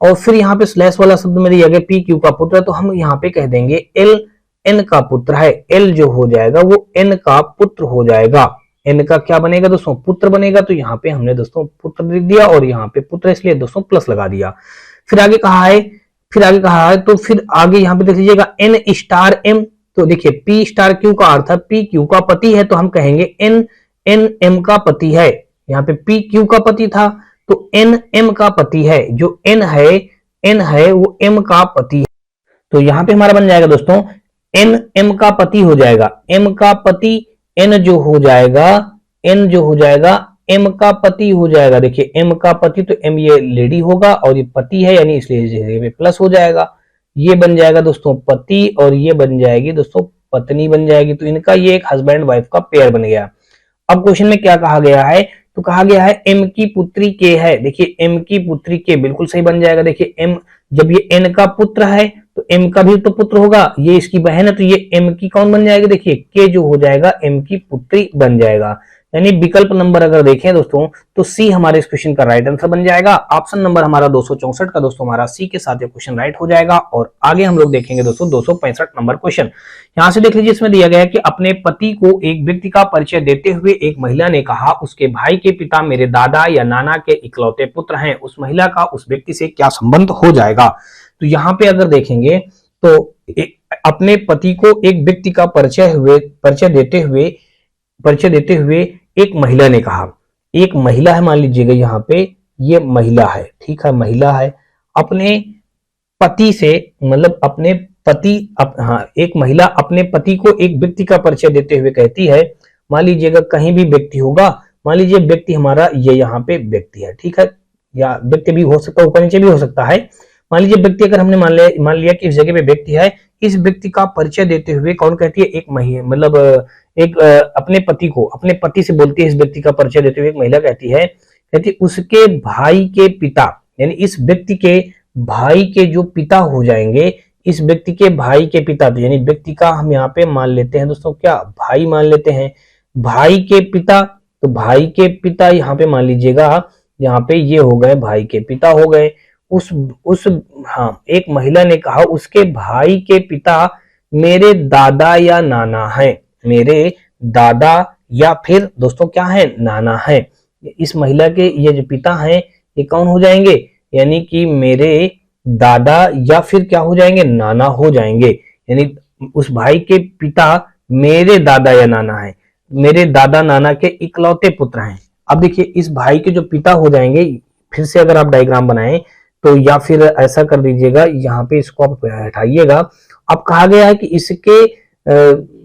और फिर यहाँ पे स्लैश वाला शब्द में दिया गया P क्यू का पुत्र है, तो हम यहाँ पे कह देंगे एल एन का पुत्र है। एल जो हो जाएगा वो एन का पुत्र हो जाएगा। एन का क्या बनेगा दोस्तों, पुत्र बनेगा, तो यहाँ पे हमने दोस्तों पुत्र लिख दिया और यहाँ पे पुत्र इसलिए दोस्तों प्लस लगा दिया। फिर आगे कहा है, तो फिर आगे यहाँ पे देख लीजिएगा एन स्टार एम, तो देखिए पी स्टार क्यू का अर्थ है पी क्यू का पति है, तो हम कहेंगे एन एन एम का पति है। यहाँ पे पी क्यू का पति था तो एन एम का पति है, जो एन है वो एम का पति है, तो यहाँ पे हमारा बन जाएगा दोस्तों एन एम का पति हो जाएगा। एम का पति एन जो हो जाएगा एम का पति हो जाएगा। देखिए एम का पति, तो एम ये लेडी होगा और ये पति है, यानी इसलिए प्लस हो जाएगा, ये बन जाएगा दोस्तों पति और ये बन जाएगी दोस्तों पत्नी बन जाएगी। तो इनका ये एक हस्बैंड वाइफ का पेयर बन गया। अब क्वेश्चन में क्या कहा गया है, तो कहा गया है एम की पुत्री के है। देखिए एम की पुत्री के बिल्कुल सही बन जाएगा। देखिए एम, जब ये एन का पुत्र है तो एम का भी तो पुत्र होगा, ये इसकी बहन है, तो ये एम की कौन बन जाएगी, देखिए के जो हो जाएगा एम की पुत्री बन जाएगा। यानी विकल्प नंबर अगर देखें दोस्तों तो सी हमारे इस क्वेश्चन का राइट आंसर बन जाएगा। ऑप्शन नंबर हमारा 264 का दोस्तों हमारा सी के साथ ये क्वेश्चन राइट हो जाएगा। और आगे हम लोग देखेंगे दोस्तों 265 नंबर क्वेश्चन। यहाँ से देख लीजिए, इसमें दिया गया है कि अपने पति को एक व्यक्ति का परिचय देते हुए एक महिला ने कहा, उसके भाई के पिता मेरे दादा या नाना के इकलौते पुत्र हैं। उस महिला का उस व्यक्ति से क्या संबंध हो जाएगा। तो यहाँ पे अगर देखेंगे तो अपने पति को एक व्यक्ति का परिचय देते हुए एक महिला ने कहा, एक महिला है, मान लीजिएगा यहाँ पे ये महिला है, ठीक है, महिला है, अपने पति से, मतलब अपने पति एक महिला अपने पति को एक व्यक्ति का परिचय देते हुए कहती है, मान लीजिएगा कहीं भी व्यक्ति होगा, मान लीजिए व्यक्ति हमारा ये यहाँ पे व्यक्ति है, ठीक है, या व्यक्ति भी हो सकता है, ऊपर नीचे भी हो सकता है। मान लीजिए व्यक्ति अगर हमने मान लिया कि इस जगह पे व्यक्ति है, इस व्यक्ति का परिचय देते हुए कौन कहती है, एक महिला, मतलब एक अपने पति को, अपने पति से बोलती है, इस व्यक्ति का परिचय देते हुए एक महिला कहती है उसके भाई के पिता, यानी इस व्यक्ति के भाई के जो पिता हो जाएंगे, इस व्यक्ति के भाई के पिता, तो यानी व्यक्ति का हम यहाँ पे मान लेते हैं दोस्तों क्या, भाई मान लेते हैं, भाई के पिता, तो भाई के पिता यहाँ पे मान लीजिएगा, यहाँ पे ये हो गए भाई के पिता हो गए। एक महिला ने कहा उसके भाई के पिता मेरे दादा या नाना हैं, मेरे दादा या फिर दोस्तों क्या है, नाना है। इस महिला के ये जो पिता हैं ये कौन हो जाएंगे, यानी कि मेरे दादा या फिर क्या हो जाएंगे, नाना हो जाएंगे। यानी उस भाई के पिता मेरे दादा या नाना है, मेरे दादा नाना के इकलौते पुत्र हैं। अब देखिए इस भाई के जो पिता हो जाएंगे, फिर से अगर आप डायग्राम बनाएं तो या फिर ऐसा कर दीजिएगा, यहाँ पे इसको आप हटाइएगा। अब कहा गया है कि इसके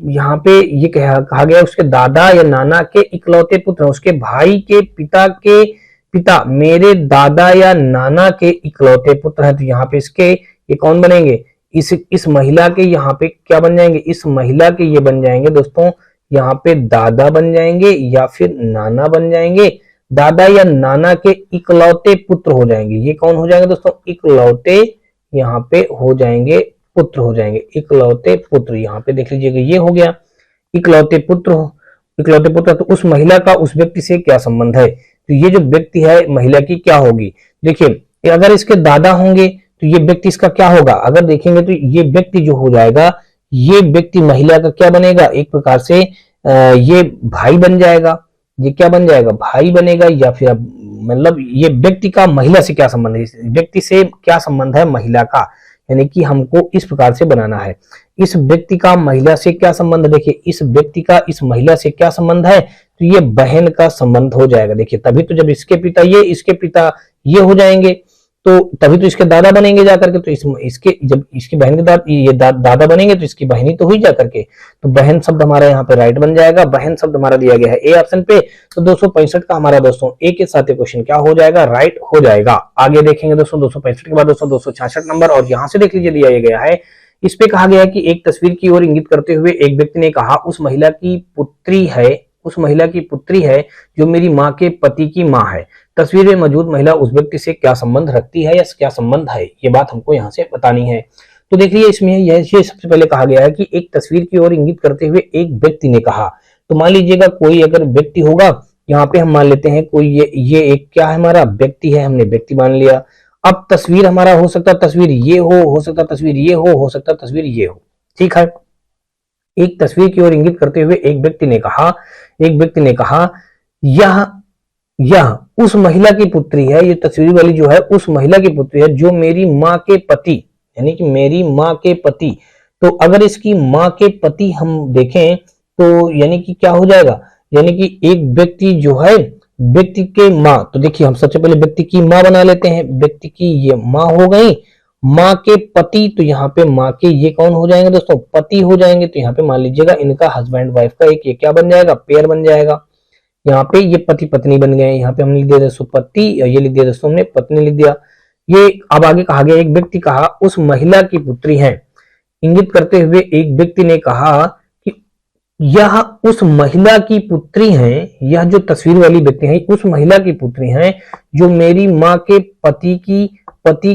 यहाँ पे ये कहा गया उसके दादा या नाना के इकलौते पुत्र, उसके भाई के पिता मेरे दादा या नाना के इकलौते पुत्र हैं। तो यहाँ पे इसके ये कौन बनेंगे, इस महिला के यहाँ पे क्या बन जाएंगे, इस महिला के ये बन जाएंगे दोस्तों, यहाँ पे दादा बन जाएंगे या फिर नाना बन जाएंगे। दादा या नाना के इकलौते पुत्र हो जाएंगे। ये कौन हो जाएंगे दोस्तों? इकलौते यहाँ पे हो जाएंगे, पुत्र हो जाएंगे, इकलौते पुत्र। यहाँ पे देख लीजिएगा, ये हो गया इकलौते पुत्र। इकलौते पुत्र, तो उस महिला का उस व्यक्ति से क्या संबंध है? तो ये जो व्यक्ति है महिला की क्या होगी? देखिए, अगर इसके दादा होंगे तो ये व्यक्ति इसका क्या होगा? अगर देखेंगे तो ये व्यक्ति जो हो जाएगा, ये व्यक्ति महिला का क्या बनेगा? एक प्रकार से ये भाई बन जाएगा। ये क्या बन जाएगा? भाई बनेगा। या फिर अब मतलब ये व्यक्ति का महिला से क्या संबंध है? व्यक्ति से क्या संबंध है? महिला का। यानी कि हमको इस प्रकार से बनाना है, इस व्यक्ति का महिला से क्या संबंध। देखिए, इस व्यक्ति का इस महिला से क्या संबंध है? तो ये बहन का संबंध हो जाएगा। देखिए, तभी तो जब इसके पिता ये, इसके पिता ये हो जाएंगे, तो तभी तो इसके दादा बनेंगे जाकर के। तो इसके जब इसकी बहन के दादा बनेंगे तो इसकी बहनी तो हुई जाकर के। तो बहन शब्द हमारा यहाँ पे राइट बन जाएगा। बहन शब्द हमारा दिया गया है ए ऑप्शन पे। तो 265 का हमारा दोस्तों ए के साथ क्वेश्चन क्या हो जाएगा? राइट हो जाएगा। आगे देखेंगे दोस्तों 265 के बाद दोस्तों 266 नंबर, और यहाँ से देख लीजिए दिया गया है। इस पे कहा गया है कि एक तस्वीर की ओर इंगित करते हुए एक व्यक्ति ने कहा, उस महिला की पुत्री है, उस महिला की पुत्री है जो मेरी माँ के पति की माँ है। तस्वीर में मौजूद महिला उस व्यक्ति से क्या संबंध रखती है या क्या संबंध है? ये बात हमको यहाँ से बतानी है। तो देख लीजिए, इसमें ये सबसे पहले कहा गया है कि एक तस्वीर की ओर इंगित करते हुए एक व्यक्ति ने कहा। तो मान लीजिएगा कोई अगर व्यक्ति होगा, यहाँ पे हम मान लेते हैं कोई ये एक क्या है हमारा? व्यक्ति है, हमने व्यक्ति मान लिया। अब तस्वीर हमारा हो सकता तस्वीर ये हो सकता तस्वीर ये हो सकता तस्वीर ये हो। ठीक है, एक तस्वीर की ओर इंगित करते हुए एक व्यक्ति ने कहा, यह उस महिला की पुत्री है। ये तस्वीर वाली जो है उस महिला की पुत्री है जो मेरी माँ के पति, यानी कि मेरी माँ के पति। तो अगर इसकी माँ के पति हम देखें तो यानी कि क्या हो जाएगा? यानी कि एक व्यक्ति जो है, व्यक्ति के माँ, तो देखिए हम सबसे पहले व्यक्ति की माँ बना लेते हैं। व्यक्ति की ये माँ हो गई, माँ के पति, तो यहाँ पे माँ के ये कौन हो जाएंगे दोस्तों? पति हो जाएंगे। तो यहाँ पे मान लीजिएगा इनका हस्बैंड वाइफ का एक ये क्या बन जाएगा? पेयर बन जाएगा। यहाँ पे ये पति पत्नी बन गए। यहाँ पे हमने लिख दिया दोस्तों पति, और ये लिख दिया दोस्तों हमने पत्नी लिख दिया। ये अब आगे कहा गया, एक व्यक्ति कहा उस महिला की पुत्री है। इंगित करते हुए एक व्यक्ति ने कहा कि यह उस महिला की पुत्री है। यह जो तस्वीर वाली व्यक्ति है उस महिला की पुत्री है जो मेरी माँ के पति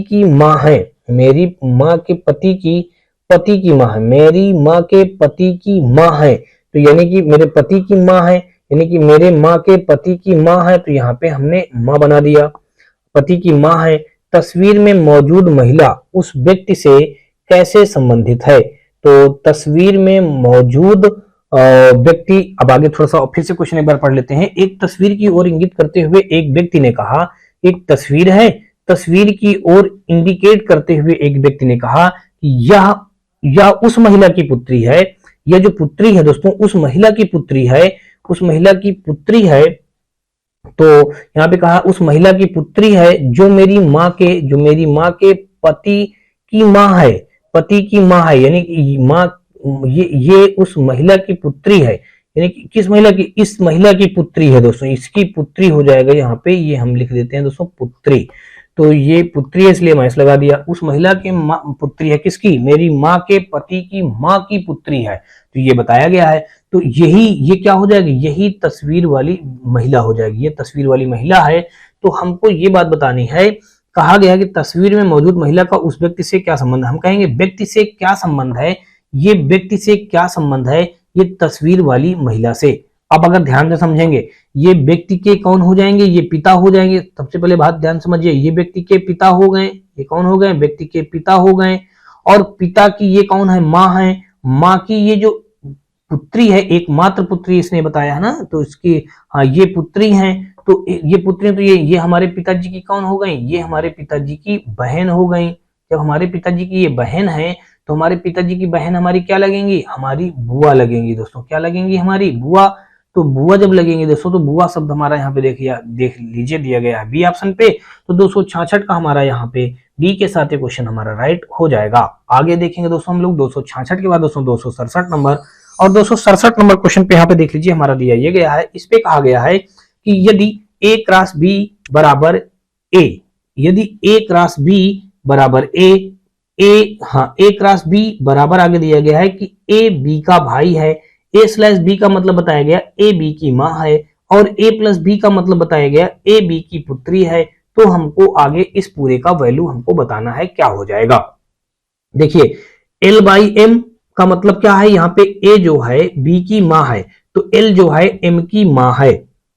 की माँ है। मेरी माँ के पति की माँ है। मेरी माँ के पति की माँ है, तो यानी कि मेरे पति की माँ है, यानी कि मेरे माँ के पति की माँ है। तो यहाँ पे हमने माँ बना दिया, पति की माँ है। तस्वीर में मौजूद महिला उस व्यक्ति से कैसे संबंधित है? तो तस्वीर में मौजूद व्यक्ति, अब आगे थोड़ा सा फिर से क्वेश्चन एक बार पढ़ लेते हैं। एक तस्वीर की ओर इंगित करते हुए एक व्यक्ति ने कहा, एक तस्वीर है, तस्वीर की ओर इंडिकेट करते हुए एक व्यक्ति ने कहा कि यह उस महिला की पुत्री है। यह जो पुत्री है दोस्तों उस महिला की पुत्री है, उस महिला की पुत्री है। तो यहाँ पे कहा उस महिला की पुत्री है जो मेरी माँ के पति की माँ है। पति की माँ है, यानी कि माँ, ये उस महिला की पुत्री है। यानी कि किस महिला की? इस महिला की पुत्री है दोस्तों, इसकी पुत्री हो जाएगा। यहाँ पे ये हम लिख देते हैं दोस्तों पुत्री। तो ये पुत्री है इसलिए माइनस लगा दिया। उस महिला की पुत्री है, किसकी? मेरी माँ के पति की माँ की पुत्री है। तो ये बताया गया है। तो ये क्या हो जाएगी? यही तस्वीर वाली महिला हो जाएगी। ये तस्वीर वाली महिला है। तो हमको ये बात बतानी है, कहा गया कि तस्वीर में मौजूद महिला का उस व्यक्ति से क्या संबंध है। हम कहेंगे व्यक्ति से क्या संबंध है? ये व्यक्ति से क्या संबंध है? ये तस्वीर वाली महिला से। अब अगर ध्यान से समझेंगे, ये व्यक्ति के कौन हो जाएंगे? ये पिता हो जाएंगे। सबसे पहले बात ध्यान समझिए, ये व्यक्ति के पिता हो गए। ये कौन हो गए? व्यक्ति के पिता हो गए। और पिता की ये कौन है? माँ है। माँ की ये जो पुत्री है, एकमात्र पुत्री इसने बताया है ना, तो इसकी हाँ ये पुत्री है। तो ये पुत्री, तो ये हमारे पिताजी की कौन हो गई? ये हमारे पिताजी की बहन हो गई। जब हमारे पिताजी की ये बहन है तो हमारे पिताजी की बहन हमारी क्या लगेंगी? हमारी बुआ लगेंगी दोस्तों। क्या लगेंगी? हमारी बुआ। तो बुआ जब लगेंगे दोस्तों, तो बुआ शब्द हमारा यहाँ पे देख लीजिए दिया गया है बी ऑप्शन पे। तो 266 का हमारा यहाँ पे बी के साथ क्वेश्चन हमारा राइट हो जाएगा। आगे देखेंगे दोस्तों हम लोग 266 के बाद दोस्तों 267 नंबर, और 267 नंबर क्वेश्चन पे यहाँ पे देख लीजिए हमारा दिया ये गया है। इस पे कहा गया है कि यदि a क्रॉस b बराबर a, यदि a क्रॉस b बराबर a क्रॉस b बराबर आगे दिया गया है कि a b का भाई है, ए स्लैश बी का मतलब बताया गया ए बी की माँ है और ए प्लस बी का मतलब बताया गया ए बी की पुत्री है। तो हमको आगे इस पूरे का वैल्यू हमको बताना है क्या हो जाएगा। देखिए एल बाई एम का मतलब क्या है, यहाँ पे ए जो है बी की माँ है तो एल जो है एम की माँ है,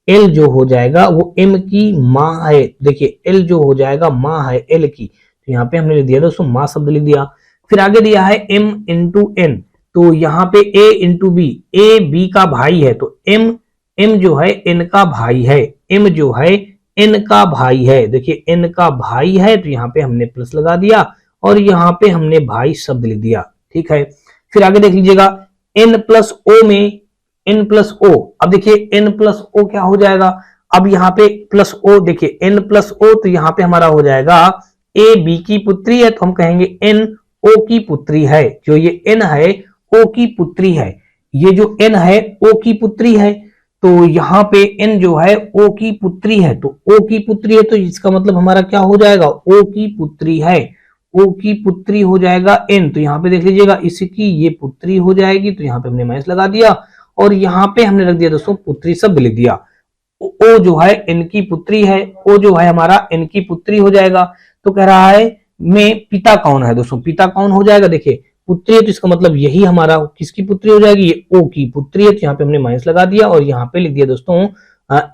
एल जो हो जाएगा वो एम की माँ है। देखिए एल जो हो जाएगा माँ है एल की, तो यहाँ पे हमने लिख दिया दोस्तों माँ शब्द लिख दिया। फिर आगे दिया है एम इंटू एन, तो यहाँ पे ए इंटू बी, ए बी का भाई है तो एम, एम जो है एन का भाई है, एम जो है एन का भाई है। देखिए एन का भाई है तो यहाँ पे हमने प्लस लगा दिया और यहाँ पे हमने भाई शब्द लिख दिया। ठीक है, फिर आगे देख लीजिएगा n प्लस ओ में n प्लस ओ, अब देखिए n प्लस ओ क्या हो जाएगा, अब यहाँ पे प्लस ओ, देखिए n प्लस ओ तो यहाँ पे हमारा हो जाएगा ए बी की पुत्री है तो हम कहेंगे n ओ की पुत्री है। जो ये n है ओ की पुत्री है, ये जो n है ओ की पुत्री है, तो यहाँ पे n जो है o की पुत्री है, तो o की पुत्री है तो इसका मतलब हमारा क्या हो जाएगा, o की पुत्री है, o की पुत्री हो जाएगा n, तो यहाँ पे देख लीजिएगा इसकी ये पुत्री हो जाएगी तो यहाँ पे हमने माइनस लगा दिया और यहाँ पे हमने रख दिया दोस्तों पुत्री शब्द लिख दिया। o जो है n की पुत्री है, o जो है हमारा n की पुत्री हो जाएगा। तो कह रहा है में पिता कौन है दोस्तों, पिता कौन हो जाएगा, देखिए पुत्री है तो इसका मतलब यही हमारा किसकी पुत्री हो जाएगी, ये ओ की पुत्री है तो यहाँ पे हमने माइनस लगा दिया और यहाँ पे लिख दिया दोस्तों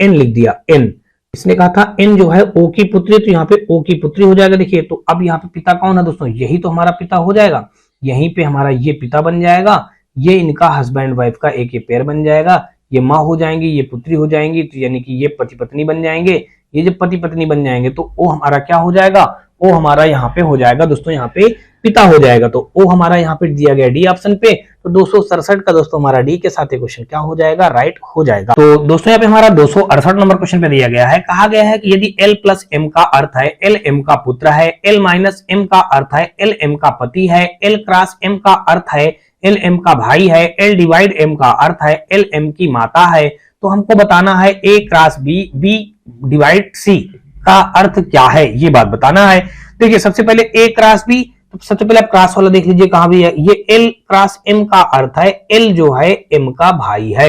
एन लिख दिया एन। इसने कहा था एन जो है ओ की पुत्री तो यहाँ पे ओ की पुत्री हो जाएगा। देखिए तो अब यहाँ पे पिता कौन है दोस्तों, यही तो हमारा पिता हो जाएगा, यहीं पे हमारा ये पिता बन जाएगा, ये इनका हस्बैंड वाइफ का एक पेयर बन जाएगा, ये माँ हो जाएंगी, ये पुत्री हो जाएंगी, तो यानी कि ये पति पत्नी बन जाएंगे। ये जब पति पत्नी बन जाएंगे तो ओ हमारा क्या हो जाएगा, ओ हमारा यहाँ पे हो जाएगा दोस्तों यहाँ पे पिता हो जाएगा। तो ओ हमारा यहाँ पे दिया गया डी ऑप्शन पे, तो 267 का दोस्तों हमारा डी के साथ क्वेश्चन क्या हो जाएगा, राइट हो जाएगा। तो दोस्तों यहाँ पे हमारा 268 नंबर क्वेश्चन पे दिया गया है, कहा गया है कि यदि एल प्लस एम का अर्थ है एल एम का पुत्र है, एल माइनस एम का अर्थ है एल एम का पति है, एल क्रॉस एम का अर्थ है एल एम का भाई है, एल डिवाइड एम का अर्थ है एल एम की माता है, तो हमको बताना है ए क्रॉस बी, बी डिवाइड सी का अर्थ क्या है, ये बात बताना है। देखिए सबसे पहले ए क्रॉस बी, तो सबसे पहले आप क्रॉस वाला देख लीजिए कहां भी है, ये एल क्रॉस एम का अर्थ है एल जो है एम का भाई है,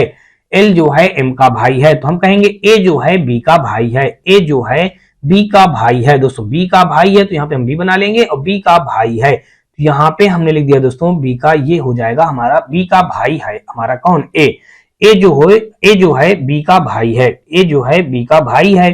एल जो है एम का भाई है, तो हम कहेंगे ए जो है बी का भाई है, ए जो है बी का भाई है दोस्तों, बी का भाई है तो यहाँ पे हम बी बना लेंगे और बी का भाई है तो यहाँ पे हमने लिख दिया दोस्तों बी का, ये हो जाएगा हमारा बी का भाई है हमारा कौन, ए जो है बी का भाई है, ए जो है बी का भाई है।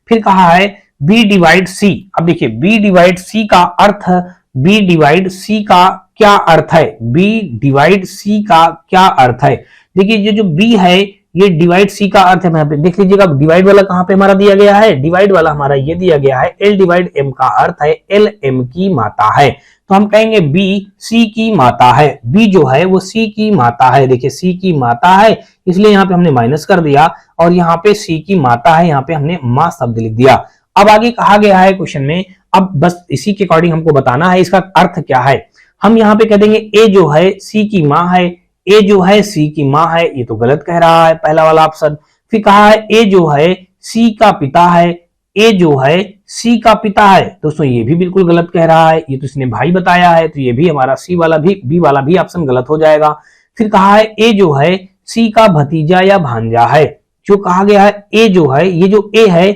फिर कहा है बी डिवाइड सी, अब देखिए बी डिवाइड सी का अर्थ, बी डिवाइड सी का क्या अर्थ है, बी डिवाइड सी का क्या अर्थ है, देखिए ये जो बी है ये डिवाइड सी का अर्थ है, यहाँ पे देख लीजिएगा डिवाइड वाला कहां पे हमारा दिया गया है, डिवाइड वाला हमारा ये दिया गया है एल डिवाइड एम का अर्थ है एल एम की माता है, तो हम कहेंगे बी सी की माता है, बी जो है वो सी की माता है, देखिए सी की माता है इसलिए यहाँ पे हमने माइनस कर दिया और यहाँ पे सी की माता है यहाँ पे हमने माँ शब्द लिख दिया। अब आगे कहा गया है क्वेश्चन में, अब बस इसी के अकॉर्डिंग हमको बताना है इसका अर्थ क्या है। हम यहाँ पे कह देंगे ए जो है सी की माँ है, ए जो है सी की माँ है, ये तो गलत कह रहा है पहला वाला ऑप्शन। फिर कहा है ए जो है सी का पिता है, ए जो है सी का पिता है, दोस्तों ये भी बिल्कुल गलत कह रहा है, ये तो इसने भाई बताया है तो ये भी हमारा सी वाला भी, बी वाला भी ऑप्शन गलत हो जाएगा। फिर कहा है ए जो है सी का भतीजा या भांजा है, जो कहा गया है ए जो है, ये जो ए है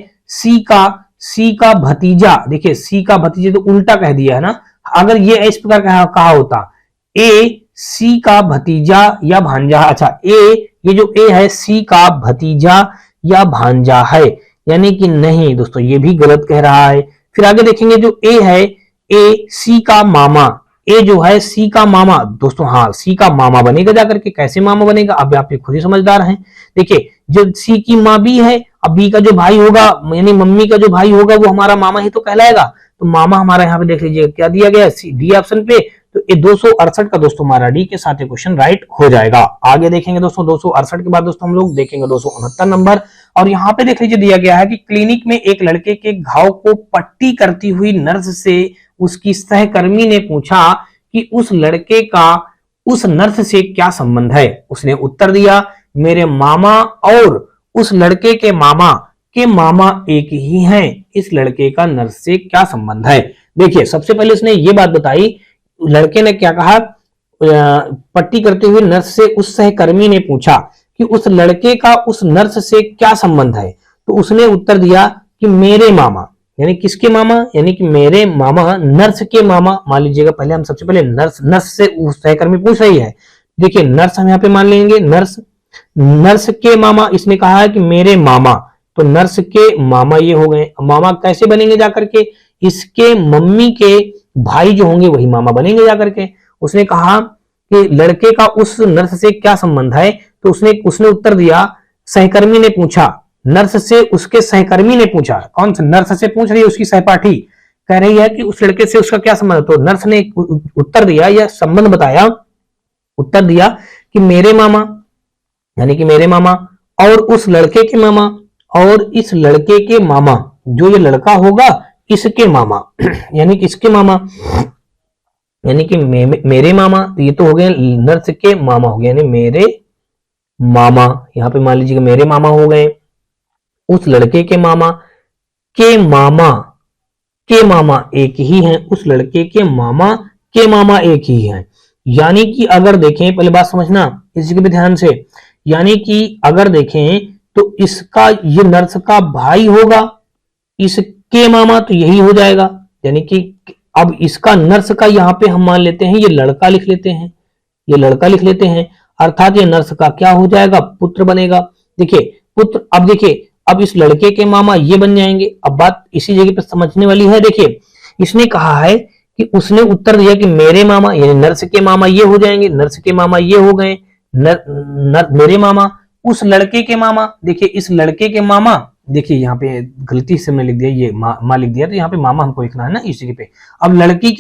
सी का भतीजा, देखिए सी का भतीजा तो उल्टा कह दिया है ना, अगर ये इस प्रकार कहा होता ए सी का भतीजा या भांजा, अच्छा ये जो ए है सी का भतीजा या भांजा है, यानी कि नहीं दोस्तों ये भी गलत कह रहा है। फिर आगे देखेंगे जो ए है ए सी का मामा, ए जो है सी का मामा, दोस्तों हाँ सी का मामा बनेगा जाकर के, कैसे मामा बनेगा अब आप खुद ही समझदार हैं। देखिए जो सी की माँ बी है, अब बी का जो भाई होगा यानी मम्मी का जो भाई होगा वो हमारा मामा ही तो कहलाएगा, तो मामा हमारा यहाँ पे देख लीजिए क्या दिया गया है डी ऑप्शन पे, तो ये 268 का दोस्तों हमारा डी के साथ क्वेश्चन राइट हो जाएगा। आगे देखेंगे दोस्तों 268 के बाद दोस्तों हम लोग देखेंगे 269 नंबर, और यहाँ पे देख लीजिए दिया गया है कि क्लिनिक में एक लड़के के घाव को पट्टी करती हुई नर्स से उसकी सहकर्मी ने पूछा कि उस लड़के का उस नर्स से क्या संबंध है। उसने उत्तर दिया मेरे मामा और उस लड़के के मामा एक ही हैं, इस लड़के का नर्स से क्या संबंध है। देखिए सबसे पहले उसने ये बात बताई, लड़के ने क्या कहा पट्टी करते हुए नर्स से उस सहकर्मी ने पूछा कि उस लड़के का उस नर्स से क्या संबंध है। तो उसने उत्तर दिया कि मेरे मामा, यानी किसके मामा, यानी कि मेरे मामा, नर्स के मामा। मान लीजिएगा पहले हम सबसे पहले नर्स से सहकर्मी पूछ रही है। देखिए नर्स हम यहाँ पे मान लेंगे, नर्स के मामा, इसने कहा है कि मेरे मामा, तो नर्स के मामा ये हो गए। मामा कैसे बनेंगे जाकर के, इसके मम्मी के भाई जो होंगे वही मामा बनेंगे जाकर के। उसने कहा कि लड़के का उस नर्स से क्या संबंध है, तो उसने उत्तर दिया, सहकर्मी ने पूछा, नर्स से उसके सहकर्मी ने पूछा। कौन सा नर्स से पूछ रही है, उसकी सहपाठी कह रही है कि उस लड़के से उसका क्या संबंध, तो नर्स ने उत्तर दिया या संबंध बताया, उत्तर दिया कि मेरे मामा, यानी कि मेरे मामा और उस लड़के के मामा, और इस लड़के के मामा, जो ये लड़का होगा इसके मामा यानी कि इसके मामा, यानी कि मेरे मामा, तो ये तो हो गए नर्स के मामा हो गए, यानी मेरे मामा। यहां पे मान लीजिए मेरे मामा हो गए, उस लड़के के मामा के मामा, के मामा एक ही हैं, उस लड़के के मामा के मामा एक ही हैं। यानी कि अगर देखें, पहले बात समझना इसी के भी ध्यान से, यानी कि अगर देखें तो इसका, ये नर्स का भाई होगा, इसके मामा, तो यही हो जाएगा। यानी कि अब इसका नर्स का यहां पे हम मान लेते हैं, ये लड़का लिख लेते हैं, ये लड़का लिख लेते हैं, अर्थात ये नर्स का क्या हो जाएगा, पुत्र बनेगा। देखिए पुत्र, अब देखिए अब इस लड़के के मामा ये बन जाएंगे। अब बात इसी जगह पे समझने वाली है। देखिए इसने कहा है कि उसने उत्तर दिया कि मेरे मामा, यानी नर्स के मामा ये हो जाएंगे, नर्स के मामा ये हो गए, मेरे मामा, उस लड़के के मामा। देखिए इस लड़के के मामा, देखिए यहाँ पे गलती से मैं लिख दिया, ये माँ लिख दिया, तो यहाँ पे मामा हमको लिखना है ना इस जगह पे। अब लड़के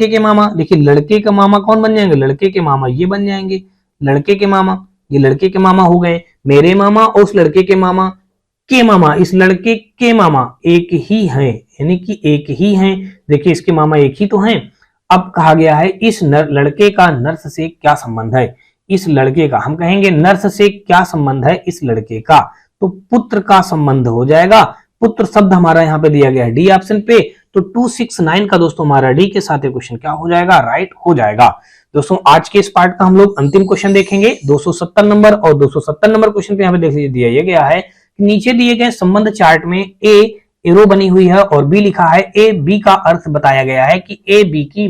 के मामा, देखिए लड़के का मामा कौन बन जाएंगे, लड़के के मामा ये बन जाएंगे, लड़के के मामा, ये लड़के के मामा हो गए मेरे मामा, और उस लड़के के मामा के मामा, इस लड़के के मामा एक ही हैं, यानी कि एक ही हैं। देखिए इसके मामा एक ही तो हैं। अब कहा गया है इस लड़के का नर्स से क्या संबंध है, इस लड़के का, हम कहेंगे नर्स से क्या संबंध है इस लड़के का, तो पुत्र का संबंध हो जाएगा। पुत्र शब्द हमारा यहाँ पे दिया गया है डी ऑप्शन पे, तो 269 का दोस्तों हमारा डी के साथ क्वेश्चन क्या हो जाएगा, राइट हो जाएगा। दोस्तों आज के इस पार्ट का हम लोग अंतिम क्वेश्चन देखेंगे 270 नंबर, और 270 नंबर क्वेश्चन पे यहाँ पे देख लीजिए दिया गया है, नीचे दिए गए संबंध चार्ट में ए एरो बनी हुई है और बी लिखा है, ए बी का अर्थ बताया गया है कि ए बी की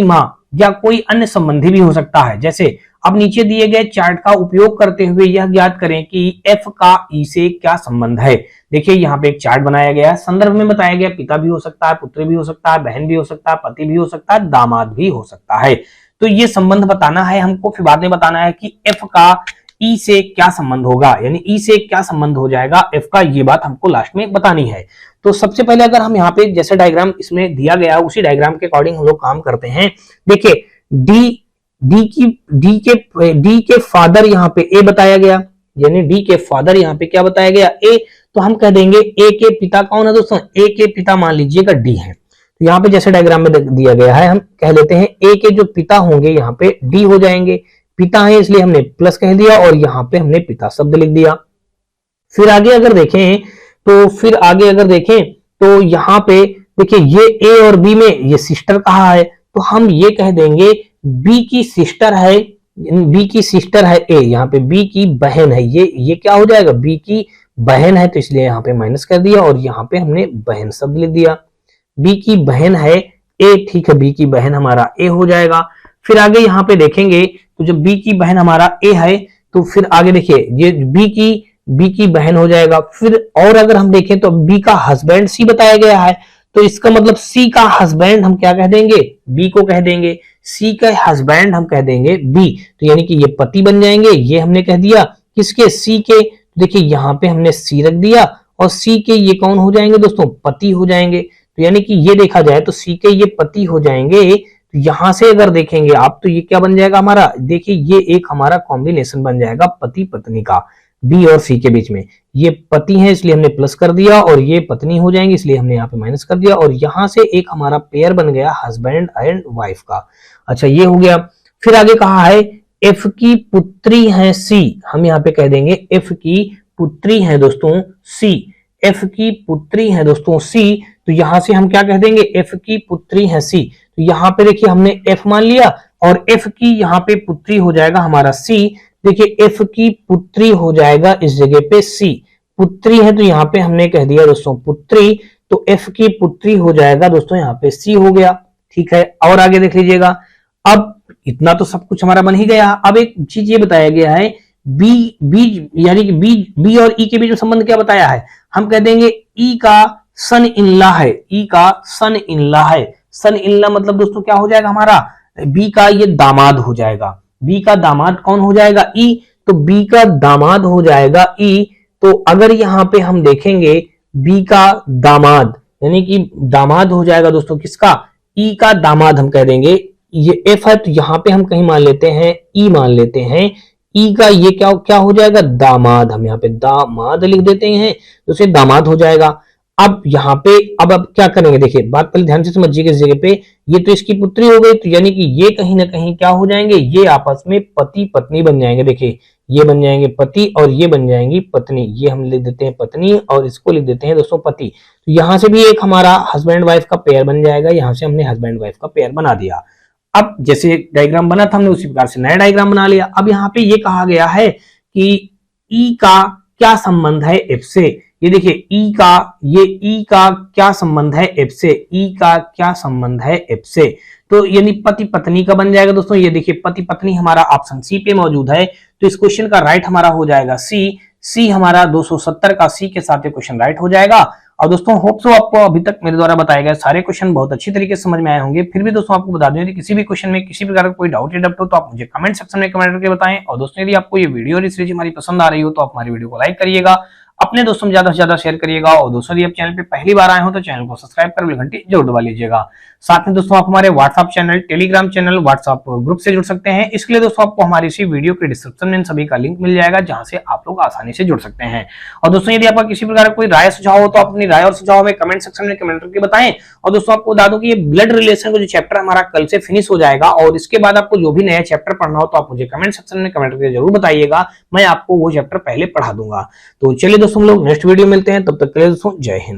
माँ या कोई अन्य संबंधी भी हो सकता है। जैसे अब नीचे दिए गए चार्ट का उपयोग करते हुए यह ज्ञात करें कि एफ का ई से क्या संबंध है। देखिए यहाँ पे एक चार्ट बनाया गया है, संदर्भ में बताया गया पिता भी हो सकता है, पुत्र भी हो सकता है, बहन भी हो सकता है, पति भी हो सकता है, दामाद भी हो सकता है। तो ये संबंध बताना है हमको, फिर बाद में बताना है कि एफ का ई से क्या संबंध होगा, यानी ई से क्या संबंध हो जाएगा एफ का, ये बात हमको लास्ट में बतानी है। तो सबसे पहले अगर हम यहाँ पे जैसे डायग्राम इसमें दिया गया उसी डायग्राम के अकॉर्डिंग हम लोग काम करते हैं। देखिए डी के फादर यहाँ पे ए बताया गया, यानी डी के फादर यहाँ पे क्या बताया गया, ए, तो हम कह देंगे ए के पिता कौन है दोस्तों, ए के पिता मान लीजिएगा डी है। तो यहाँ पे जैसे डायग्राम में दिया गया है हम कह लेते हैं ए के जो पिता होंगे यहाँ पे डी हो जाएंगे, पिता है इसलिए हमने प्लस कह दिया और यहाँ पे हमने पिता शब्द लिख दिया। फिर आगे अगर देखें तो यहाँ पे देखिए ये ए और बी में ये सिस्टर कहा है, तो हम ये कह देंगे बी की सिस्टर है, ए, यहाँ पे बी की बहन है, ये क्या हो जाएगा, बी की बहन है, तो इसलिए यहाँ पे माइनस कर दिया और यहाँ पे हमने बहन शब्द लिख दिया। बी की बहन है ए, ठीक है, बी की बहन हमारा ए हो जाएगा। फिर आगे यहाँ पे देखेंगे तो जब बी की बहन हमारा ए है तो फिर आगे देखिए ये बी की बहन हो जाएगा। फिर और अगर हम देखें तो बी का हस्बैंड सी बताया गया है, तो इसका मतलब सी का हस्बैंड हम क्या कह देंगे, बी को कह देंगे, सी का हस्बैंड हम कह देंगे बी, तो यानी कि ये पति बन जाएंगे। ये हमने कह दिया किसके, सी के, देखिए यहाँ पे हमने सी रख दिया और सी के ये कौन हो जाएंगे दोस्तों, पति हो जाएंगे। तो यानी कि ये देखा जाए तो सी के ये पति हो जाएंगे। तो यहां से अगर देखेंगे आप तो ये क्या बन जाएगा हमारा, देखिए ये एक हमारा कॉम्बिनेशन बन जाएगा पति पत्नी का, बी और सी के बीच में। ये पति है इसलिए हमने प्लस कर दिया और ये पत्नी हो जाएंगे इसलिए हमने यहाँ पे माइनस कर दिया, और यहां से एक हमारा पेयर बन गया हस्बैंड एंड वाइफ का। अच्छा ये हो गया। फिर आगे कहा है एफ की पुत्री है सी, हम यहाँ पे कह देंगे एफ की पुत्री है दोस्तों सी, एफ की पुत्री है दोस्तों सी, तो यहां से हम क्या कह देंगे, एफ की पुत्री है सी। तो यहाँ पे देखिए हमने एफ मान लिया और एफ की यहाँ पे पुत्री हो जाएगा हमारा सी। देखिए एफ की पुत्री हो जाएगा इस जगह पे सी, पुत्री है तो यहाँ पे हमने कह दिया दोस्तों पुत्री, तो एफ की पुत्री हो जाएगा दोस्तों यहाँ पे सी हो गया। ठीक है, और आगे देख लीजिएगा। अब इतना तो सब कुछ हमारा बन ही गया। अब एक चीज ये बताया गया है बी बी यानी कि बी और ई के बीच में संबंध क्या बताया है, हम कह देंगे ई का सन इन लॉ है, ई का सन इन लॉ है। सन इन लॉ मतलब दोस्तों क्या हो जाएगा हमारा, बी का ये दामाद हो जाएगा। बी का दामाद कौन हो जाएगा, ई, तो बी का दामाद हो जाएगा ई। तो अगर यहां पे हम देखेंगे बी का दामाद यानी कि दामाद हो जाएगा दोस्तों किसका, ई का दामाद हम कह देंगे। ये एफ है तो यहां पे हम कहीं मान लेते हैं ई मान लेते हैं, ई का ये क्या क्या हो जाएगा दामाद, हम यहाँ पे दामाद लिख देते हैं तो उसे दामाद हो जाएगा। अब यहाँ पे अब क्या करेंगे, देखिए बात पहले ध्यान से समझिएगा। इस जगह पे ये तो इसकी पुत्री हो गई, तो यानी कि ये कहीं ना कहीं क्या हो जाएंगे, ये आपस में पति पत्नी बन जाएंगे। देखिए ये बन जाएंगे पति और ये बन जाएंगी पत्नी, ये हम लिख देते हैं पत्नी और इसको लिख देते हैं दोस्तों पति। तो यहां से भी एक हमारा हस्बैंड वाइफ का पेयर बन जाएगा, यहां से हमने हस्बैंड वाइफ का पेयर बना दिया। अब जैसे डायग्राम बना था हमने उसी प्रकार से नया डायग्राम बना लिया। अब यहाँ पे ये कहा गया है कि ई का क्या संबंध है एफ से, ये देखिए ई का, ये ई का क्या संबंध है एफ से, ई का क्या संबंध है एफ से, तो यानी पति पत्नी का बन जाएगा दोस्तों। ये देखिए पति पत्नी हमारा ऑप्शन सी पे मौजूद है, तो इस क्वेश्चन का राइट हमारा हो जाएगा सी। सी हमारा 270 का सी के साथ ये क्वेश्चन राइट हो जाएगा। और दोस्तों होप सो आपको अभी तक मेरे द्वारा बताए गए सारे क्वेश्चन बहुत अच्छी तरीके से समझ में आए होंगे। फिर भी दोस्तों आपको बता दूं यदि किसी भी क्वेश्चन में किसी प्रकार का कोई डाउट या डप्ट हो तो आप मुझे कमेंट सेक्शन में कमेंट करके बताएं। और दोस्तों यदि आपको ये वीडियो और सीरीज हमारी पसंद आ रही हो तो आप हमारी वीडियो को लाइक करिएगा, अपने दोस्तों में ज्यादा से ज्यादा शेयर करिएगा। और दोस्तों यदि आप चैनल पे पहली बार आए हो तो चैनल को सब्सक्राइब कर बेल घंटी जरूर दबा लीजिएगा। साथ में दोस्तों आप हमारे WhatsApp channel, Telegram channel, WhatsApp group से जुड़ सकते हैं। इसके लिए दोस्तों आपको हमारी इसी वीडियो के डिस्क्रिप्शन में इन सभी का लिंक मिल जाएगा, जहां से आप लोग आसानी से जुड़ सकते हैं। और दोस्तों यदि आपका किसी प्रकार का कोई राय सुझाव हो तो आप अपनी राय और सुझाव में कमेंट सेक्शन में कमेंट करके बताएं। और दोस्तों आपको बता दूं कि ये ब्लड रिलेशन का जो चैप्टर हमारा कल से फिनिश हो जाएगा, और इसके बाद आपको जो भी नया चैप्टर पढ़ना हो तो आप मुझे कमेंट सेक्शन में कमेंट करके जरूर बताइएगा, मैं आपको वो चैप्टर पहले पढ़ा दूंगा। तो चलिए दोस्तों हम लोग नेक्स्ट वीडियो मिलते हैं, तब तक के लिए दोस्तों जय हिंद।